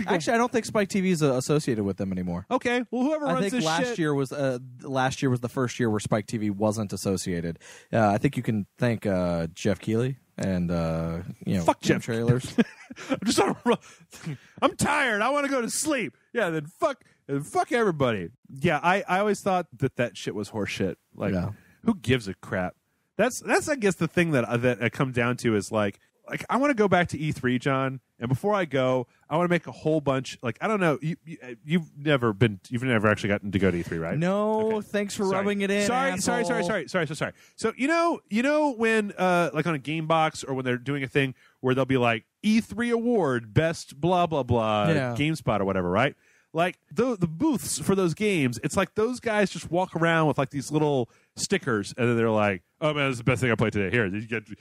Actually, I don't think Spike TV is associated with them anymore. Okay. Well, whoever runs this shit... last year was the first year where Spike TV wasn't associated. I think you can thank Jeff Keighley and fuck Jim Jeff Trailers. I'm tired. I want to go to sleep. Yeah, then fuck everybody. Yeah, I always thought that shit was horse shit. Like, who gives a crap? That's I guess the thing that I come down to is like I want to go back to E3, John, and before I go, I want to make a whole bunch. Like, I don't know, you've never actually gotten to go to E3, right? No, okay. Thanks for rubbing it in. Sorry. So you know when like on a Game Box or when they're doing a thing where they'll be like E3 award best blah blah blah GameSpot or whatever, right? Like the booths for those games, it's like those guys just walk around with like these little stickers, and then they're like, "Oh man, this is the best thing I played today. Here, you get the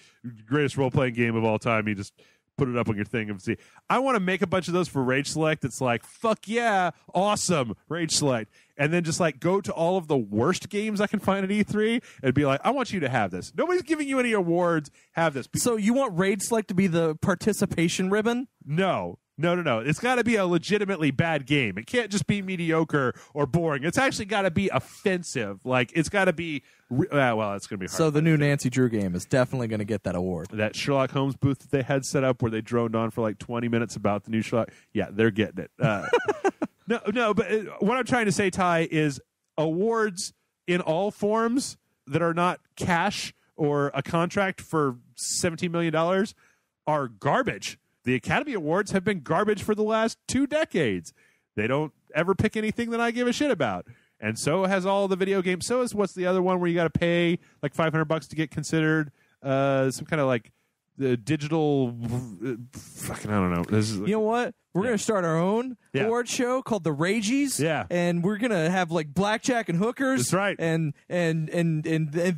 greatest role playing game of all time. You just put it up on your thing and see. I want to make a bunch of those for Rage Select. It's like, fuck yeah, awesome, Rage Select. And then just like go to all of the worst games I can find at E3 and be like, I want you to have this. Nobody's giving you any awards. Have this. So you want Rage Select to be the participation ribbon? No. It's got to be a legitimately bad game. It can't just be mediocre or boring. It's actually got to be offensive. Like, it's got to be, well, it's going to be hard. So the new Nancy Drew game is definitely going to get that award. That Sherlock Holmes booth that they had set up where they droned on for like 20 minutes about the new Sherlock. Yeah, they're getting it. No, but what I'm trying to say, Ty, is awards in all forms that are not cash or a contract for $17 million are garbage. The Academy Awards have been garbage for the last 2 decades. They don't ever pick anything that I give a shit about. And so has all the video games. So is what's the other one where you got to pay like $500 to get considered some kind of like the digital fucking I don't know. This is, you know what? We're gonna start our own award show called the Ragies. Yeah, and we're gonna have like blackjack and hookers. That's right. And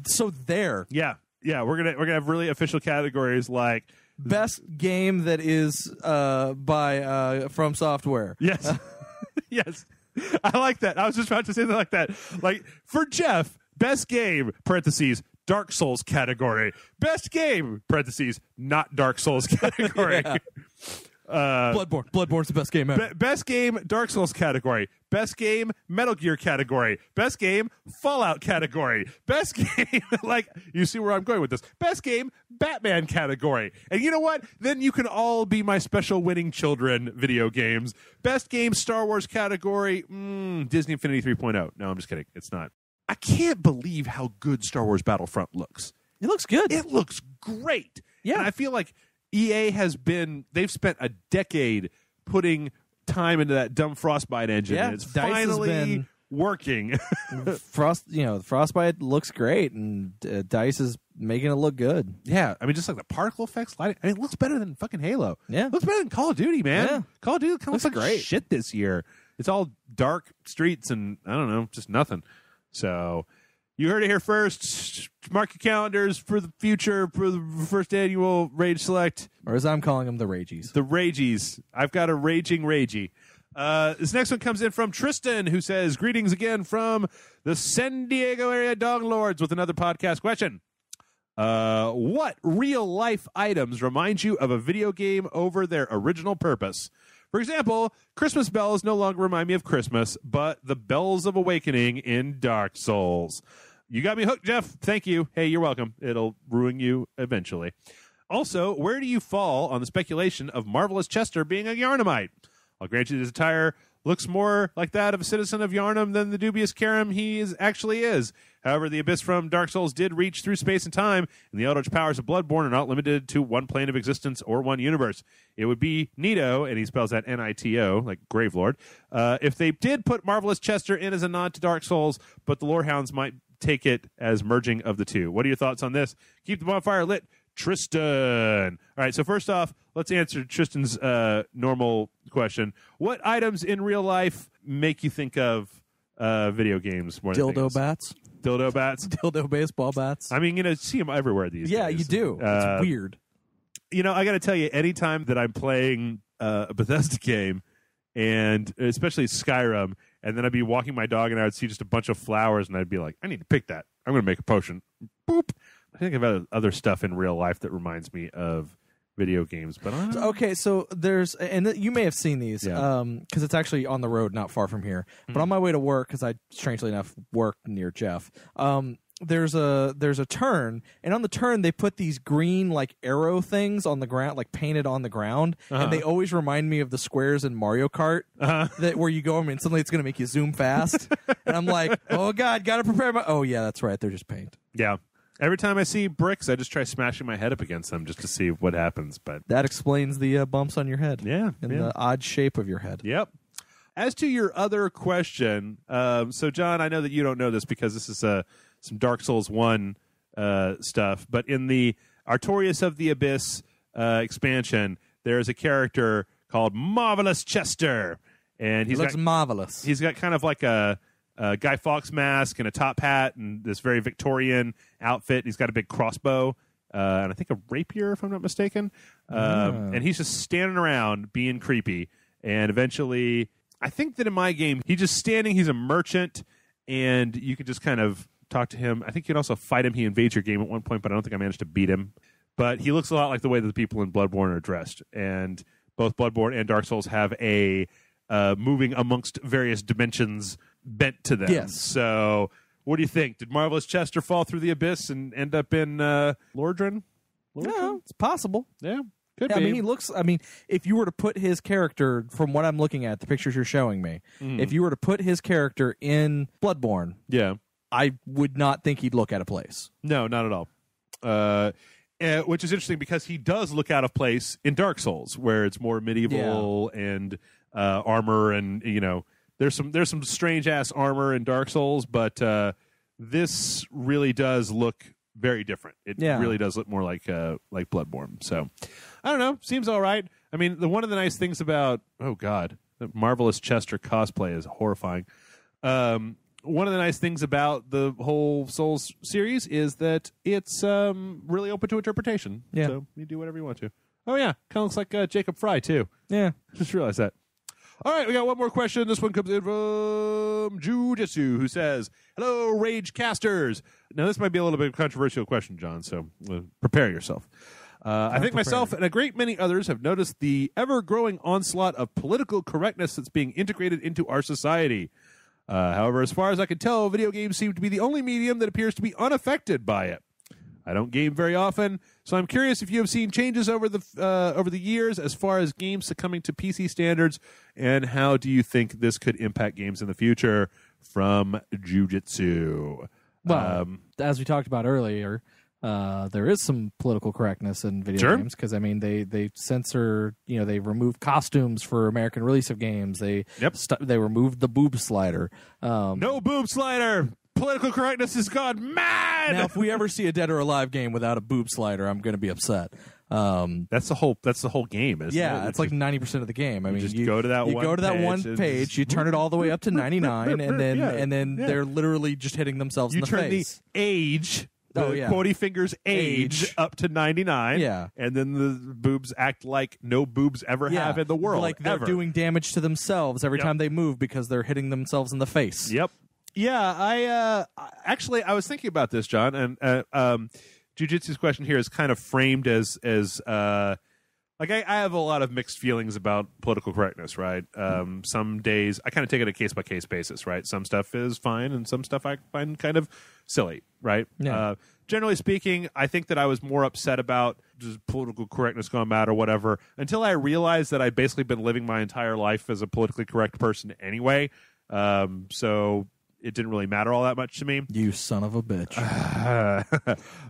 so there. Yeah. We're gonna have really official categories like best game that is by From Software. Yes. Yes. I like that. I was just about to say that like that. Like for Jeff, best game parentheses Dark Souls category. Best game parentheses not Dark Souls category. Yeah. Bloodborne's the best game ever. Best game Dark Souls category. Best game Metal Gear category. Best game Fallout category. Best game like you see where I'm going with this. Best game Batman category. And you know what? Then you can all be my special winning children video games. Best game Star Wars category. Disney Infinity 3.0. No, I'm just kidding. It's not. I can't believe how good Star Wars Battlefront looks. It looks good. It looks great. Yeah. And I feel like EA they've spent a decade putting time into that dumb Frostbite engine. Yeah, and it's DICE finally working. Frostbite looks great, and DICE is making it look good. Yeah, I mean, just like the particle effects, lighting. I mean, it looks better than fucking Halo. Yeah, it looks better than Call of Duty, man. Yeah. Call of Duty kind of looks like great shit this year. It's all dark streets and I don't know, just nothing. So you heard it here first. Mark your calendars for the future for the first annual Rage Select. Or as I'm calling them, the Ragies. The Ragies. I've got a raging Ragie. This next one comes in from Tristan, who says, greetings again from the San Diego area Dog Lords with another podcast question. What real-life items remind you of a video game over their original purpose? For example, Christmas bells no longer remind me of Christmas, but the bells of awakening in Dark Souls. You got me hooked, Jeff. Thank you. Hey, you're welcome. It'll ruin you eventually. Also, where do you fall on the speculation of Marvelous Chester being a Yharnamite? I'll grant you his attire looks more like that of a citizen of Yharnam than the dubious Karam he actually is. However, the Abyss from Dark Souls did reach through space and time, and the eldritch powers of Bloodborne are not limited to one plane of existence or one universe. It would be Nito, and he spells that Nito, like Gravelord, if they did put Marvelous Chester in as a nod to Dark Souls, but the Lorehounds might take it as merging of the two. What are your thoughts on this? Keep the bonfire lit, Tristan. All right, so first off, let's answer Tristan's normal question. What items in real life make you think of video games more than dildo bats? Dildo bats? Dildo baseball bats? I mean, you see them everywhere these days. Yeah, you do. It's weird. You know, I got to tell you, anytime that I'm playing a Bethesda game, and especially Skyrim, and then I'd be walking my dog, and I would see just a bunch of flowers, and I'd be like, I need to pick that. I'm going to make a potion. Boop. I think about other stuff in real life that reminds me of video games, but okay, so there's, and you may have seen these, because it's actually on the road not far from here. But on my way to work, because I strangely enough work near Jeff, there's a turn, and on the turn they put these green like arrow things on the ground, like painted on the ground, and they always remind me of the squares in Mario Kart that where you go and instantly it's going to make you zoom fast, and I'm like, oh god, gotta prepare my. Oh yeah, that's right, they're just paint. Yeah. Every time I see bricks, I just try smashing my head up against them just to see what happens. But that explains the bumps on your head. Yeah. And the odd shape of your head. Yep. As to your other question, so John, I know that you don't know this because this is some Dark Souls 1 stuff, but in the Artorias of the Abyss expansion, there is a character called Marvelous Chester. And he looks marvelous. He's got kind of like a Guy Fawkes mask and a top hat and this very Victorian outfit. He's got a big crossbow and I think a rapier, if I'm not mistaken. And he's just standing around being creepy. And eventually, I think that in my game, he's just standing. He's a merchant, and you can just kind of talk to him. I think you can also fight him. He invades your game at one point, but I don't think I managed to beat him. But he looks a lot like the way that the people in Bloodborne are dressed. And both Bloodborne and Dark Souls have a moving amongst various dimensions bent to them. Yes. So what do you think? Did Marvelous Chester fall through the abyss and end up in Lordran? No, it's possible. Yeah, could Yeah, be. I mean, he looks. I mean, if you were to put his character, from what I'm looking at, the pictures you're showing me, if you were to put his character in Bloodborne, yeah, I would not think he'd look out of place. no, not at all. Which is interesting because he does look out of place in Dark Souls, where it's more medieval and armor, and there's some strange ass armor in Dark Souls, but this really does look very different. It really does look more like Bloodborne. So I don't know. Seems all right. I mean, one of the nice things about the Marvelous Chester cosplay is horrifying. One of the nice things about the whole Souls series is that it's really open to interpretation. Yeah. So you do whatever you want to. Oh yeah, kind of looks like Jacob Fry too. Yeah. Just realized that. All right, we got one more question. This one comes in from Jujitsu, who says, "Hello, Rage Casters." Now, this might be a little bit of a controversial question, John, so prepare yourself. I think myself and a great many others have noticed the ever-growing onslaught of political correctness that's being integrated into our society. However, as far as I can tell, video games seem to be the only medium that appears to be unaffected by it. I don't game very often, so I'm curious if you have seen changes over the years as far as games succumbing to PC standards, and how do you think this could impact games in the future? From Jujitsu. Well, as we talked about earlier, there is some political correctness in video games because, I mean, they censor, they remove costumes for American release of games. They removed the boob slider. No boob slider. Political correctness has gone mad. Now, if we ever see a Dead or Alive game without a boob slider, I'm going to be upset. That's the whole game, isn't it? It's like 90% of the game. I mean, you go to that one page, you turn it all the way up to 99, and then they're literally just hitting themselves in the face. You turn the age, quotey fingers age up to 99, and then the boobs act like no boobs ever have in the world. Like they're doing damage to themselves every time they move because they're hitting themselves in the face. Yep. Yeah, I was thinking about this, John, and Jiu-Jitsu's question here is kind of framed as I have a lot of mixed feelings about political correctness, right? Some days I kind of take it a case-by-case basis, right? Some stuff is fine, and some stuff I find kind of silly, right? Yeah. Generally speaking, I think that I was more upset about just political correctness going mad or whatever until I realized that I'd basically been living my entire life as a politically correct person anyway. So it didn't really matter all that much to me. You son of a bitch.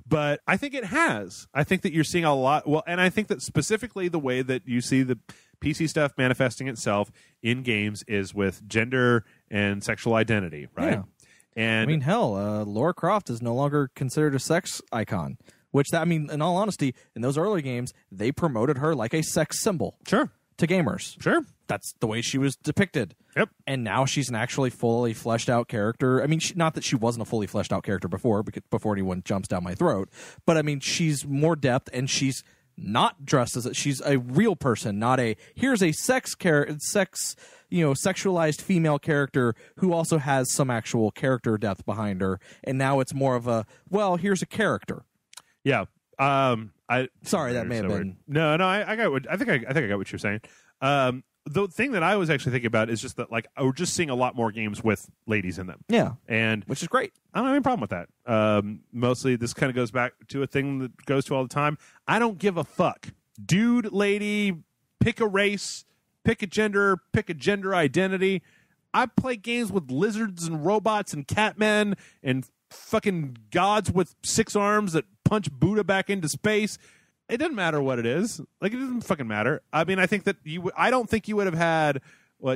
But I think it has. I think that you're seeing a lot. Well, and I think that specifically the way that you see the PC stuff manifesting itself in games is with gender and sexual identity, right? Yeah. And I mean, hell, Lara Croft is no longer considered a sex icon. Which, in all honesty, in those early games, they promoted her like a sex symbol. Sure. To gamers. Sure. That's the way she was depicted. Yep. And now she's an actually fully fleshed out character. I mean, not that she wasn't a fully fleshed out character before anyone jumps down my throat, but I mean, she's more depth, and she's not dressed as she's a real person, not here's a sexualized female character who also has some actual character depth behind her. And now it's more of here's a character. Yeah. Sorry, that may have been. No. I got what I think. I got what you're saying. The thing that I was actually thinking about is just that, we're just seeing a lot more games with ladies in them. Yeah, and which is great. I don't have any problem with that. Mostly, this kind of goes back to a thing that goes to all the time. I don't give a fuck, dude, lady. Pick a race, pick a gender identity. I play games with lizards and robots and catmen and fucking gods with 6 arms that punch Buddha back into space. It doesn't matter what it is. It doesn't fucking matter. I mean, I think that I don't think you would have had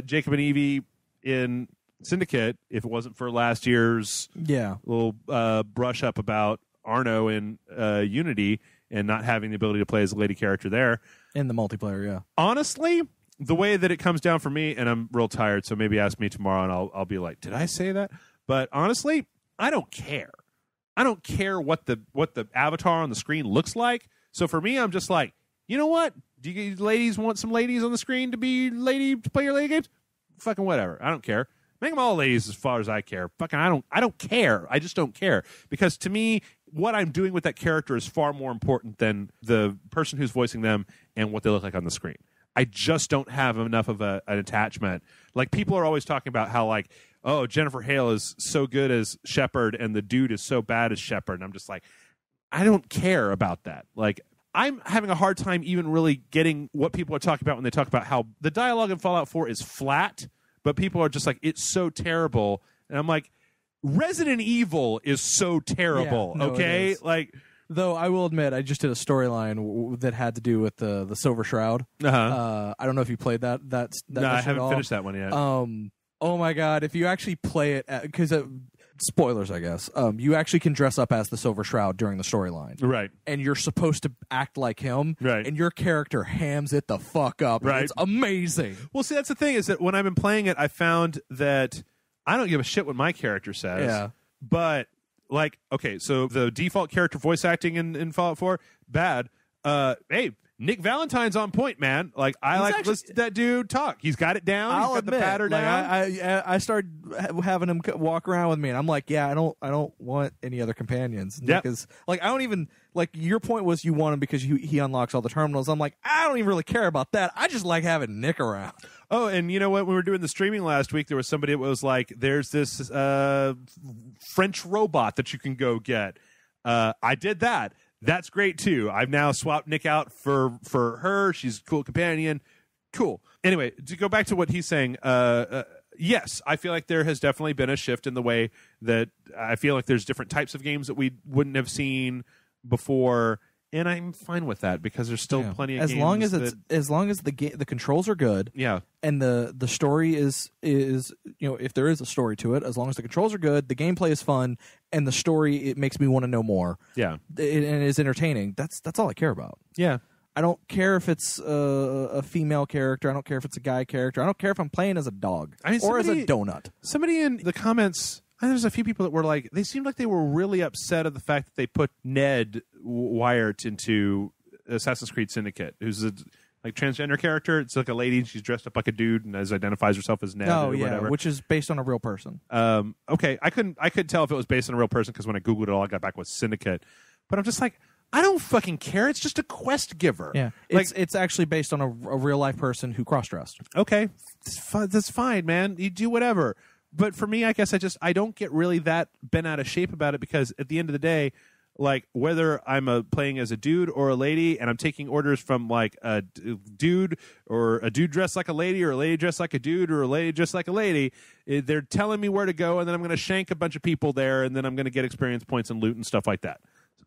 Jacob and Evie in Syndicate if it wasn't for last year's little brush up about Arno in Unity and not having the ability to play as a lady character there. In the multiplayer, yeah. Honestly, the way that it comes down for me, and I'm real tired, so maybe ask me tomorrow and I'll be like, did I say that? But honestly, I don't care. I don't care what the avatar on the screen looks like. So for me, I'm just like, you know what? Do you ladies want some ladies on the screen to play your lady games? Fucking whatever. I don't care. Make them all ladies as far as I care. Fucking I don't care. I just don't care. Because to me, what I'm doing with that character is far more important than the person who's voicing them and what they look like on the screen. I just don't have enough of an attachment. Like, people are always talking about how, like, oh, Jennifer Hale is so good as Shepard and the dude is so bad as Shepard. And I'm just like, I don't care about that. Like, I'm having a hard time even really getting what people are talking about when they talk about how the dialogue in Fallout 4 is flat, but people are just like, it's so terrible. And I'm like, Resident Evil is so terrible, okay? Like, though I will admit, I just did a storyline that had to do with the Silver Shroud. I don't know if you played that. No, I haven't finished that one yet. Oh my god! If you actually play it, because spoilers, I guess. You actually can dress up as the Silver Shroud during the storyline, right? And you're supposed to act like him, right? And your character hams it the fuck up, right? It's amazing. Well, see, that's the thing, is that when I've been playing it, I found that I don't give a shit what my character says. Yeah, but like, okay, so the default character voice acting in Fallout 4, bad. Hey, Nick Valentine's on point, man. Like, listen to that dude talk. He's got it down. He's got the patter down. I started having him walk around with me, and I'm like, yeah, I don't want any other companions. Because like, I don't even, like, your point was you want him because he unlocks all the terminals. I'm like, I don't even really care about that. I just like having Nick around. Oh, and you know what? When we were doing the streaming last week, there was somebody that was like, there's this French robot that you can go get. I did that. That's great too. I've now swapped Nick out for her. She's a cool companion. Cool. Anyway, to go back to what he's saying, yes, I feel like there has definitely been a shift in the way that I feel like there's different types of games that we wouldn't have seen before, and I'm fine with that because there's still plenty of games. As long as the controls are good, and the story is if there is a story to it, as long as the controls are good, the gameplay is fun, and the story, it makes me want to know more. Yeah, and it is entertaining. That's all I care about. Yeah, I don't care if it's a female character. I don't care if it's a guy character. I don't care if I'm playing as a dog or as a donut. Somebody in the comments, there's a few people that were like, they seemed like they were really upset at the fact that they put Ned Wyatt into Assassin's Creed Syndicate, who's a transgender character. It's like a lady, and she's dressed up like a dude and identifies herself as Ned or whatever. Which is based on a real person. Okay, I couldn't tell if it was based on a real person because when I Googled it, all I got back was Syndicate. But I'm just like, I don't fucking care. It's just a quest giver. Yeah, it's actually based on a real life person who cross-dressed. Okay, that's fine, man. You do whatever. But for me, I guess I don't get really that bent out of shape about it because at the end of the day, like, whether I'm playing as a dude or a lady and I'm taking orders from like a dude or a dude dressed like a lady or a lady dressed like a dude or a lady dressed like a lady, they're telling me where to go, and then I'm going to shank a bunch of people there, and then I'm going to get experience points and loot and stuff like that.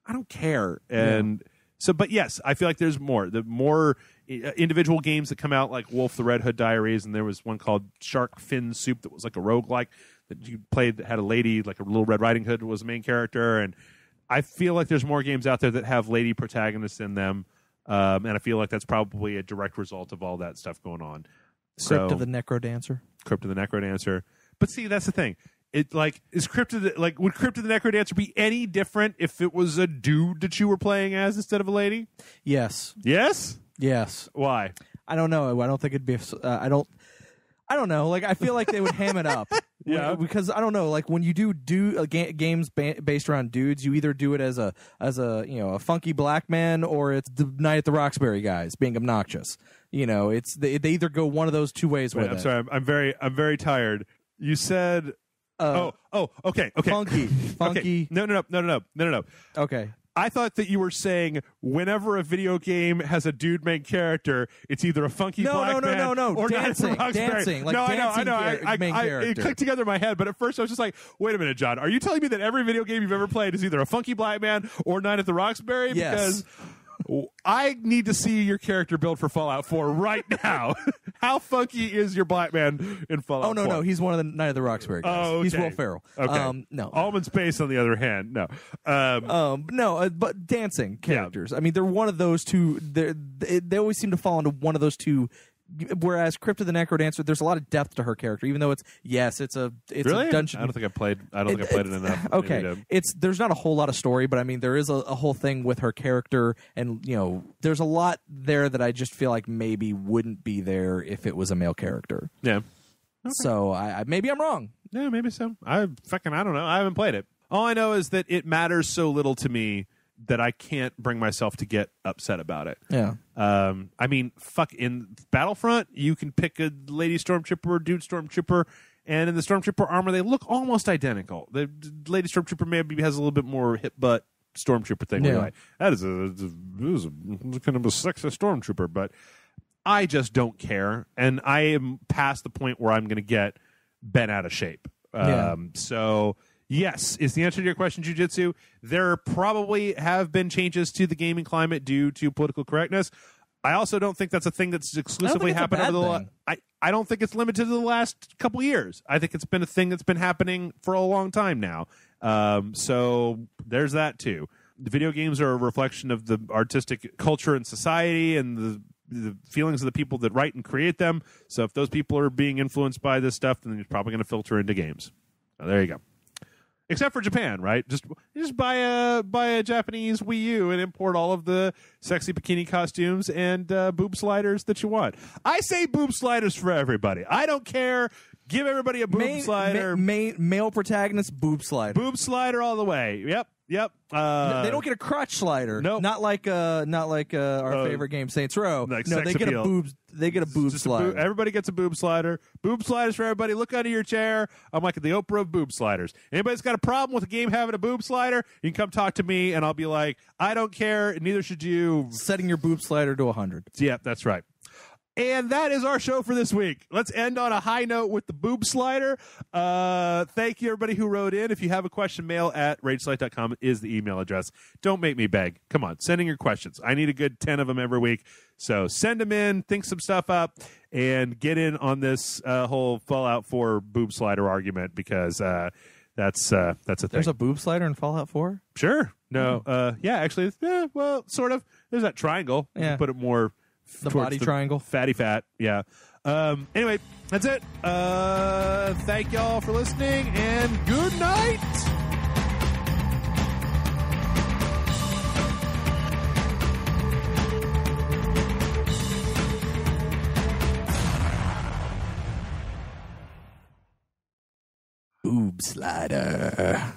I don't care. And so, but yes, I feel like there's more. The more individual games that come out, like Wolf the Red Hood Diaries, and there was one called Shark Fin Soup that was like a roguelike that you played that had a lady, like a Little Red Riding Hood was the main character. And I feel like there's more games out there that have lady protagonists in them. And I feel like that's probably a direct result of all that stuff going on. Crypt of the Necrodancer. Crypt of the Necrodancer. But see, that's the thing. It would Crypt of the Necrodancer be any different if it was a dude that you were playing as instead of a lady? Yes. Yes? Yes. Why? I don't know. I don't think it'd be. I don't know. Like, I feel like they would ham it up. Yeah. Because I don't know. Like, when you do games based around dudes, you either do it as a a funky black man, or it's the Night at the Roxbury guys being obnoxious. It's they either go one of those two ways. Wait, I'm sorry. I'm very tired. You said. Okay. Funky. Okay. No. Okay. I thought that you were saying whenever a video game has a dude main character, it's either a funky black man or dancing. Like no, I know. Main character. It clicked together in my head, but at first I was just like, wait a minute, John. Are you telling me that every video game you've ever played is either a funky black man or Night at the Roxbury? Yes. Because I need to see your character build for Fallout 4 right now. How funky is your black man in Fallout 4? No. He's one of the Night of the Roxbury guys. Oh, okay. He's Will Ferrell. Okay. No. Almond Space, on the other hand, no. But dancing characters. Yeah. I mean, they're one of those two. They always seem to fall into one of those two whereas Crypt of the Necrodancer, there's a lot of depth to her character, even though it's really? a dungeon. I don't think I played it enough. Okay, there's not a whole lot of story, but I mean there is a whole thing with her character, and there's a lot there that I just feel like maybe wouldn't be there if it was a male character. Yeah. Okay. So I maybe I'm wrong. Yeah, maybe so. I don't know. I haven't played it. All I know is that it matters so little to me that I can't bring myself to get upset about it. Yeah. I mean, in Battlefront, you can pick a lady stormtrooper or dude stormtrooper, and in the stormtrooper armor, they look almost identical. The lady stormtrooper maybe has a little bit more hip butt stormtrooper thing. Yeah. Where you're like, that is a kind of a sexy stormtrooper, but I just don't care, and I am past the point where I'm going to get bent out of shape. So yes, is the answer to your question, Jiu-Jitsu. There probably have been changes to the gaming climate due to political correctness. I also don't think that's a thing that's exclusively happened over I don't think it's limited to the last couple years. I think it's been a thing that's been happening for a long time now. So there's that too. The video games are a reflection of the artistic culture and society and the feelings of the people that write and create them. So if those people are being influenced by this stuff, then it's probably going to filter into games. So there you go. Except for Japan, right? Just buy a Japanese Wii U and import all of the sexy bikini costumes and boob sliders that you want. I say boob sliders for everybody. I don't care. Give everybody a boob slider. Male protagonist boob slider. Boob slider all the way. Yep. They don't get a crotch slider. Nope. Not like our favorite game, Saints Row. Like no, they get appeal. They get a boob slider. Everybody gets a boob slider. Boob sliders for everybody. Look under your chair. I'm like the Oprah of boob sliders. Anybody's got a problem with a game having a boob slider, you can come talk to me, and I'll be like, I don't care, and neither should you. Setting your boob slider to 100. Yeah, that's right. And that is our show for this week. Let's end on a high note with the boob slider. Thank you, everybody who wrote in. If you have a question, mail@rageselect.com is the email address. Don't make me beg. Come on, send in your questions. I need a good 10 of them every week. So send them in, think some stuff up, and get in on this whole Fallout 4 boob slider argument because that's a thing. There's a boob slider in Fallout 4? Sure. No. Yeah, actually, well, sort of. There's that triangle. Yeah. You can put it more... The body triangle. Fatty fat, yeah. Anyway, that's it. Thank y'all for listening, and good night! Boob slider.